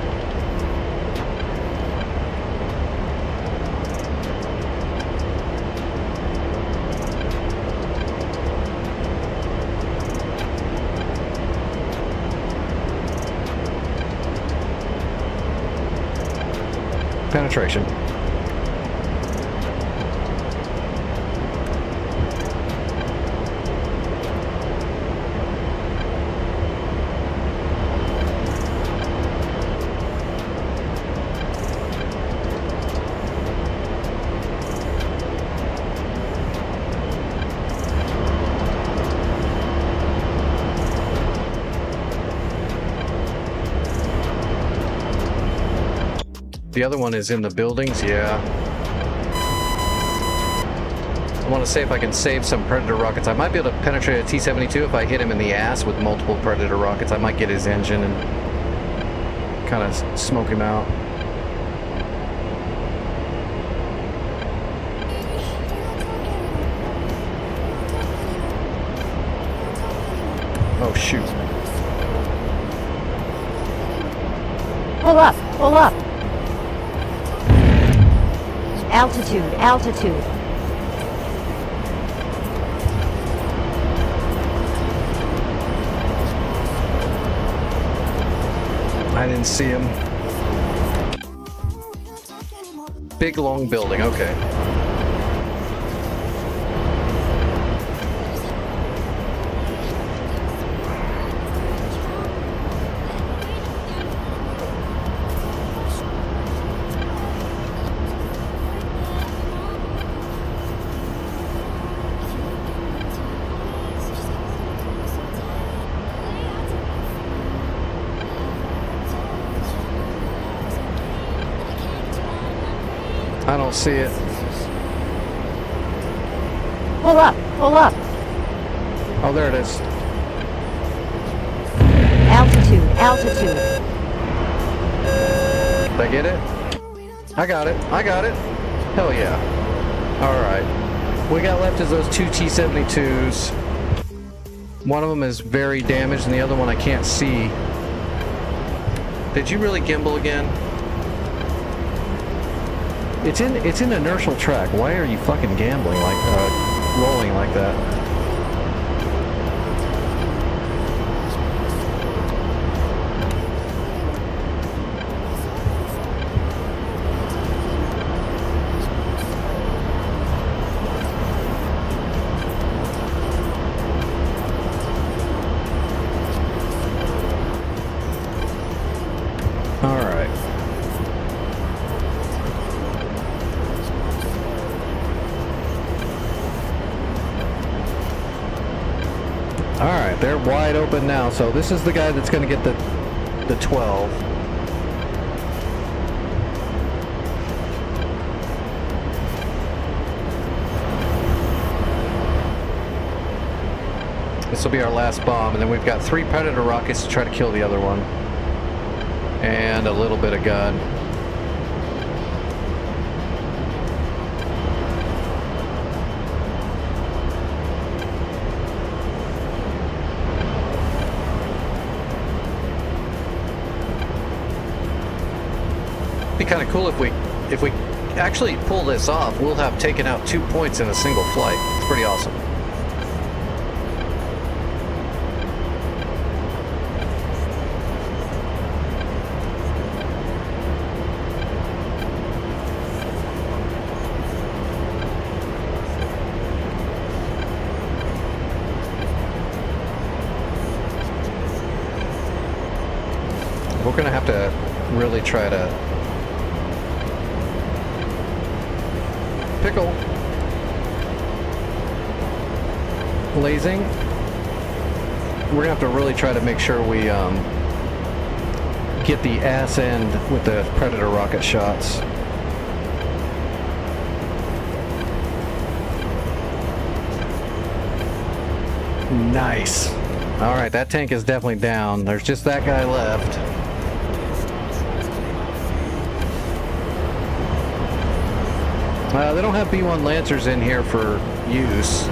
Penetration. The other one is in the buildings, yeah. I want to see if I can save some Predator rockets. I might be able to penetrate a T-72 if I hit him in the ass with multiple Predator rockets. I might get his engine and kind of smoke him out. Oh shoot. Pull up, pull up. Altitude, altitude. I didn't see him. Big long building, okay. I don't see it. Pull up, pull up. Oh, there it is. Altitude, altitude. Did I get it? I got it. I got it. Hell yeah. Alright. We got left is those two T-72s. One of them is very damaged and the other one I can't see. Did you really gimbal again? It's in inertial track. Why are you fucking gambling like rolling like that? All right. Alright, they're wide open now, so this is the guy that's going to get the 12. This will be our last bomb, and then we've got 3 Predator rockets to try to kill the other one. And a little bit of gun. Be kind of cool if we actually pull this off. We'll have taken out 2 points in a single flight. It's pretty awesome. We're gonna have to really try to pickle. Lasing. We're gonna have to really try to make sure we get the ass end with the Predator rocket shots. Nice. Alright, that tank is definitely down. There's just that guy left. They don't have B-1 Lancers in here for use.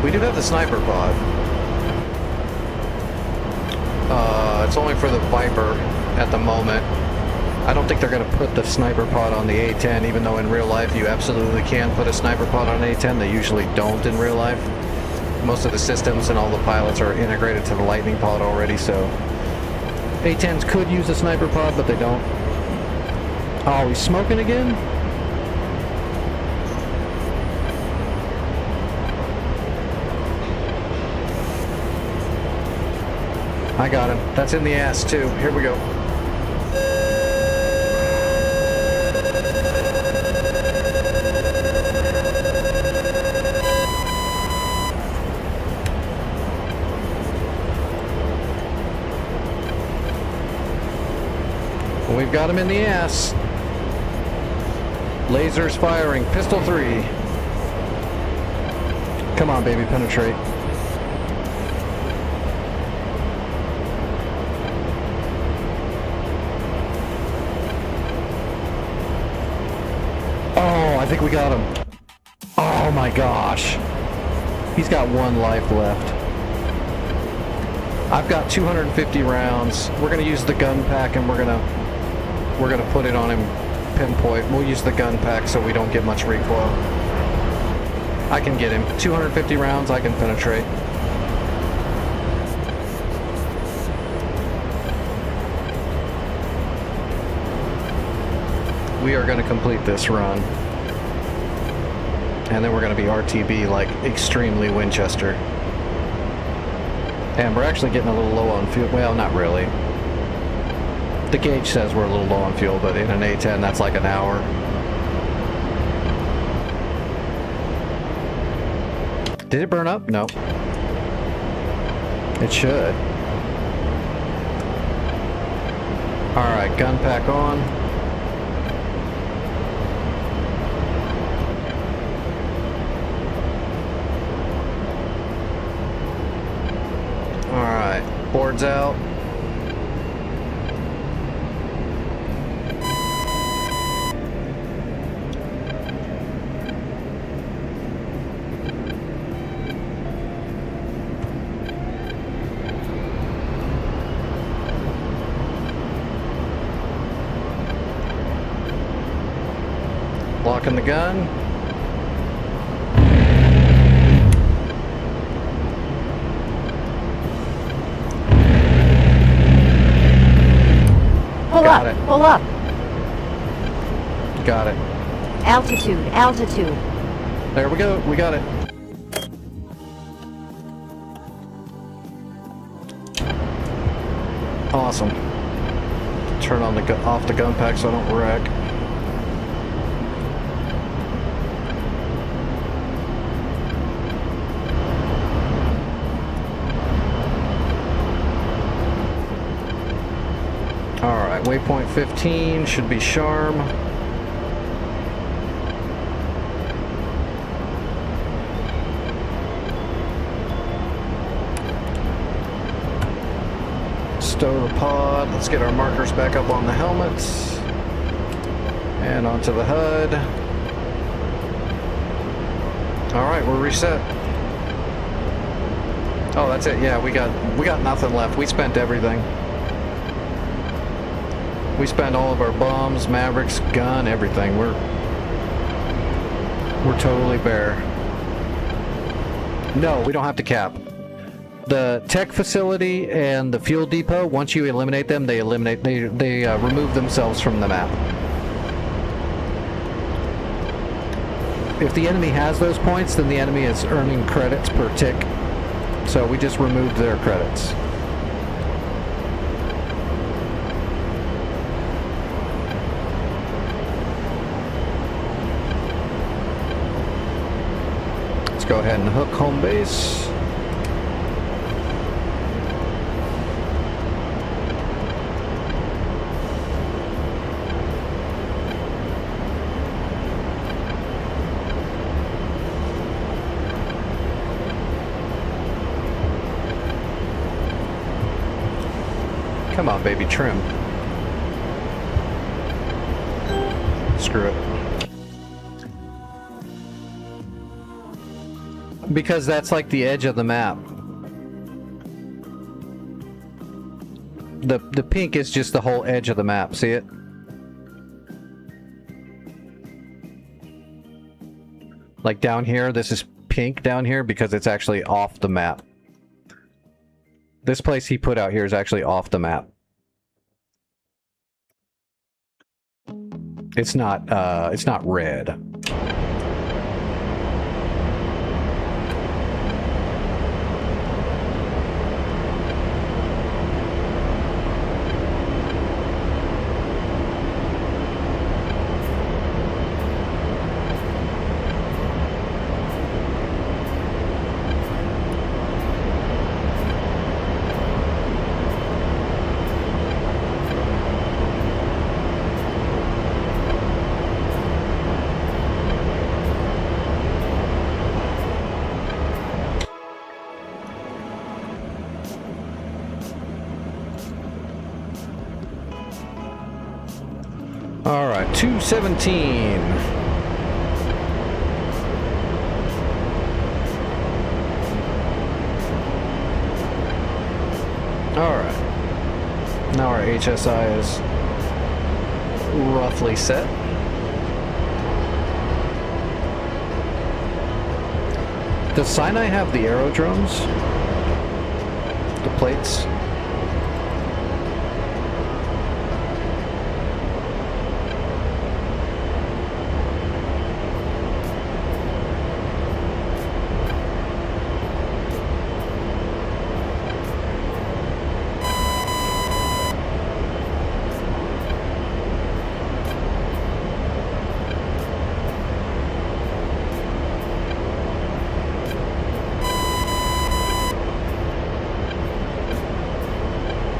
We do have the sniper pod. It's only for the Viper at the moment. I don't think they're going to put the sniper pod on the A-10, even though in real life you absolutely can put a sniper pod on an A-10. They usually don't in real life. Most of the systems and all the pilots are integrated to the Lightning pod already, so A-10s could use a sniper pod, but they don't. Oh, he's smoking again? I got him. That's in the ass too. Here we go. We've got him in the ass. Lasers firing. Pistol 3. Come on, baby, penetrate. Oh, I think we got him. Oh my gosh. He's got 1 life left. I've got 250 rounds. We're gonna use the gun pack, and we're gonna put it on him pinpoint. We'll use the gun pack so we don't get much recoil. I can get him. 250 rounds, I can penetrate. We are going to complete this run. And then we're going to be RTB, like, extremely Winchester. And we're actually getting a little low on fuel. Well, not really. The gauge says we're a little low on fuel, but in an A10, that's like an hour. Did it burn up? No. It should. Alright, gun pack on. Alright, boards out. Locking the gun. Got it. Pull up. Got it. Altitude, altitude. There we go. We got it. Awesome. Turn on the off the gun pack so I don't wreck. Alright, waypoint 15 should be Sharm. Stow the pod. Let's get our markers back up on the helmets. And onto the HUD. Alright, we're reset. Oh, that's it. Yeah, we got nothing left. We spent everything. We spent all of our bombs, Mavericks, gun, everything. We're totally bare. No, we don't have to cap. The tech facility and the fuel depot, once you eliminate them, they remove themselves from the map. If the enemy has those points, then the enemy is earning credits per tick. So we just removed their credits. Go ahead and hook home base. Come on, baby, trim. Screw it. Because that's like the edge of the map. The pink is just the whole edge of the map. See it? Like down here, this is pink down here because it's actually off the map. This place he put out here is actually off the map. It's not red. All right, 217. Alright. Now our HSI is roughly set. Does Sinai have the aerodromes? The plates?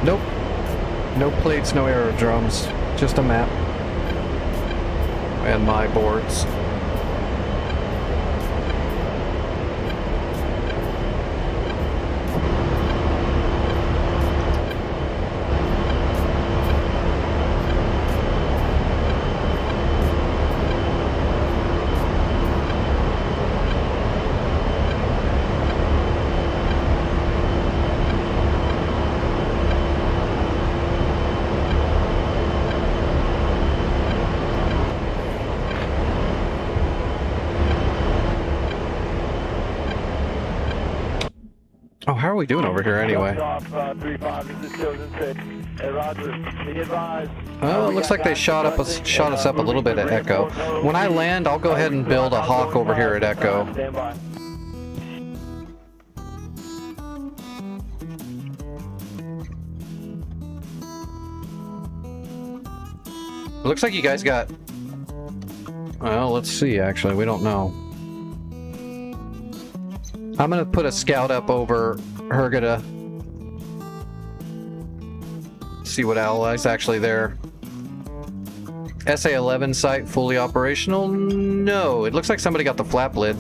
Nope. No plates, no aerodromes. Just a map. And my boards. Oh, how are we doing over here anyway? Off 3-5, this is Chosen 6. Hey, Roger, be advised. Oh, it looks like they shot us up a little bit at Echo. When I land, I'll go ahead and build a Hawk over here at Echo. Stand by. It looks like you guys got... Well, let's see, actually. We don't know. I'm gonna put a scout up over Hurghada. See what allies actually there. SA-11 site fully operational? No, it looks like somebody got the flap lid.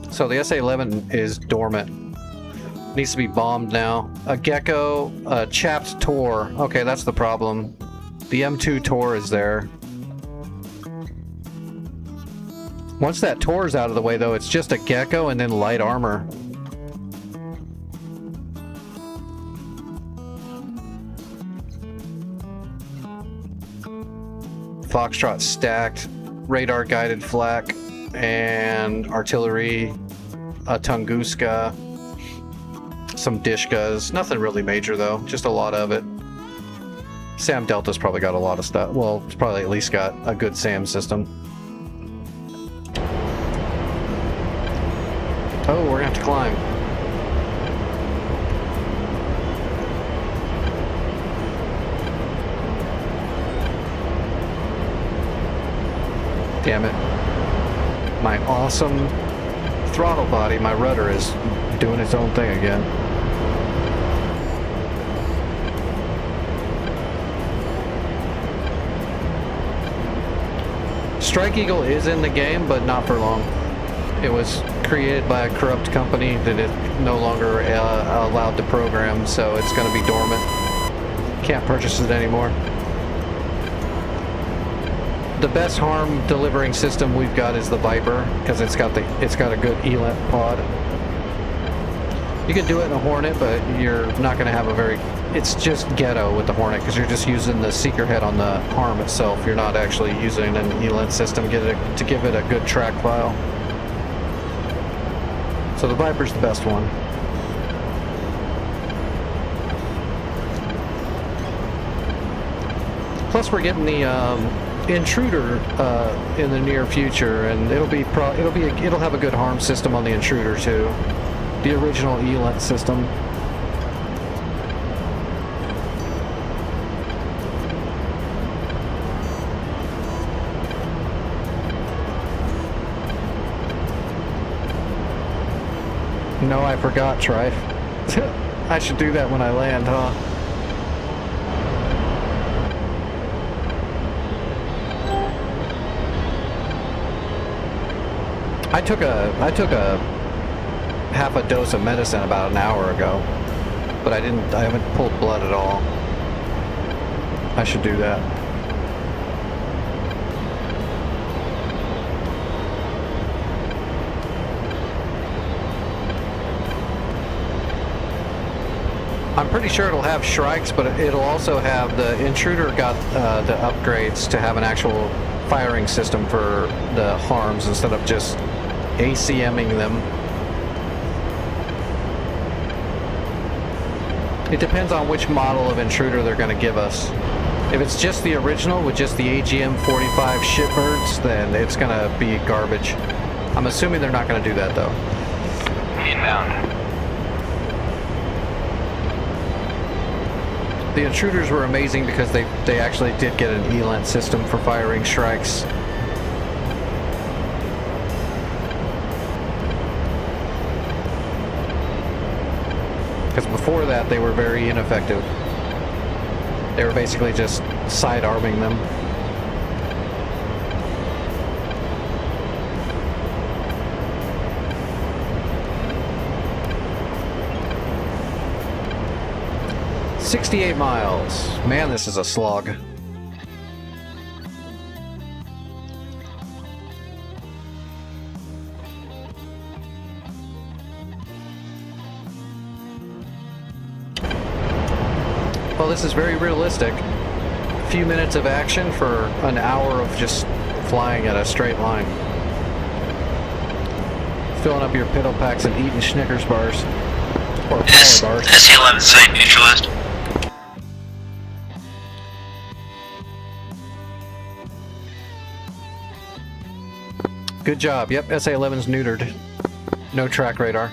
So the SA-11 is dormant. Needs to be bombed now. A Gecko, a chapped Tor. Okay, that's the problem. The M2 Tor is there. Once that Tor's out of the way, though, it's just a Gecko and then light armor. Foxtrot stacked, radar guided flak, and artillery, a Tunguska, some Dishkas. Nothing really major, though, just a lot of it. Sam Delta's probably got a lot of stuff. Well, it's probably at least got a good SAM system. Oh, we're gonna have to climb. Damn it. My awesome throttle body, my rudder is doing its own thing again. Strike Eagle is in the game, but not for long. It was created by a corrupt company that is no longer allowed to program, so it's going to be dormant. Can't purchase it anymore. The best harm delivering system we've got is the Viper, because it's got a good ELANT pod. You can do it in a Hornet, but you're not going to have a very... It's just ghetto with the Hornet, because you're just using the seeker head on the harm itself. You're not actually using an ELANT system to give it a good track file. So the Viper's the best one. Plus, we're getting the Intruder in the near future, and it'll have a good harm system on the Intruder too. The original ELANT system. No, I forgot, Trife. I should do that when I land, huh? I took a half a dose of medicine about an hour ago, but I haven't pulled blood at all. I should do that. I'm pretty sure it'll have Shrikes, but it'll also have the Intruder got the upgrades to have an actual firing system for the harms instead of just ACMing them. It depends on which model of Intruder they're going to give us. If it's just the original with just the AGM-45 shitbirds, then it's going to be garbage. I'm assuming they're not going to do that though. Inbound. The Intruders were amazing because they actually did get an ELANT system for firing Shrikes. Because before that, they were very ineffective. They were basically just side-arming them. "68 miles. Man, this is a slog. Well, this is very realistic. A few minutes of action for an hour of just flying at a straight line. Filling up your piddle packs and eating Snickers bars. Or Power bars. SC-11 site neutralized. Good job. Yep, SA-11's neutered. No track radar.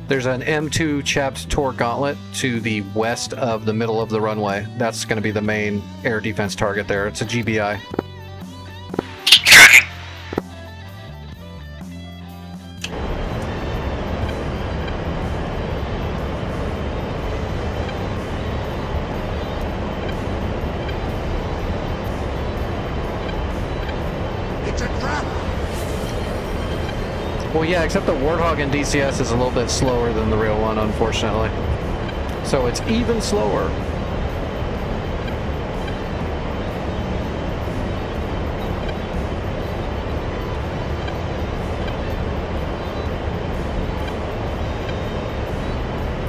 There's an M2 Chaps Tor Gauntlet to the west of the middle of the runway. That's going to be the main air defense target there. It's a GBI. Tracking. It's a trap! Well, yeah, except the Warthog in DCS is a little bit slower than the real one, unfortunately. So it's even slower.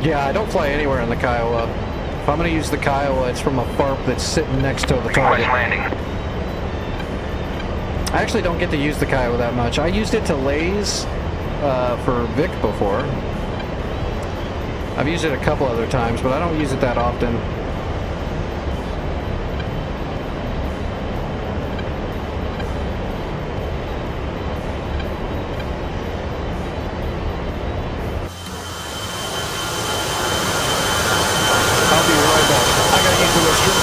Yeah, I don't fly anywhere in the Kiowa. If I'm going to use the Kiowa, it's from a FARP that's sitting next to the Request target. landing. I actually don't get to use the Kiowa that much. I used it to laze for Vic before. I've used it a couple other times, but I don't use it that often. I'll be right back. I gotta use the restroom.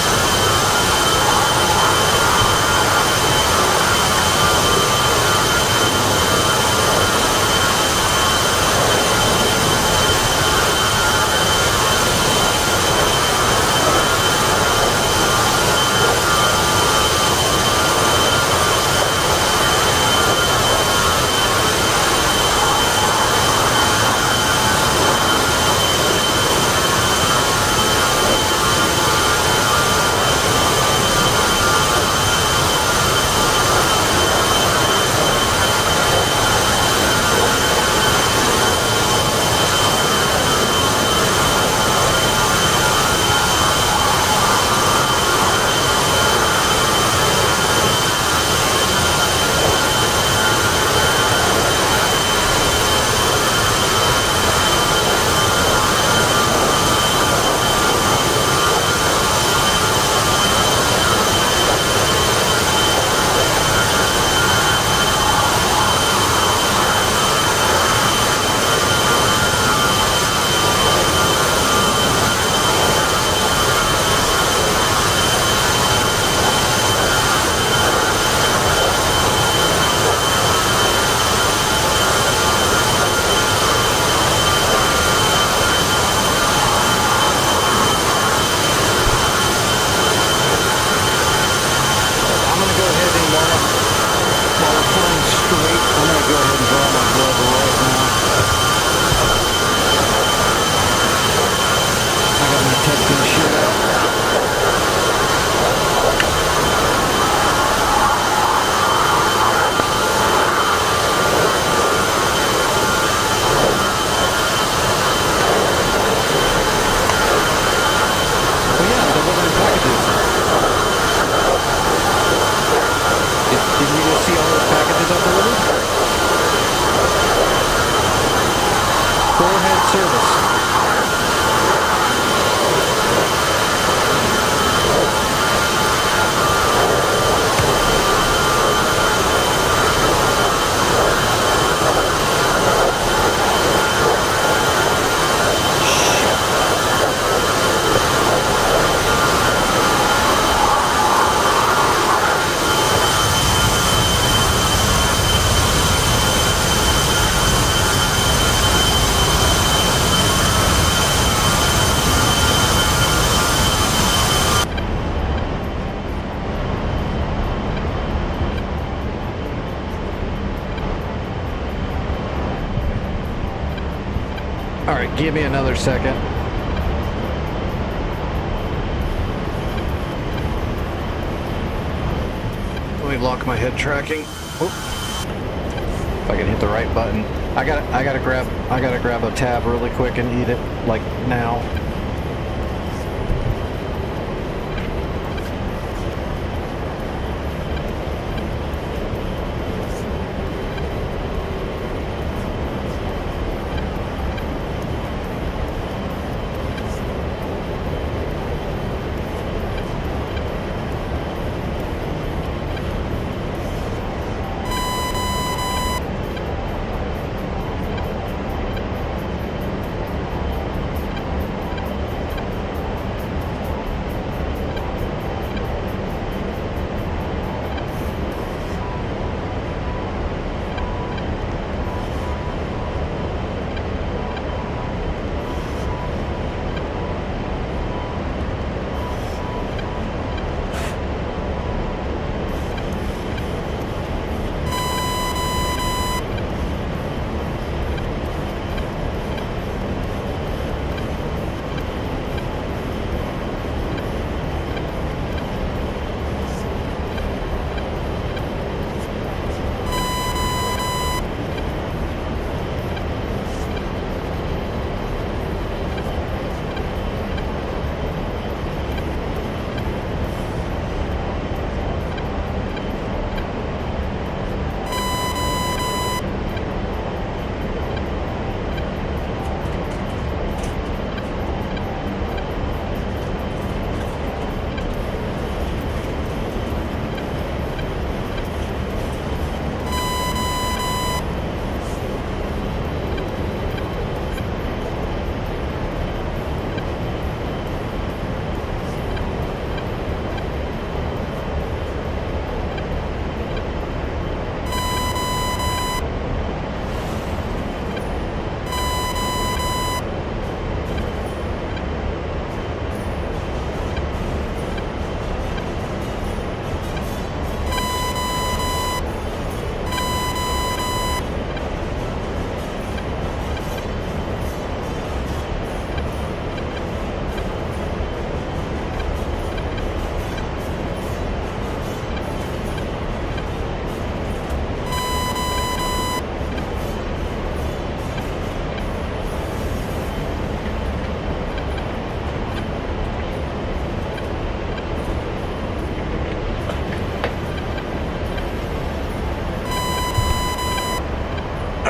Give me another second. Let me lock my head tracking. Oop. If I can hit the right button. I gotta grab a tab really quick and eat it like now.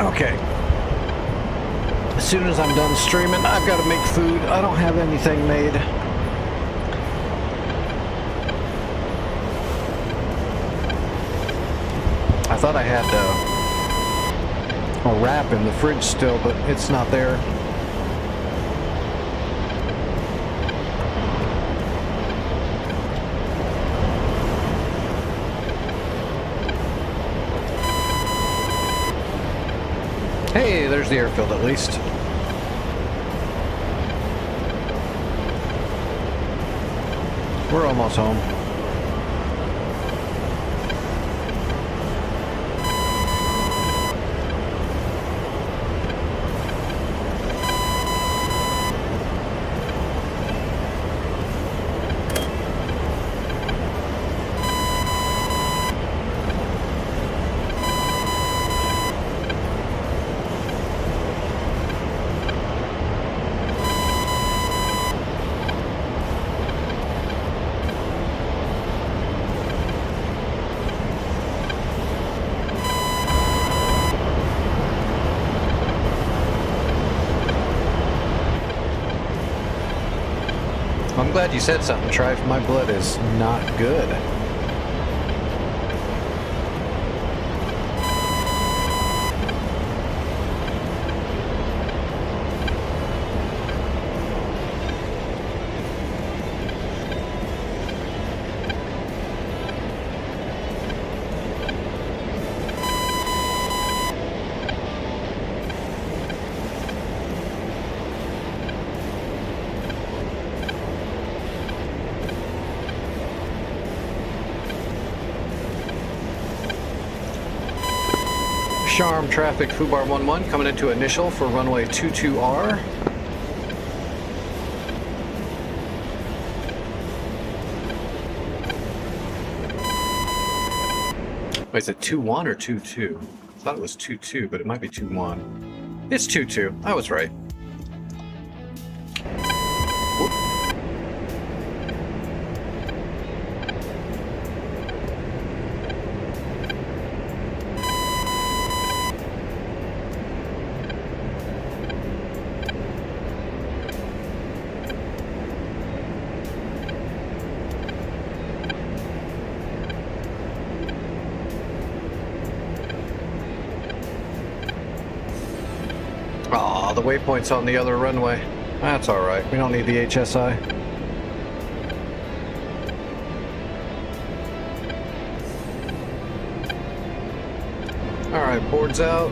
Okay. As soon as I'm done streaming, I've got to make food. I don't have anything made. I thought I had a wrap in the fridge still, but it's not there. Hey, there's the airfield at least. We're almost home. I'm glad you said something, Trife. My blood is not good. Charm traffic Fubar 11 coming into initial for runway 22R. Wait, is it 2-1 or 2-2? I thought it was 2-2, but it might be 2-1. It's 2-2. I was right. Aw, the waypoint's on the other runway. That's alright. We don't need the HSI. Alright, board's out.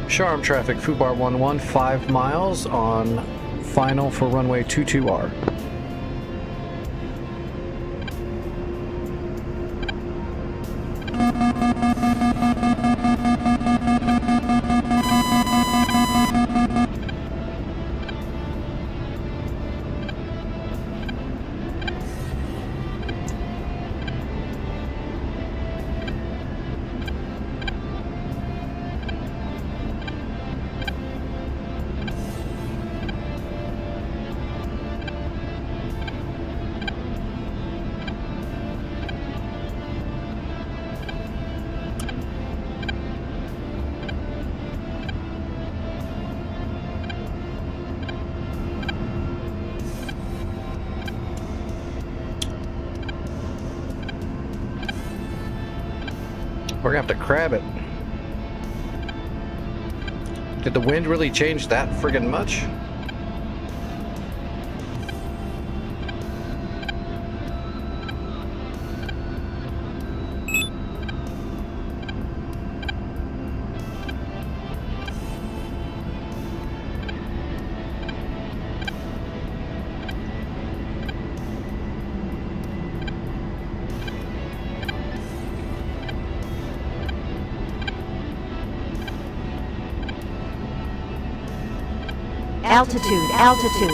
Charm traffic, Fubar 11, 5 miles on final for runway 22R. We're gonna have to crab it. Did the wind really change that friggin' much? Altitude, altitude.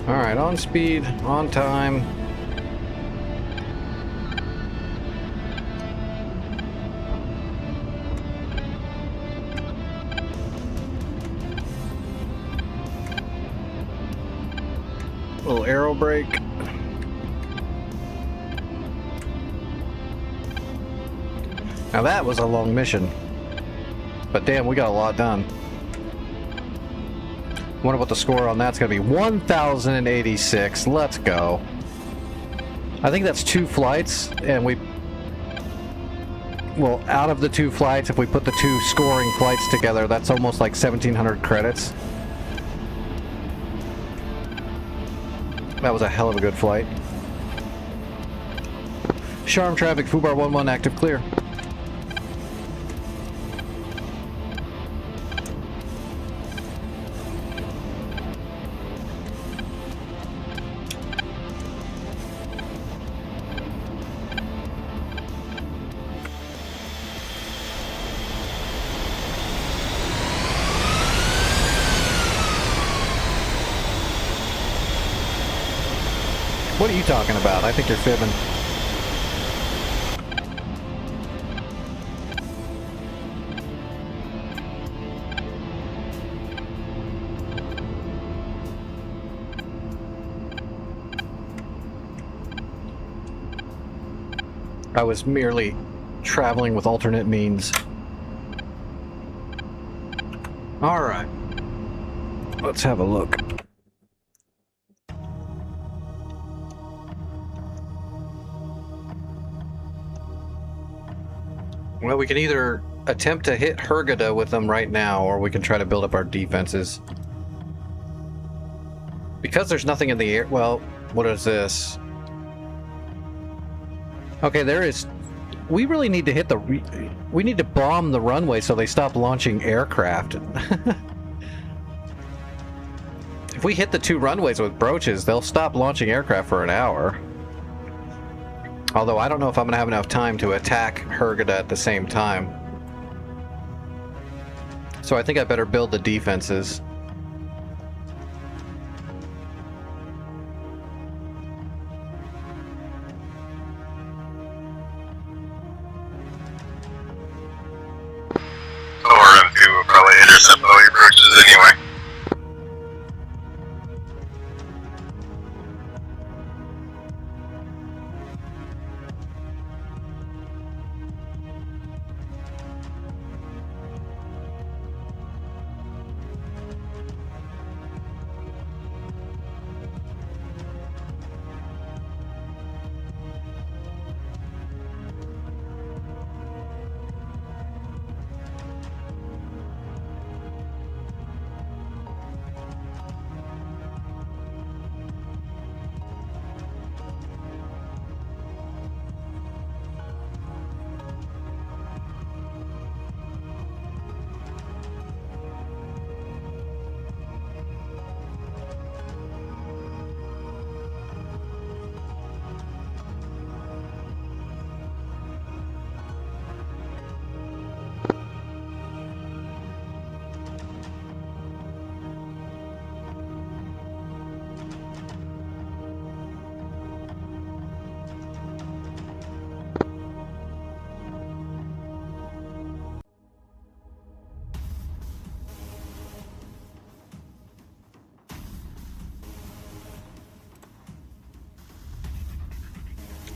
All right, on speed, on time. Little aero brake. Now that was a long mission, but damn, we got a lot done. Wonder what the score on that's gonna be. 1,086. Let's go. I think that's 2 flights, and well, out of the 2 flights, if we put the 2 scoring flights together, that's almost like 1,700 credits. That was a hell of a good flight. Charm traffic, Fubar 11, active clear. What are you talking about? I think you're fibbing. I was merely traveling with alternate means. All right. Let's have a look. Well, we can either attempt to hit Hurghada with them right now, or we can try to build up our defenses. Because there's nothing in the air, well, What is this? Okay, there is... We really need to hit the... We need to bomb the runway so they stop launching aircraft. If we hit the 2 runways with broaches, they'll stop launching aircraft for an hour. Although I don't know if I'm going to have enough time to attack Hurghada at the same time. So I think I better build the defenses. ORM2 will probably intercept all your approaches anyway.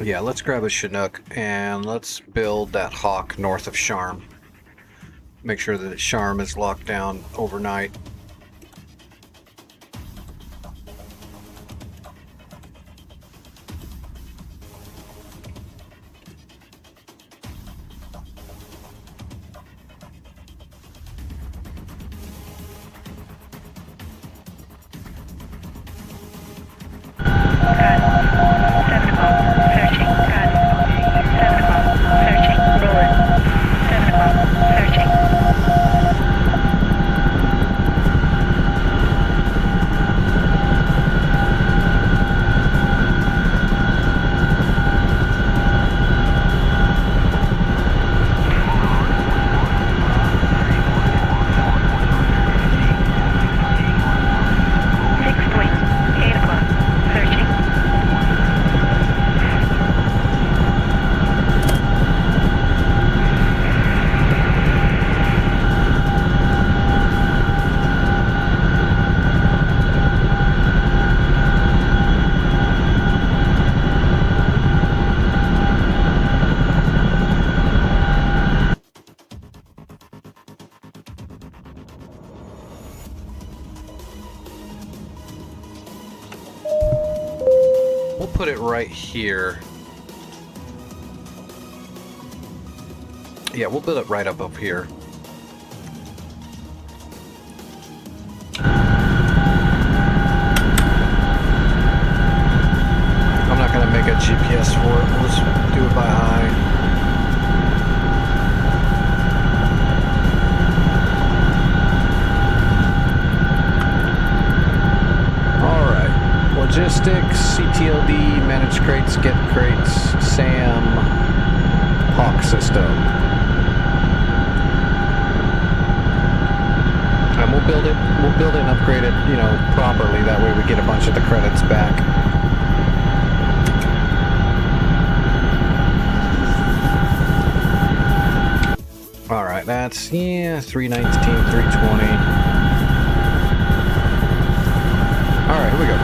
Yeah, let's grab a Chinook and let's build that Hawk north of Sharm. Make sure that Sharm is locked down overnight. Put it right here. Yeah, we'll build it right up here. I'm not gonna make a GPS for it. We'll just do it by eye. Logistics, CTLD, manage crates, get crates, SAM, Hawk system. And we'll build it and upgrade it, you know, properly. That way we get a bunch of the credits back. Alright, that's, yeah, 319, 320. Alright, here we go.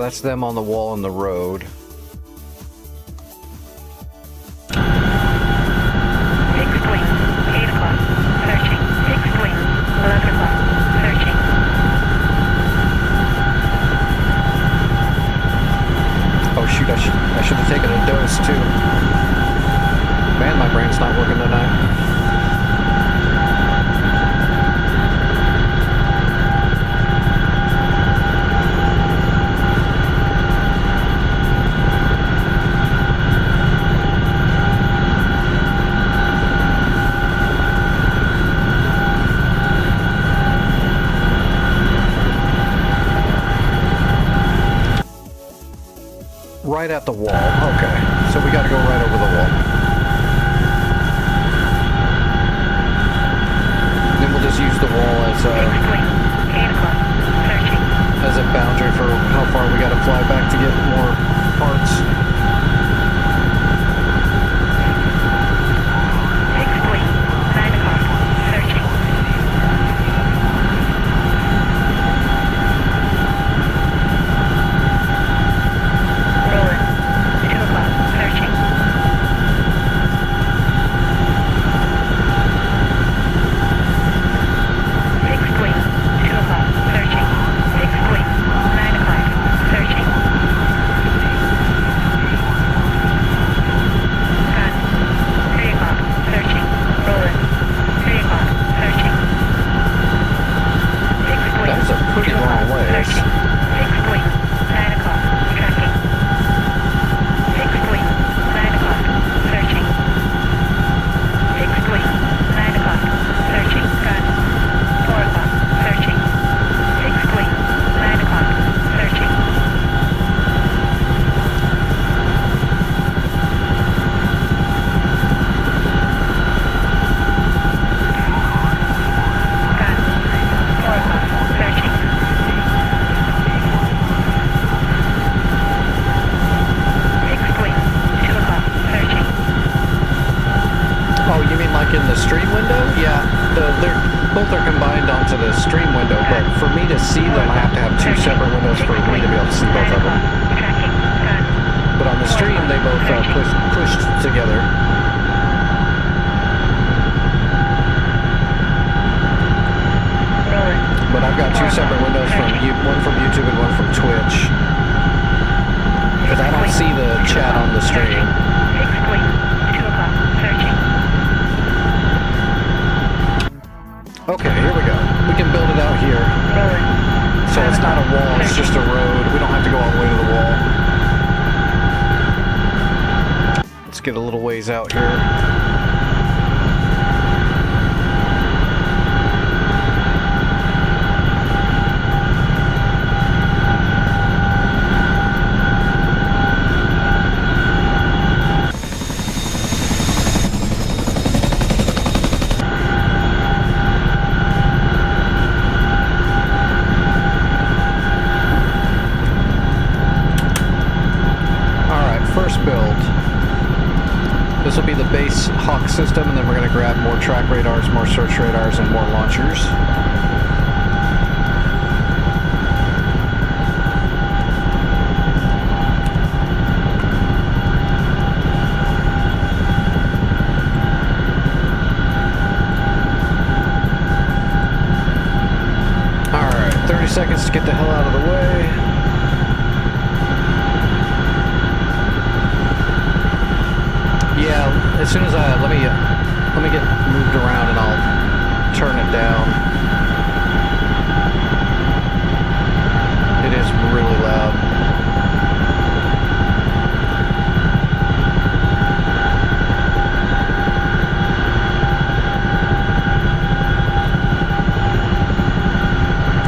that's them on the wall in the road. 6 point, 8 o'clock, searching. 6 point, 11 o'clock, searching. Oh shoot, I should have taken a dose too. Man, my brain's not working tonight. Right at the wall. Okay, so we got to go right over the wall. Then we'll just use the wall as 6 point, 8 o'clock, searching. a boundary for how far we got to fly back to get more parts. 6 point, 9 o'clock, searching. Roller, 2 o'clock, searching. 6 point, 2 o'clock, searching. 6 point, 9 o'clock, searching. Gun, 3 o'clock, searching. Roller, 3 o'clock, searching. 6 point, That was a pretty 2 long o'clock, ways. searching. 6 point, 9 o'clock, tracking. 6 point, 9 o'clock, searching. 6 point, 9 o'clock, searching. Gun, 4 o'clock, searching. 6 point, 9 o'clock, searching. Gun, 4 o'clock, searching. 6 point, 2 o'clock, searching. Oh, you mean like in the stream window? Yeah, both are combined onto the stream window, but for me to see them, I have to have two separate windows for me to be able to see both of them. Tracking, gun, But on the stream, they both pushed together. roller. But I've got two separate windows from one from YouTube and one from Twitch. Because I don't see the chat on the stream. 6 point, 2 o'clock, searching. Okay, here we go. We can build it out here. Roller. So it's not a wall, it's just a road. We don't have to go all the way to the wall. Let's get a little ways out here. First build. This will be the base Hawk system, and then we're going to grab more track radars, more search radars, and more launchers. Alright, 30 seconds to get the hell out of the way. Yeah, as soon as let me get moved around and I'll turn it down. It is really loud.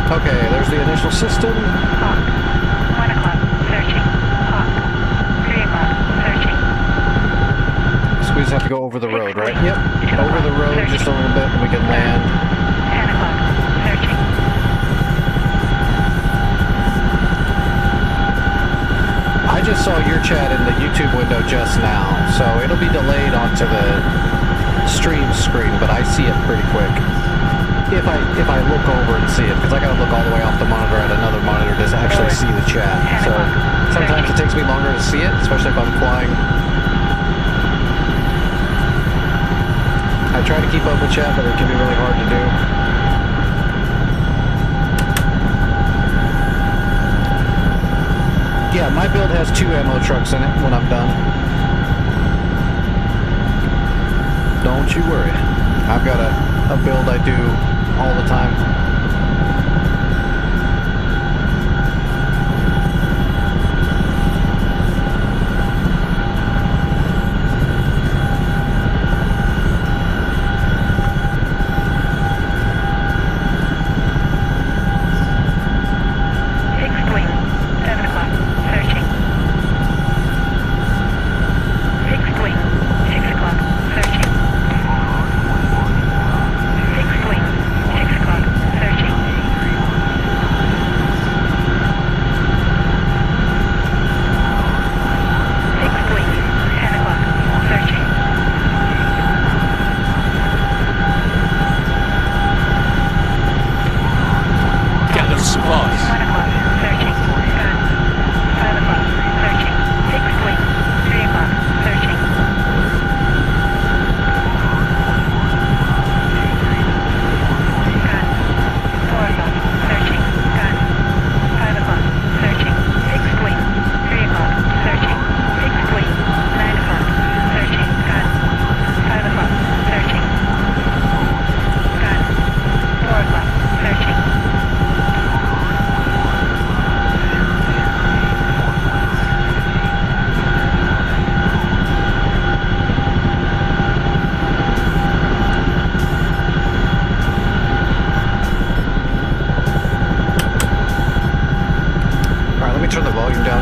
Okay, there's the initial system. Hawk, 1 o'clock, searching. Hawk, 3 o'clock, searching. So we just have to go over the road, right? Yep. Over the road just a little bit and we can land. 10 o'clock, searching. I just saw your chat in the YouTube window just now, so it'll be delayed onto the stream screen, but I see it pretty quick. If I look over and see it, because I gotta look all the way off the monitor at another monitor to actually see the chat. 10 So o'clock, me longer to see it, especially if I'm flying. I try to keep up with chat, but it can be really hard to do. Yeah, my build has 2 ammo trucks in it when I'm done. Don't you worry. I've got a build I do all the time.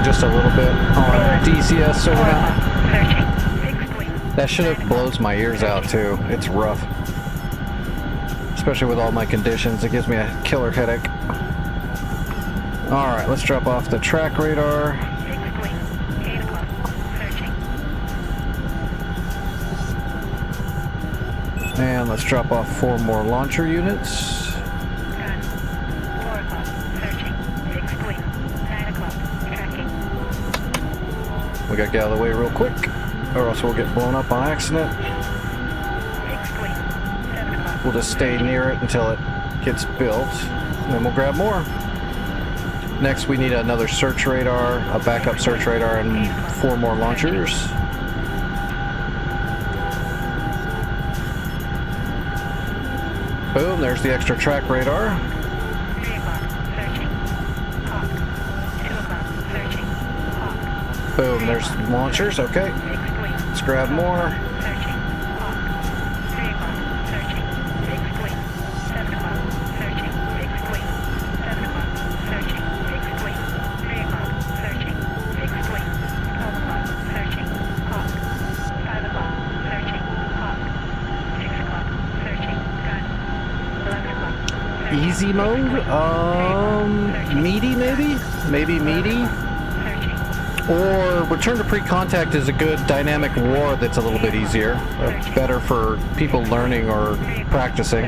Just a little bit on DCS server now. That shit blows my ears out too. It's rough. Especially with all my conditions, it gives me a killer headache. Alright, let's drop off the track radar. And let's drop off 4 more launcher units. We gotta get out of the way real quick, or else we'll get blown up on accident. We'll just stay near it until it gets built, and then we'll grab more. Next, we need another search radar, a backup search radar, and 4 more launchers. Boom, there's the extra track radar. Boom, there's launchers, okay. Let's grab more. Easy mode? Meaty maybe? Maybe meaty? Or return to pre-contact is a good dynamic war that's a little bit easier. Better for people learning or practicing.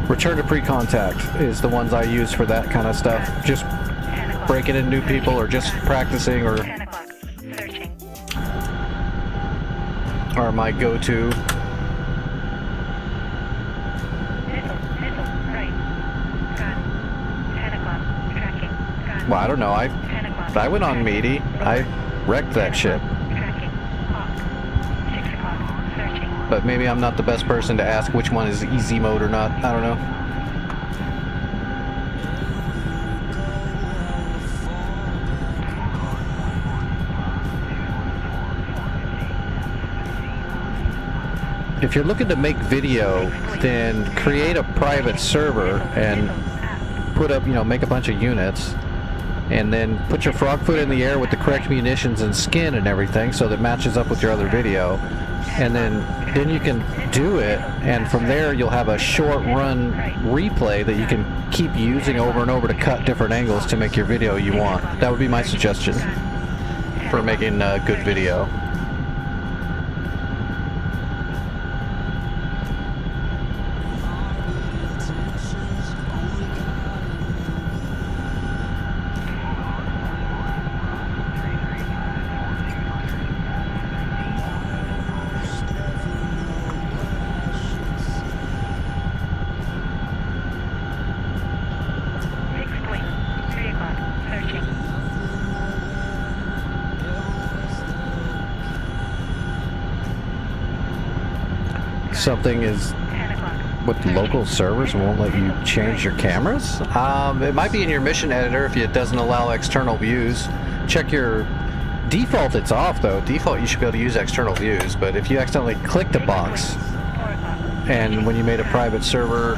Return to pre-contact is the ones I use for that kind of stuff. Just breaking in new people or just practicing or are my go-to. Well, I don't know. I went on meaty. I wrecked that shit. But maybe I'm not the best person to ask which one is easy mode or not. I don't know. If you're looking to make video, then create a private server and put up, make a bunch of units. And then put your frog foot in the air with the correct munitions and skin and everything so that matches up with your other video. And then you can do it, and from there you'll have a short run replay that you can keep using over and over to cut different angles to make your video you want. That would be my suggestion for making a good video. something is 10 o'clock. with local servers won't let you change your cameras. It might be in your mission editor if it doesn't allow external views. Check your default. It's off though. Default you should be able to use external views, but if you accidentally clicked a box 4 o'clock. and when you made a private server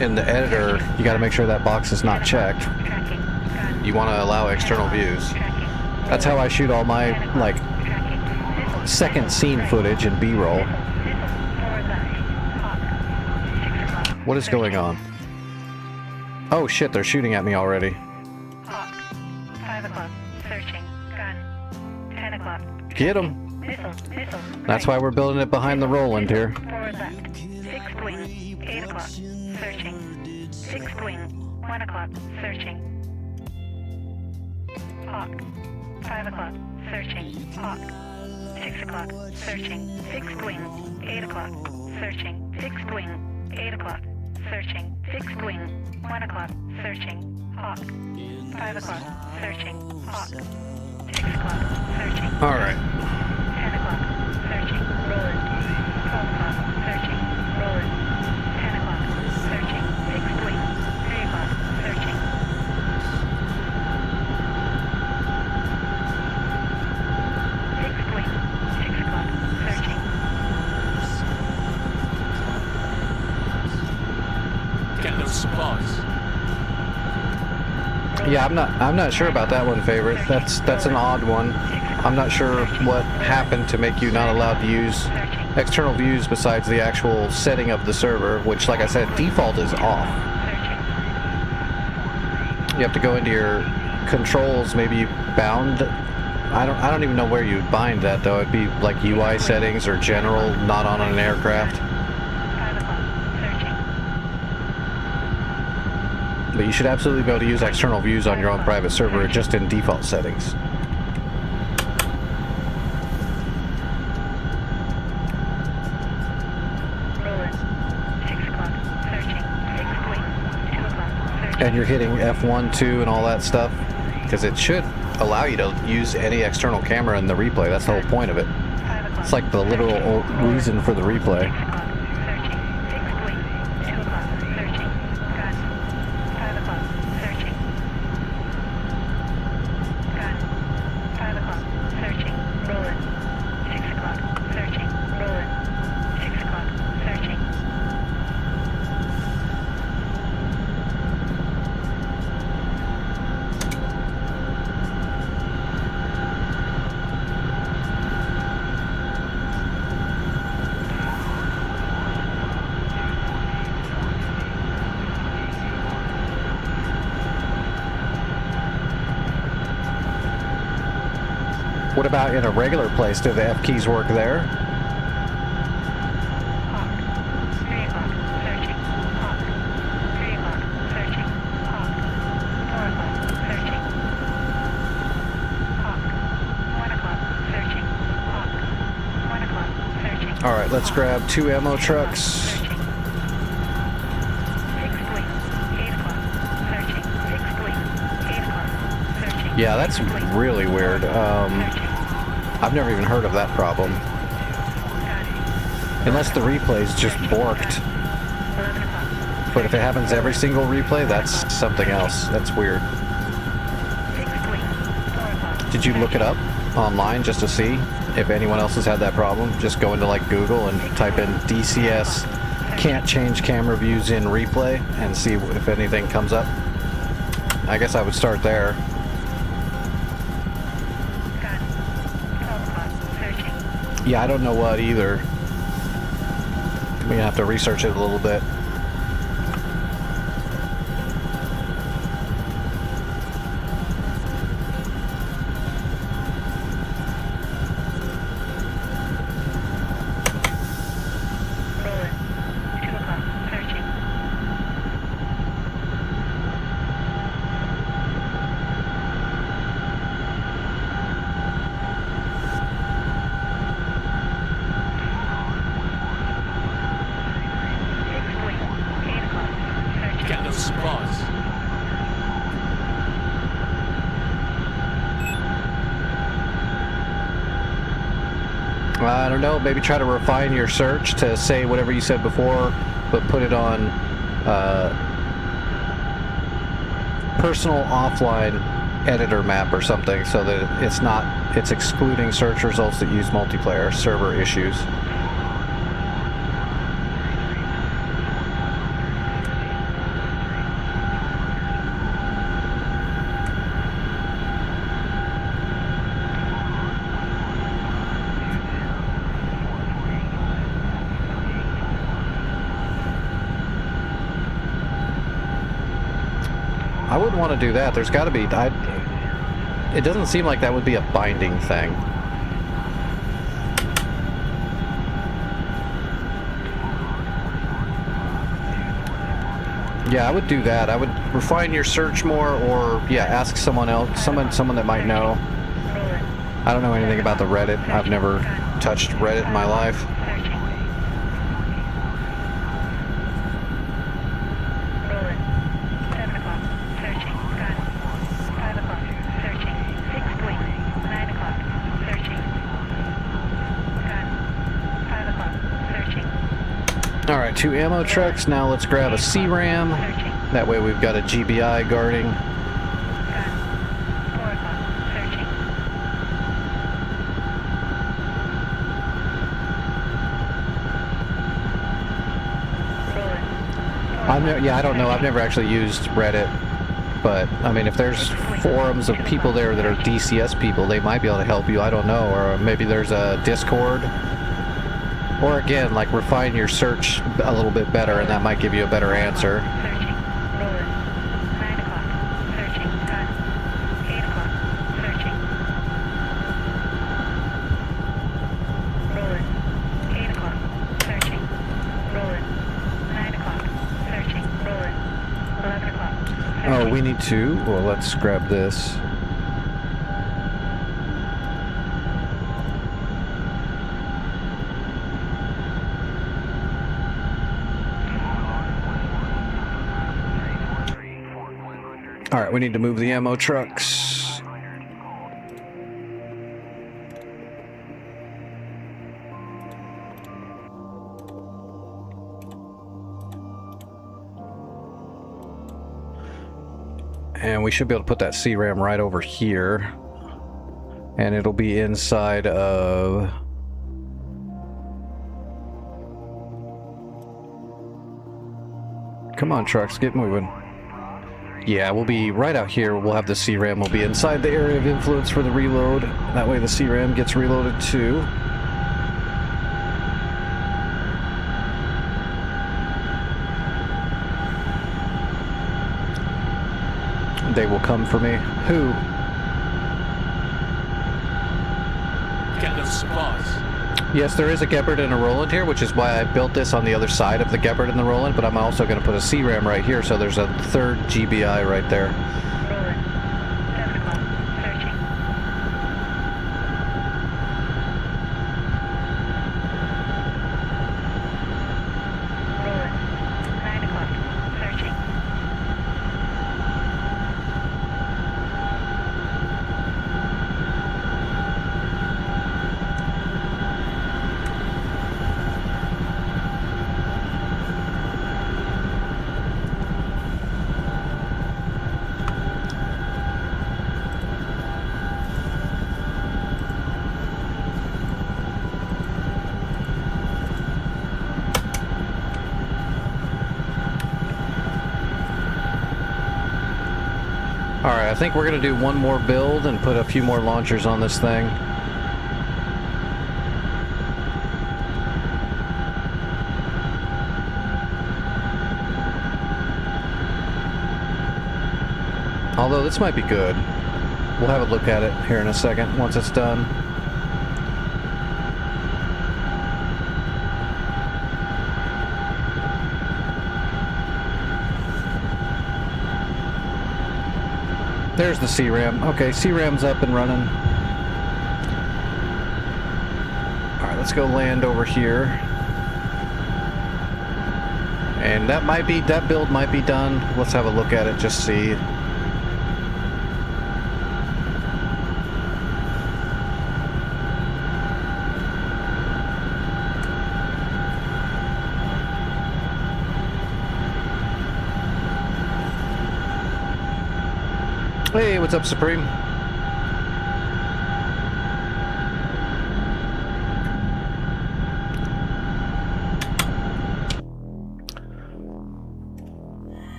in the editor, you got to make sure that box is not checked. Tracking. Gun. You want to allow external views. Tracking. That's how I shoot all my 10 o'clock. like Tracking. Missile. second scene footage and B-roll. Missile. Forward left. Hawk. 6 o'clock. What is going on? Oh shit, they're shooting at me already. Hawk. 5 o'clock. Searching. Gun. 10 o'clock. Get 'em. Missile. Missile. That's why we're building it behind the Roland here. Forward left. 6 wing. 8 o'clock. Searching. 6 wing. 1 o'clock. Searching. Hawk. 5 o'clock. Searching. Hawk. 6 o'clock. Searching. 6 wing. 8 o'clock. Searching. 6 wing. 8 o'clock. Searching. 6 wing. 1 o'clock. Searching. Hawk. 5 o'clock. Searching. Hawk. 6 o'clock. Searching. Alright. 10 o'clock. Searching. Rolling. 12 o'clock. Searching. Rolling. 10 o'clock. Searching. 6 wing. 3 o'clock. Searching. 6 wing. 6 o'clock. Searching. Get those supplies. Yeah, I'm not sure about that one, favorite. That's an odd one. I'm not sure what happened to make you not allowed to use external views besides the actual setting of the server, which, like I said, default is off. Searching. You have to go into your controls, maybe you bound. I don't even know where you bind that though. It'd be like UI settings or general, not on an aircraft. 5 o'clock. Searching. But you should absolutely be able to use external views on your own private server, just in default settings. Rolling. 6 o'clock. Searching. 6 wing. 2 o'clock. Searching. And you're hitting F1, 2, and all that stuff, because it should allow you to use any external camera in the replay. That's the whole point of it. 5 o'clock. It's like the literal reason for the replay. 6 o'clock. Searching. 6 wing. 2 o'clock. Searching. Gun. 5 o'clock. Searching. Gun. 5 o'clock. Searching. Rolling. 6 o'clock. Searching. Rolling. 6 o'clock. Searching. What about in a regular place? Do the F keys work there? Hawk. 3 o'clock. Searching. Hawk. 3 o'clock. Searching. Hawk. 4 o'clock. Searching. Hawk. 1 o'clock. Searching. Hawk. 1 o'clock. Searching. Alright, let's grab 2 ammo trucks. Searching. 6 wing. 8 o'clock. Searching. 6 wing. 8 o'clock. Searching. Yeah, that's 6 wing. really weird. Searching. I've never even heard of that problem. Gun. Unless the replay's just borked. 11 o'clock. But if it happens every single replay, that's something else. That's weird. 6 wing. 4 o'clock. Did you look it up online just to see if anyone else has had that problem? Just go into like Google and type in DCS can't change camera views in replay and see if anything comes up. I guess I would start there. Gun. 12 o'clock. Searching. Yeah, I don't know what either. We have to research it a little bit. Rolling. 2 o'clock. Searching. Get those supplies. I don't know, maybe try to refine your search to say whatever you said before, but put it on personal offline editor map or something so that it's excluding search results that use multiplayer server issues. I wouldn't want to do that. There's got to be... it doesn't seem like that would be a binding thing. Yeah, I would do that. I would refine your search more, or yeah, ask someone else, someone that might know. I don't know anything about the Reddit. I've never touched Reddit in my life. Alright, 2 ammo trucks. Now let's grab a C-RAM. That way we've got a GBI guarding. I don't know. I've never actually used Reddit. But, I mean, if there's forums of people there that are DCS people, they might be able to help you. I don't know. Or maybe there's a Discord. Or again, like refine your search a little bit better, and that might give you a better answer. Oh, we need to. Well, let's grab this. Alright, we need to move the ammo trucks. And we should be able to put that C-RAM right over here. And it'll be inside of... Come on, trucks, get moving. Yeah, we'll be right out here. We'll have the C-RAM. We'll be inside the area of influence for the reload. That way the C-RAM gets reloaded too. They will come for me. Who? Get those supplies. Yes, there is a Gepard and a Roland here, which is why I built this on the other side of the Gepard and the Roland, but I'm also going to put a C-RAM right here, so there's a third GBI right there. Alright, I think we're going to do one more build and put a few more launchers on this thing. Although this might be good. We'll have a look at it here in a second once it's done. There's the C-RAM. Okay, C-RAM's up and running. Alright, let's go land over here. And that build might be done. Let's have a look at it, just see. Hey, what's up, Supreme?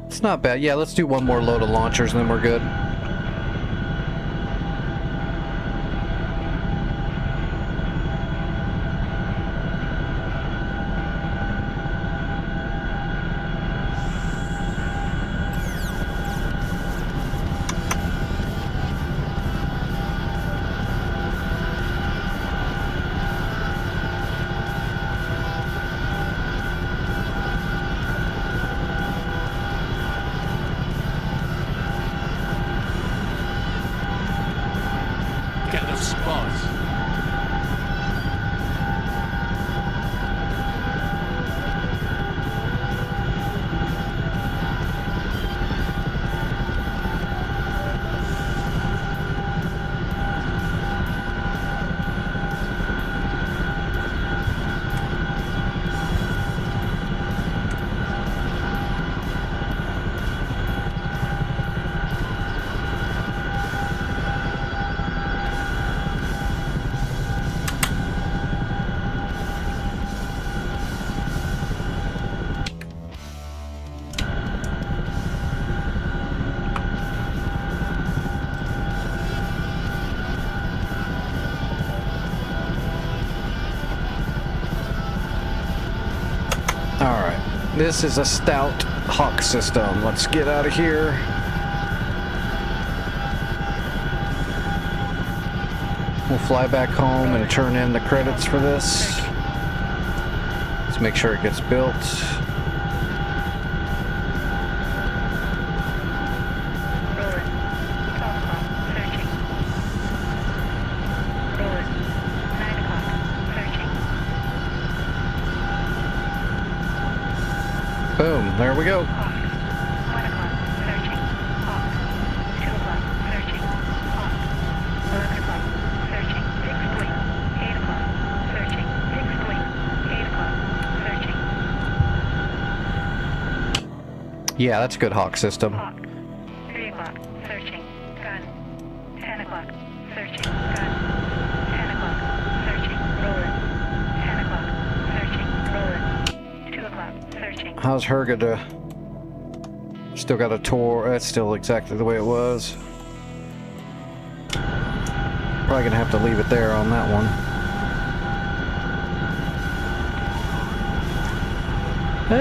It's not bad. Yeah, let's do one more load of launchers and then we're good. Get those supplies. This is a stout Hawk system. Let's get out of here. We'll fly back home and turn in the credits for this. Let's make sure it gets built. Boom, there we go. 1 o'clock, searching. Hawk. 2 o'clock, searching. Hawk. 11 o'clock, searching. 6 point. 8 o'clock, searching. 6 point. 8 o'clock, searching. Yeah, that's a good Hawk system. Hawk. 3 o'clock, searching. Gun. 10 o'clock, searching. Gun. 10 o'clock, searching. Roller. 10 o'clock, searching. Roller. 2 o'clock, searching. How's Hergada? Still got a tour. That's still exactly the way it was. Probably gonna have to leave it there on that one.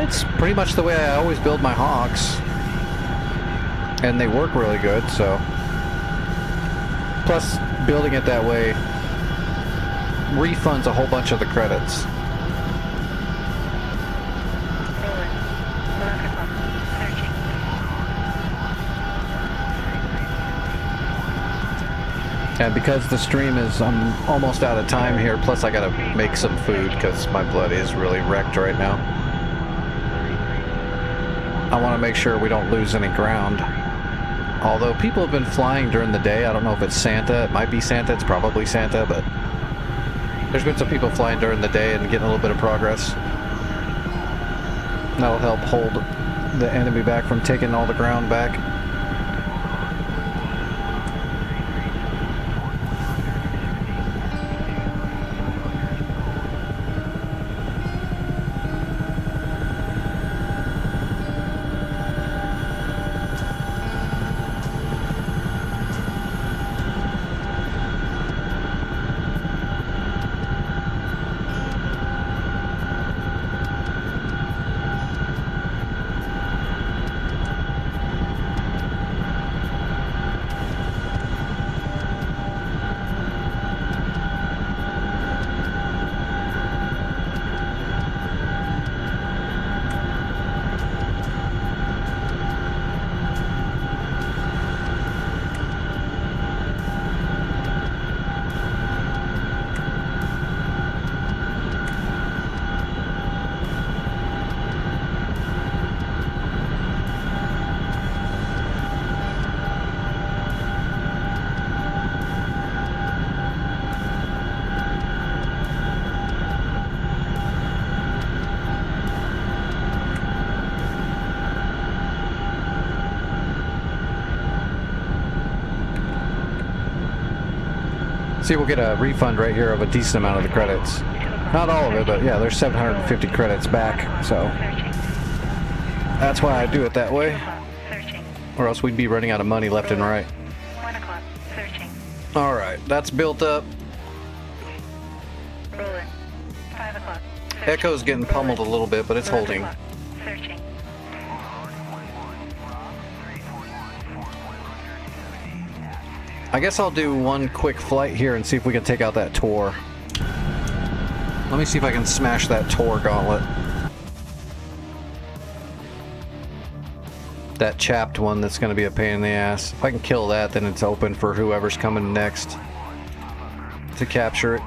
It's pretty much the way I always build my Hawks. And they work really good, so. Plus, building it that way refunds a whole bunch of the credits. And because the stream is, I'm almost out of time here, plus I gotta make some food because my blood is really wrecked right now. I want to make sure we don't lose any ground. Although people have been flying during the day, I don't know if it's Santa, it might be Santa, it's probably Santa, but there's been some people flying during the day and getting a little bit of progress. That'll help hold the enemy back from taking all the ground back. See, we'll get a refund right here of a decent amount of the credits. Not all of it, but yeah, there's 750 credits back, so that's why I do it that way. Or else we'd be running out of money left and right. 1 o'clock. Searching. Alright, that's built up. Rolling. 5 o'clock. Echo's getting pummeled a little bit, but it's holding. Searching. I guess I'll do one quick flight here and see if we can take out that Tor. Let me see if I can smash that Tor gauntlet. That chapped one that's going to be a pain in the ass. If I can kill that, then it's open for whoever's coming next to capture it.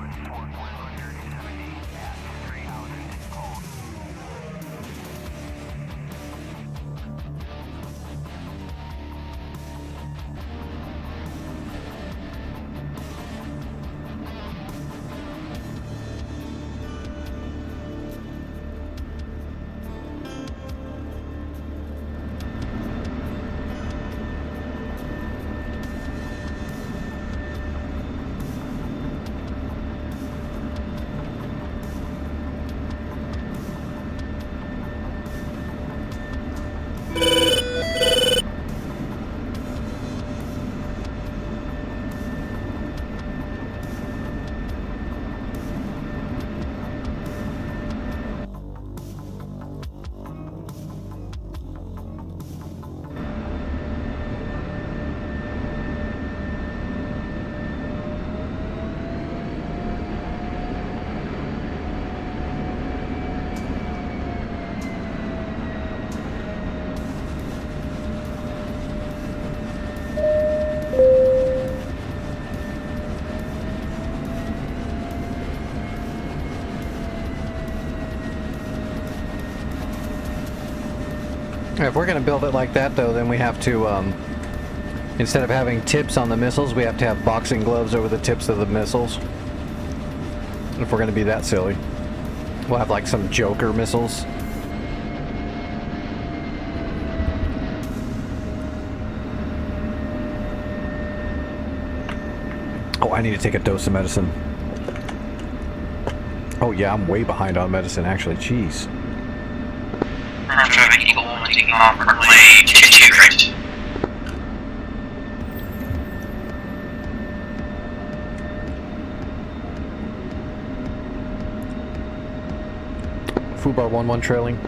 If we're going to build it like that, though, then we have to, instead of having tips on the missiles, we have to have boxing gloves over the tips of the missiles. If we're going to be that silly. We'll have, like, some Joker missiles. Oh, I need to take a dose of medicine. Oh, yeah, I'm way behind on medicine, actually. Jeez. Traffic Eagle 1 taking off for lane 22, correct? Fubar 1-1 trailing.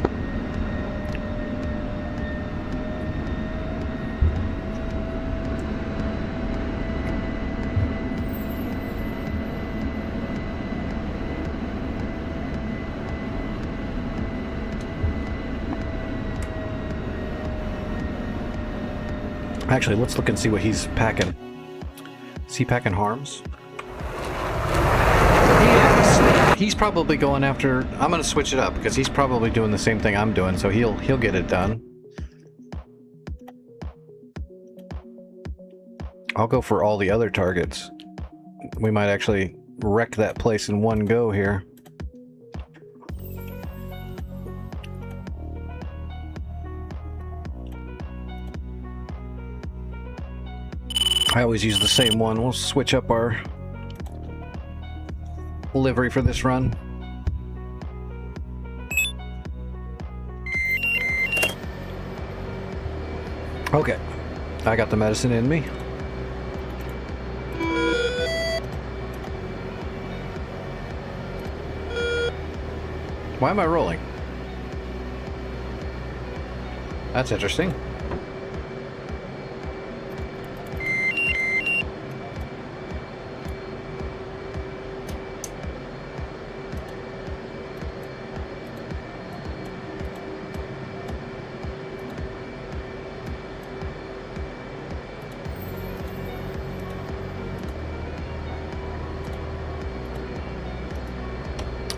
Actually, let's look and see what he's packing. Is he packing harms? He is. He's probably going after... I'm going to switch it up, because he's probably doing the same thing I'm doing, so he'll get it done. I'll go for all the other targets. We might actually wreck that place in one go here. I always use the same one. We'll switch up our livery for this run. Okay, I got the medicine in me. Why am I rolling? That's interesting.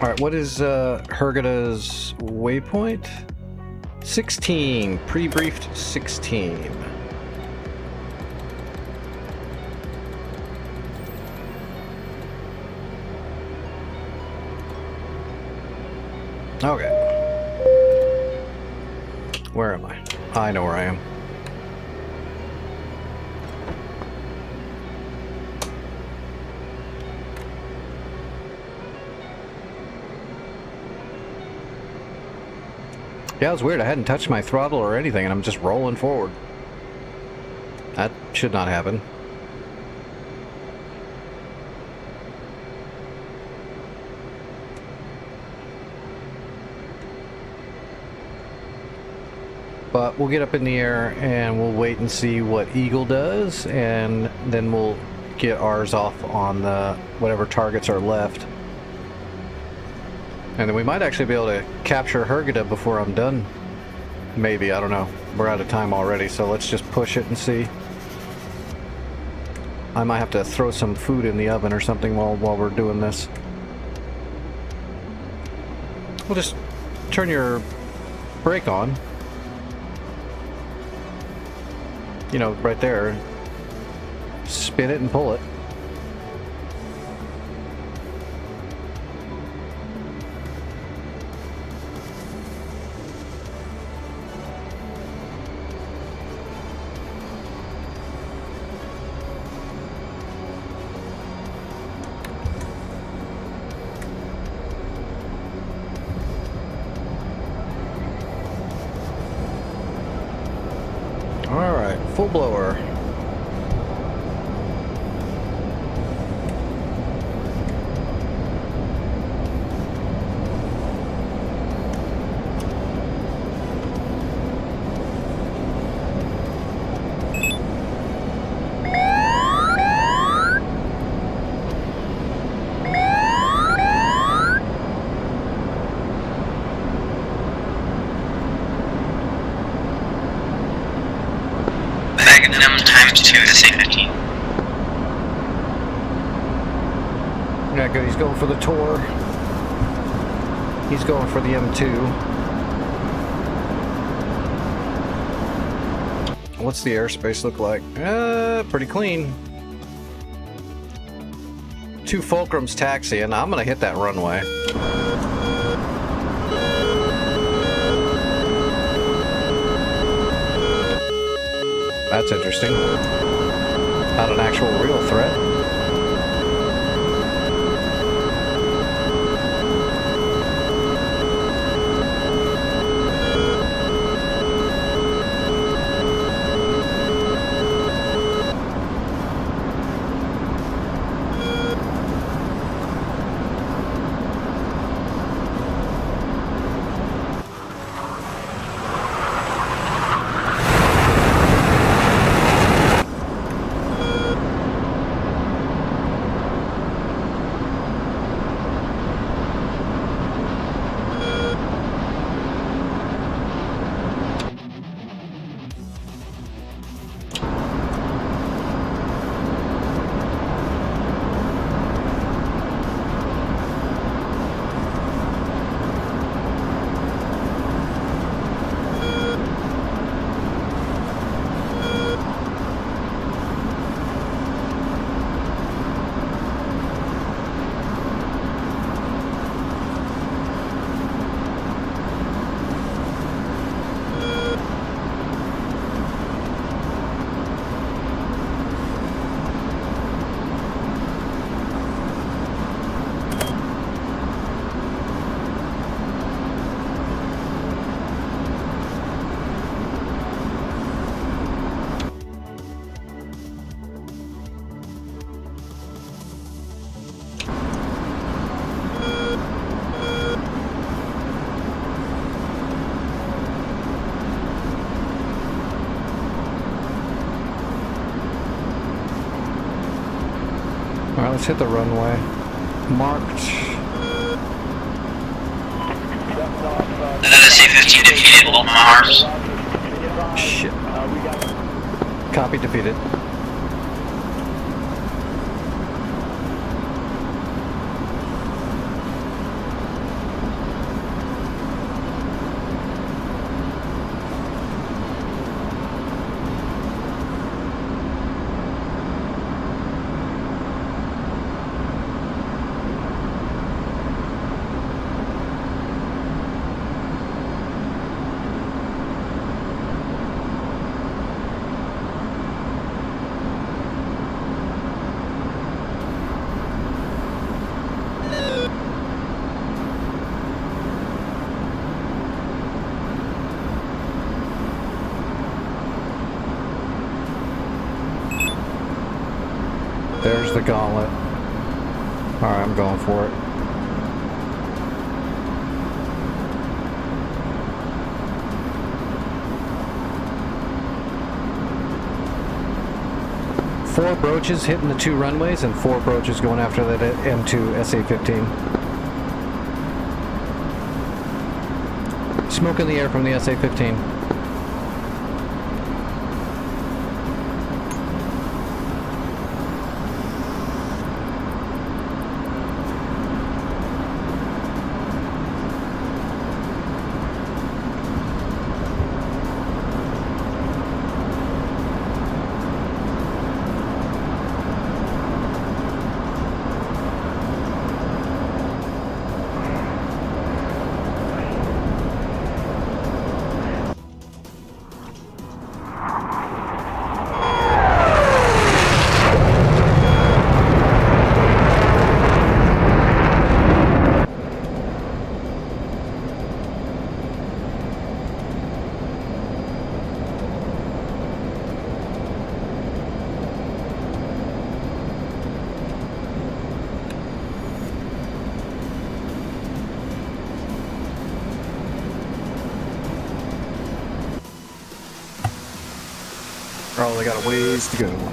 Alright, what is Hergada's waypoint? 16. Pre-briefed 16. Okay. Where am I? I know where I am. Yeah, it was weird. I hadn't touched my throttle or anything, and I'm just rolling forward. That should not happen. But we'll get up in the air and we'll wait and see what Eagle does, and then we'll get ours off on the whatever targets are left. And then we might actually be able to capture Hergeda before I'm done. Maybe, I don't know. We're out of time already, so let's just push it and see. I might have to throw some food in the oven or something while we're doing this. We'll just turn your brake on. You know, right there. Spin it and pull it. Alright, full blower. Magnum times 2 to say 15. Yeah, good. He's going for the Tor. He's going for the M2. What's the airspace look like? Pretty clean. 2 Fulcrums taxiing. I'm gonna hit that runway. That's interesting. Not an actual real threat. Alright, let's hit the runway. Marked. The C-15 defeated both my arms. Shit. Copy, defeated. the gauntlet. Alright, I'm going for it. Four broaches hitting the 2 runways and 4 broaches going after that M2 SA-15. Smoke in the air from the SA-15. Oh, they got a ways to go.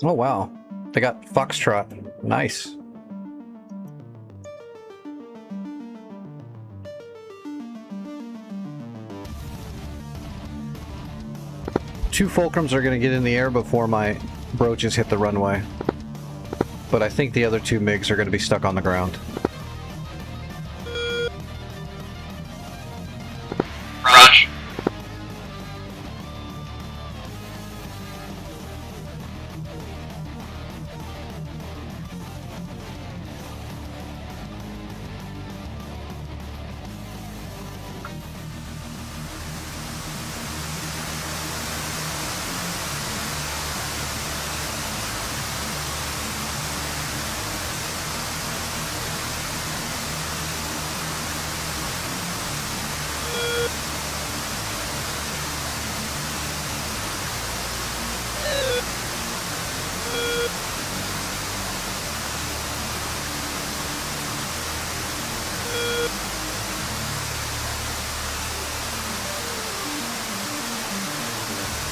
Oh wow, they got Foxtrot. Nice. Two Fulcrums are going to get in the air before my broaches hit the runway. But I think the other 2 MiGs are going to be stuck on the ground. Rush.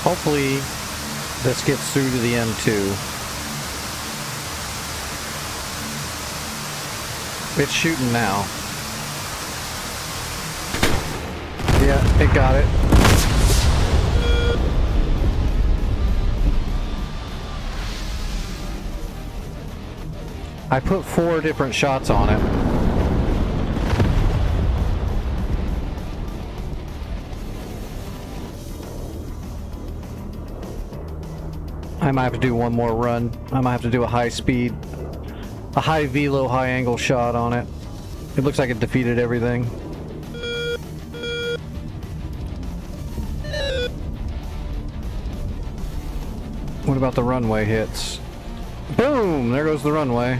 Hopefully this gets through to the M2. It's shooting now. Yeah, it got it. I put 4 different shots on it. I might have to do one more run. I might have to do a high speed, a high velo, high angle shot on it. It looks like it defeated everything. What about the runway hits? Boom! There goes the runway.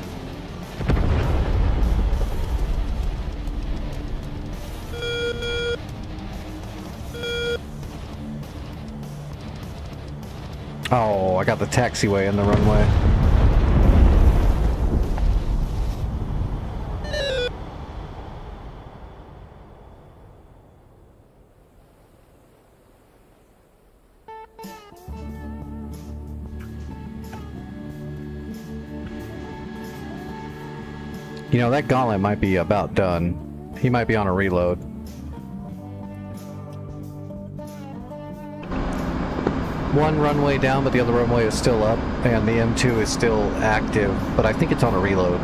Oh, I got the taxiway in the runway. You know, that gauntlet might be about done. He might be on a reload. One runway down, but the other runway is still up, and the M2 is still active, but I think it's on a reload.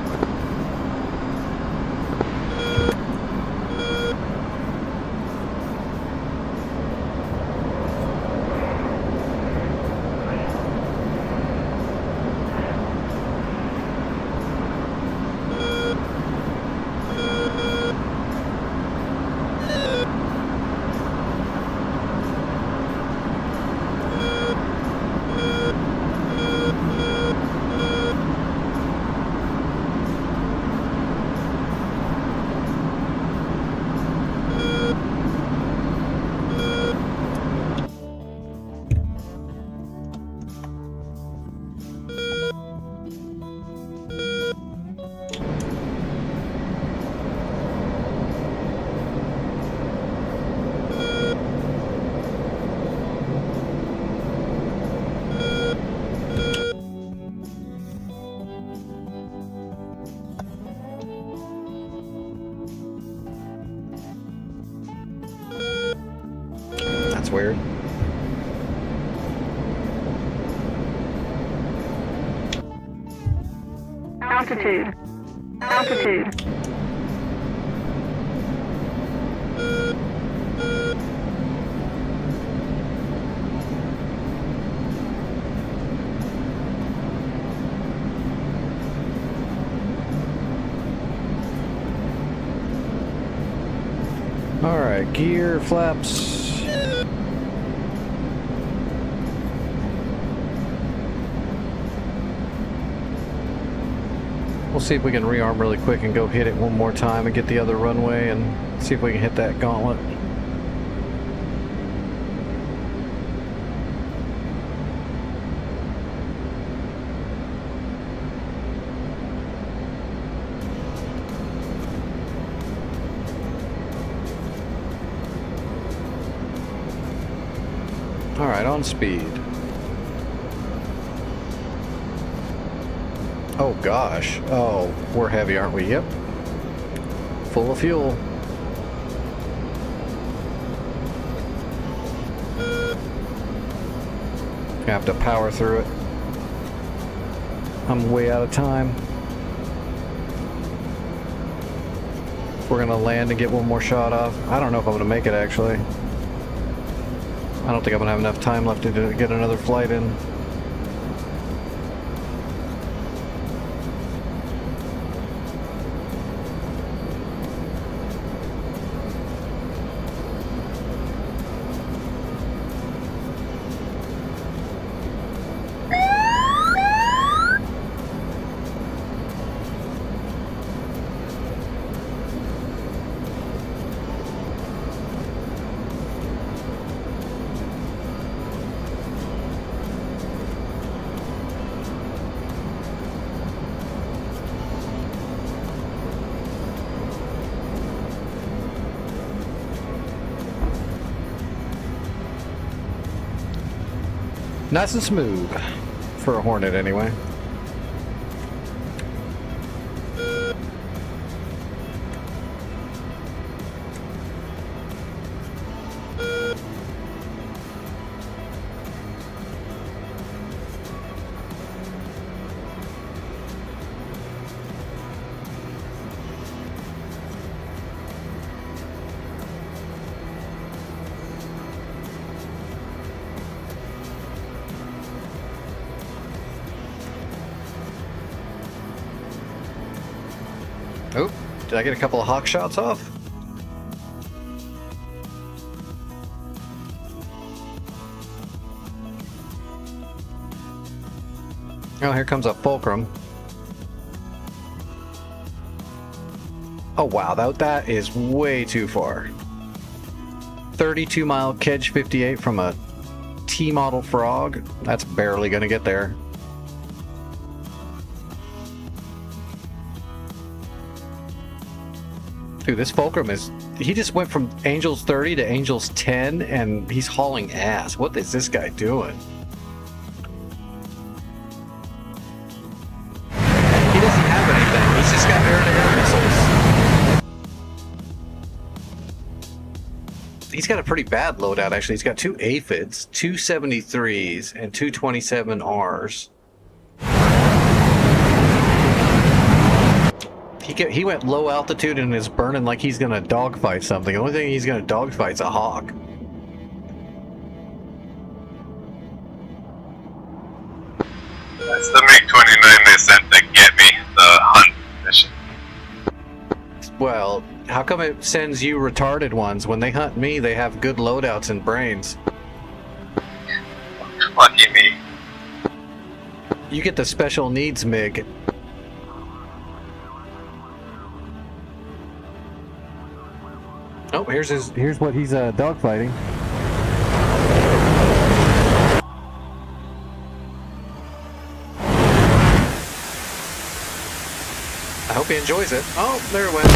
That's weird. Altitude. Altitude. Alright, gear, flaps. We'll see if we can rearm really quick and go hit it one more time and get the other runway and see if we can hit that gauntlet. Alright, on speed. Oh gosh. Oh, we're heavy, aren't we? Yep. Full of fuel. Have to power through it. I'm way out of time. We're gonna land and get one more shot off. I don't know if I'm gonna make it actually. I don't think I'm gonna have enough time left to get another flight in. Nice and smooth for a Hornet anyway. Oh, did I get a couple of hawk shots off? Oh, here comes a fulcrum. Oh wow, that is way too far. 32-mile Kedge 58 from a T-model Frog. That's barely gonna get there. Dude, this fulcrum is... He just went from Angels 30 to Angels 10, and he's hauling ass. What is this guy doing? He doesn't have anything. He's just got air-to-air missiles. He's got a pretty bad loadout, actually. He's got 2 aphids, 2 73s, and 2 27Rs. He went low altitude and is burning like he's gonna dogfight something. The only thing he's gonna dogfight's a hawk. That's the MiG-29 they sent to get me, the hunt mission. Well, how come it sends you retarded ones? When they hunt me, they have good loadouts and brains. Lucky me. You get the special needs MiG. Oh, here's what he's dogfighting. I hope he enjoys it. Oh, there it went.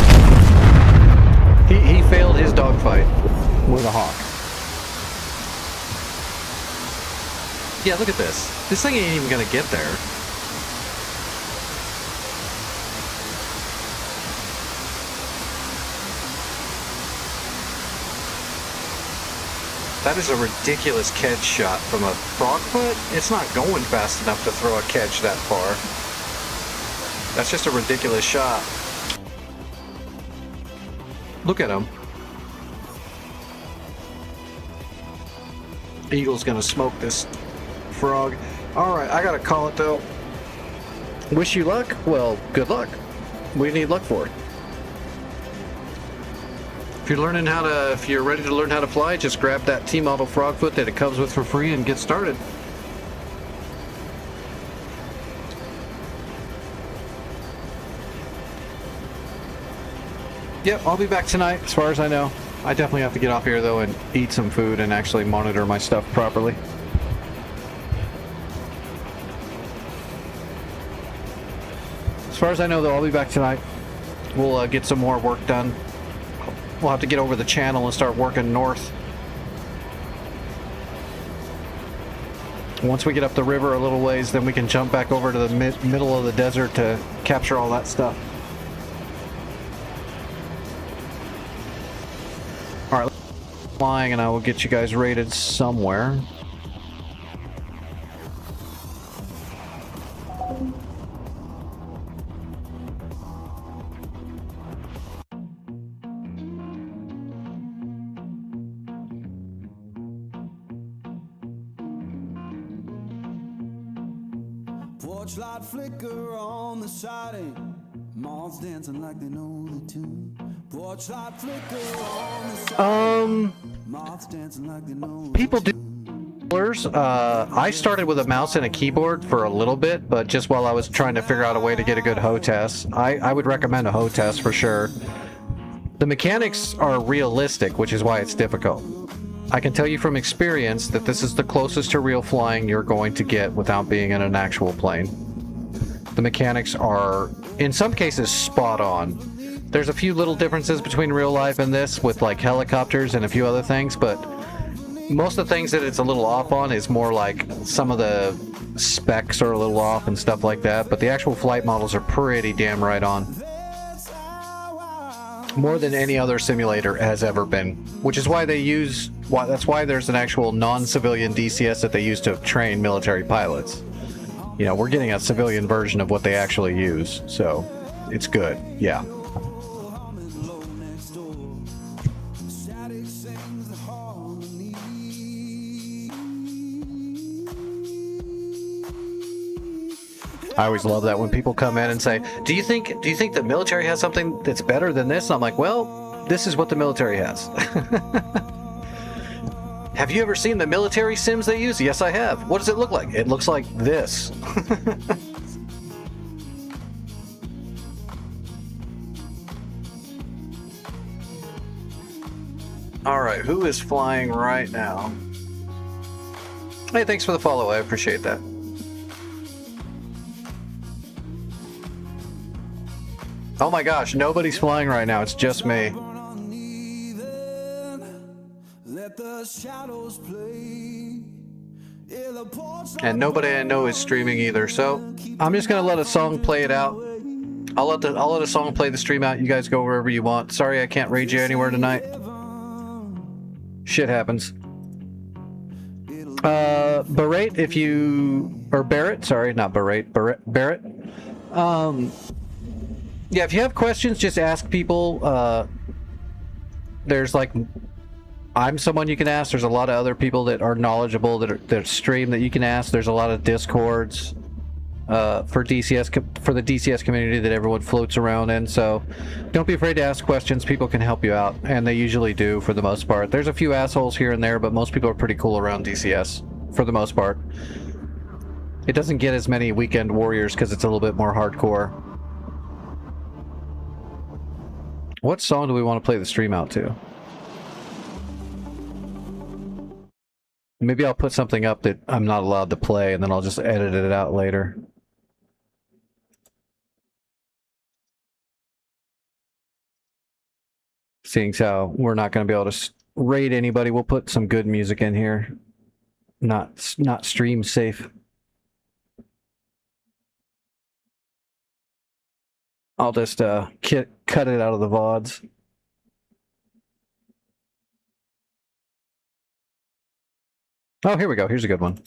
He failed his dogfight with a hawk. Yeah, look at this. This thing ain't even gonna get there. That is a ridiculous catch shot from a frogfoot. It's not going fast enough to throw a catch that far. That's just a ridiculous shot. Look at him. Eagle's gonna smoke this frog. Alright, I gotta call it though. Wish you luck? Well, good luck. We need luck for it. If you're ready to learn how to fly, just grab that T-model frogfoot that it comes with for free and get started. Yep, I'll be back tonight, as far as I know. I definitely have to get off here, though, and eat some food and actually monitor my stuff properly. As far as I know, though, I'll be back tonight. We'll get some more work done. We'll have to get over the channel and start working north. Once we get up the river a little ways, then we can jump back over to the middle of the desert to capture all that stuff. Alright, flying, and I will get you guys rated somewhere. Porch light flicker on the siding. Moths dancing like they know the tune. Porch light flicker on the siding. Moths dancing like they know People do. I started with a mouse and a keyboard for a little bit, but just while I was trying to figure out a way to get a good HOTAS. I would recommend a HOTAS for sure. The mechanics are realistic, which is why it's difficult. I can tell you from experience that this is the closest to real flying you're going to get without being in an actual plane. The mechanics are, in some cases, spot on. There's a few little differences between real life and this, with like helicopters and a few other things, but most of the things that it's a little off on is more like some of the specs are a little off and stuff like that, but the actual flight models are pretty damn right on. More than any other simulator has ever been, which is why that's why there's an actual non-civilian DCS that they use to train military pilots. You know, we're getting a civilian version of what they actually use, so it's good, yeah. I always love that when people come in and say, do you think the military has something that's better than this? And I'm like, well, this is what the military has. Have you ever seen the military sims they use? Yes, I have. What does it look like? It looks like this. Alright, who is flying right now? Hey, thanks for the follow. I appreciate that. Oh my gosh, nobody's flying right now. It's just me. And nobody I know is streaming either, so I'm just gonna let a song play it out. I'll let a song play the stream out. You guys go wherever you want. Sorry I can't raid you anywhere tonight. Shit happens. Barrett, if you... Or Barrett, sorry, not Barrett. Barrett. Yeah, if you have questions, just ask people. There's like... I'm someone you can ask. There's a lot of other people that are knowledgeable that stream that you can ask. There's a lot of Discords for the DCS community that everyone floats around in. So don't be afraid to ask questions. People can help you out, and they usually do for the most part. There's a few assholes here and there, but most people are pretty cool around DCS for the most part. It doesn't get as many weekend warriors because it's a little bit more hardcore. What song do we want to play the stream out to? Maybe I'll put something up that I'm not allowed to play, and then I'll just edit it out later. Seeing as how we're not going to be able to raid anybody, we'll put some good music in here. Not stream safe. I'll just cut it out of the VODs. Oh, here we go. Here's a good one.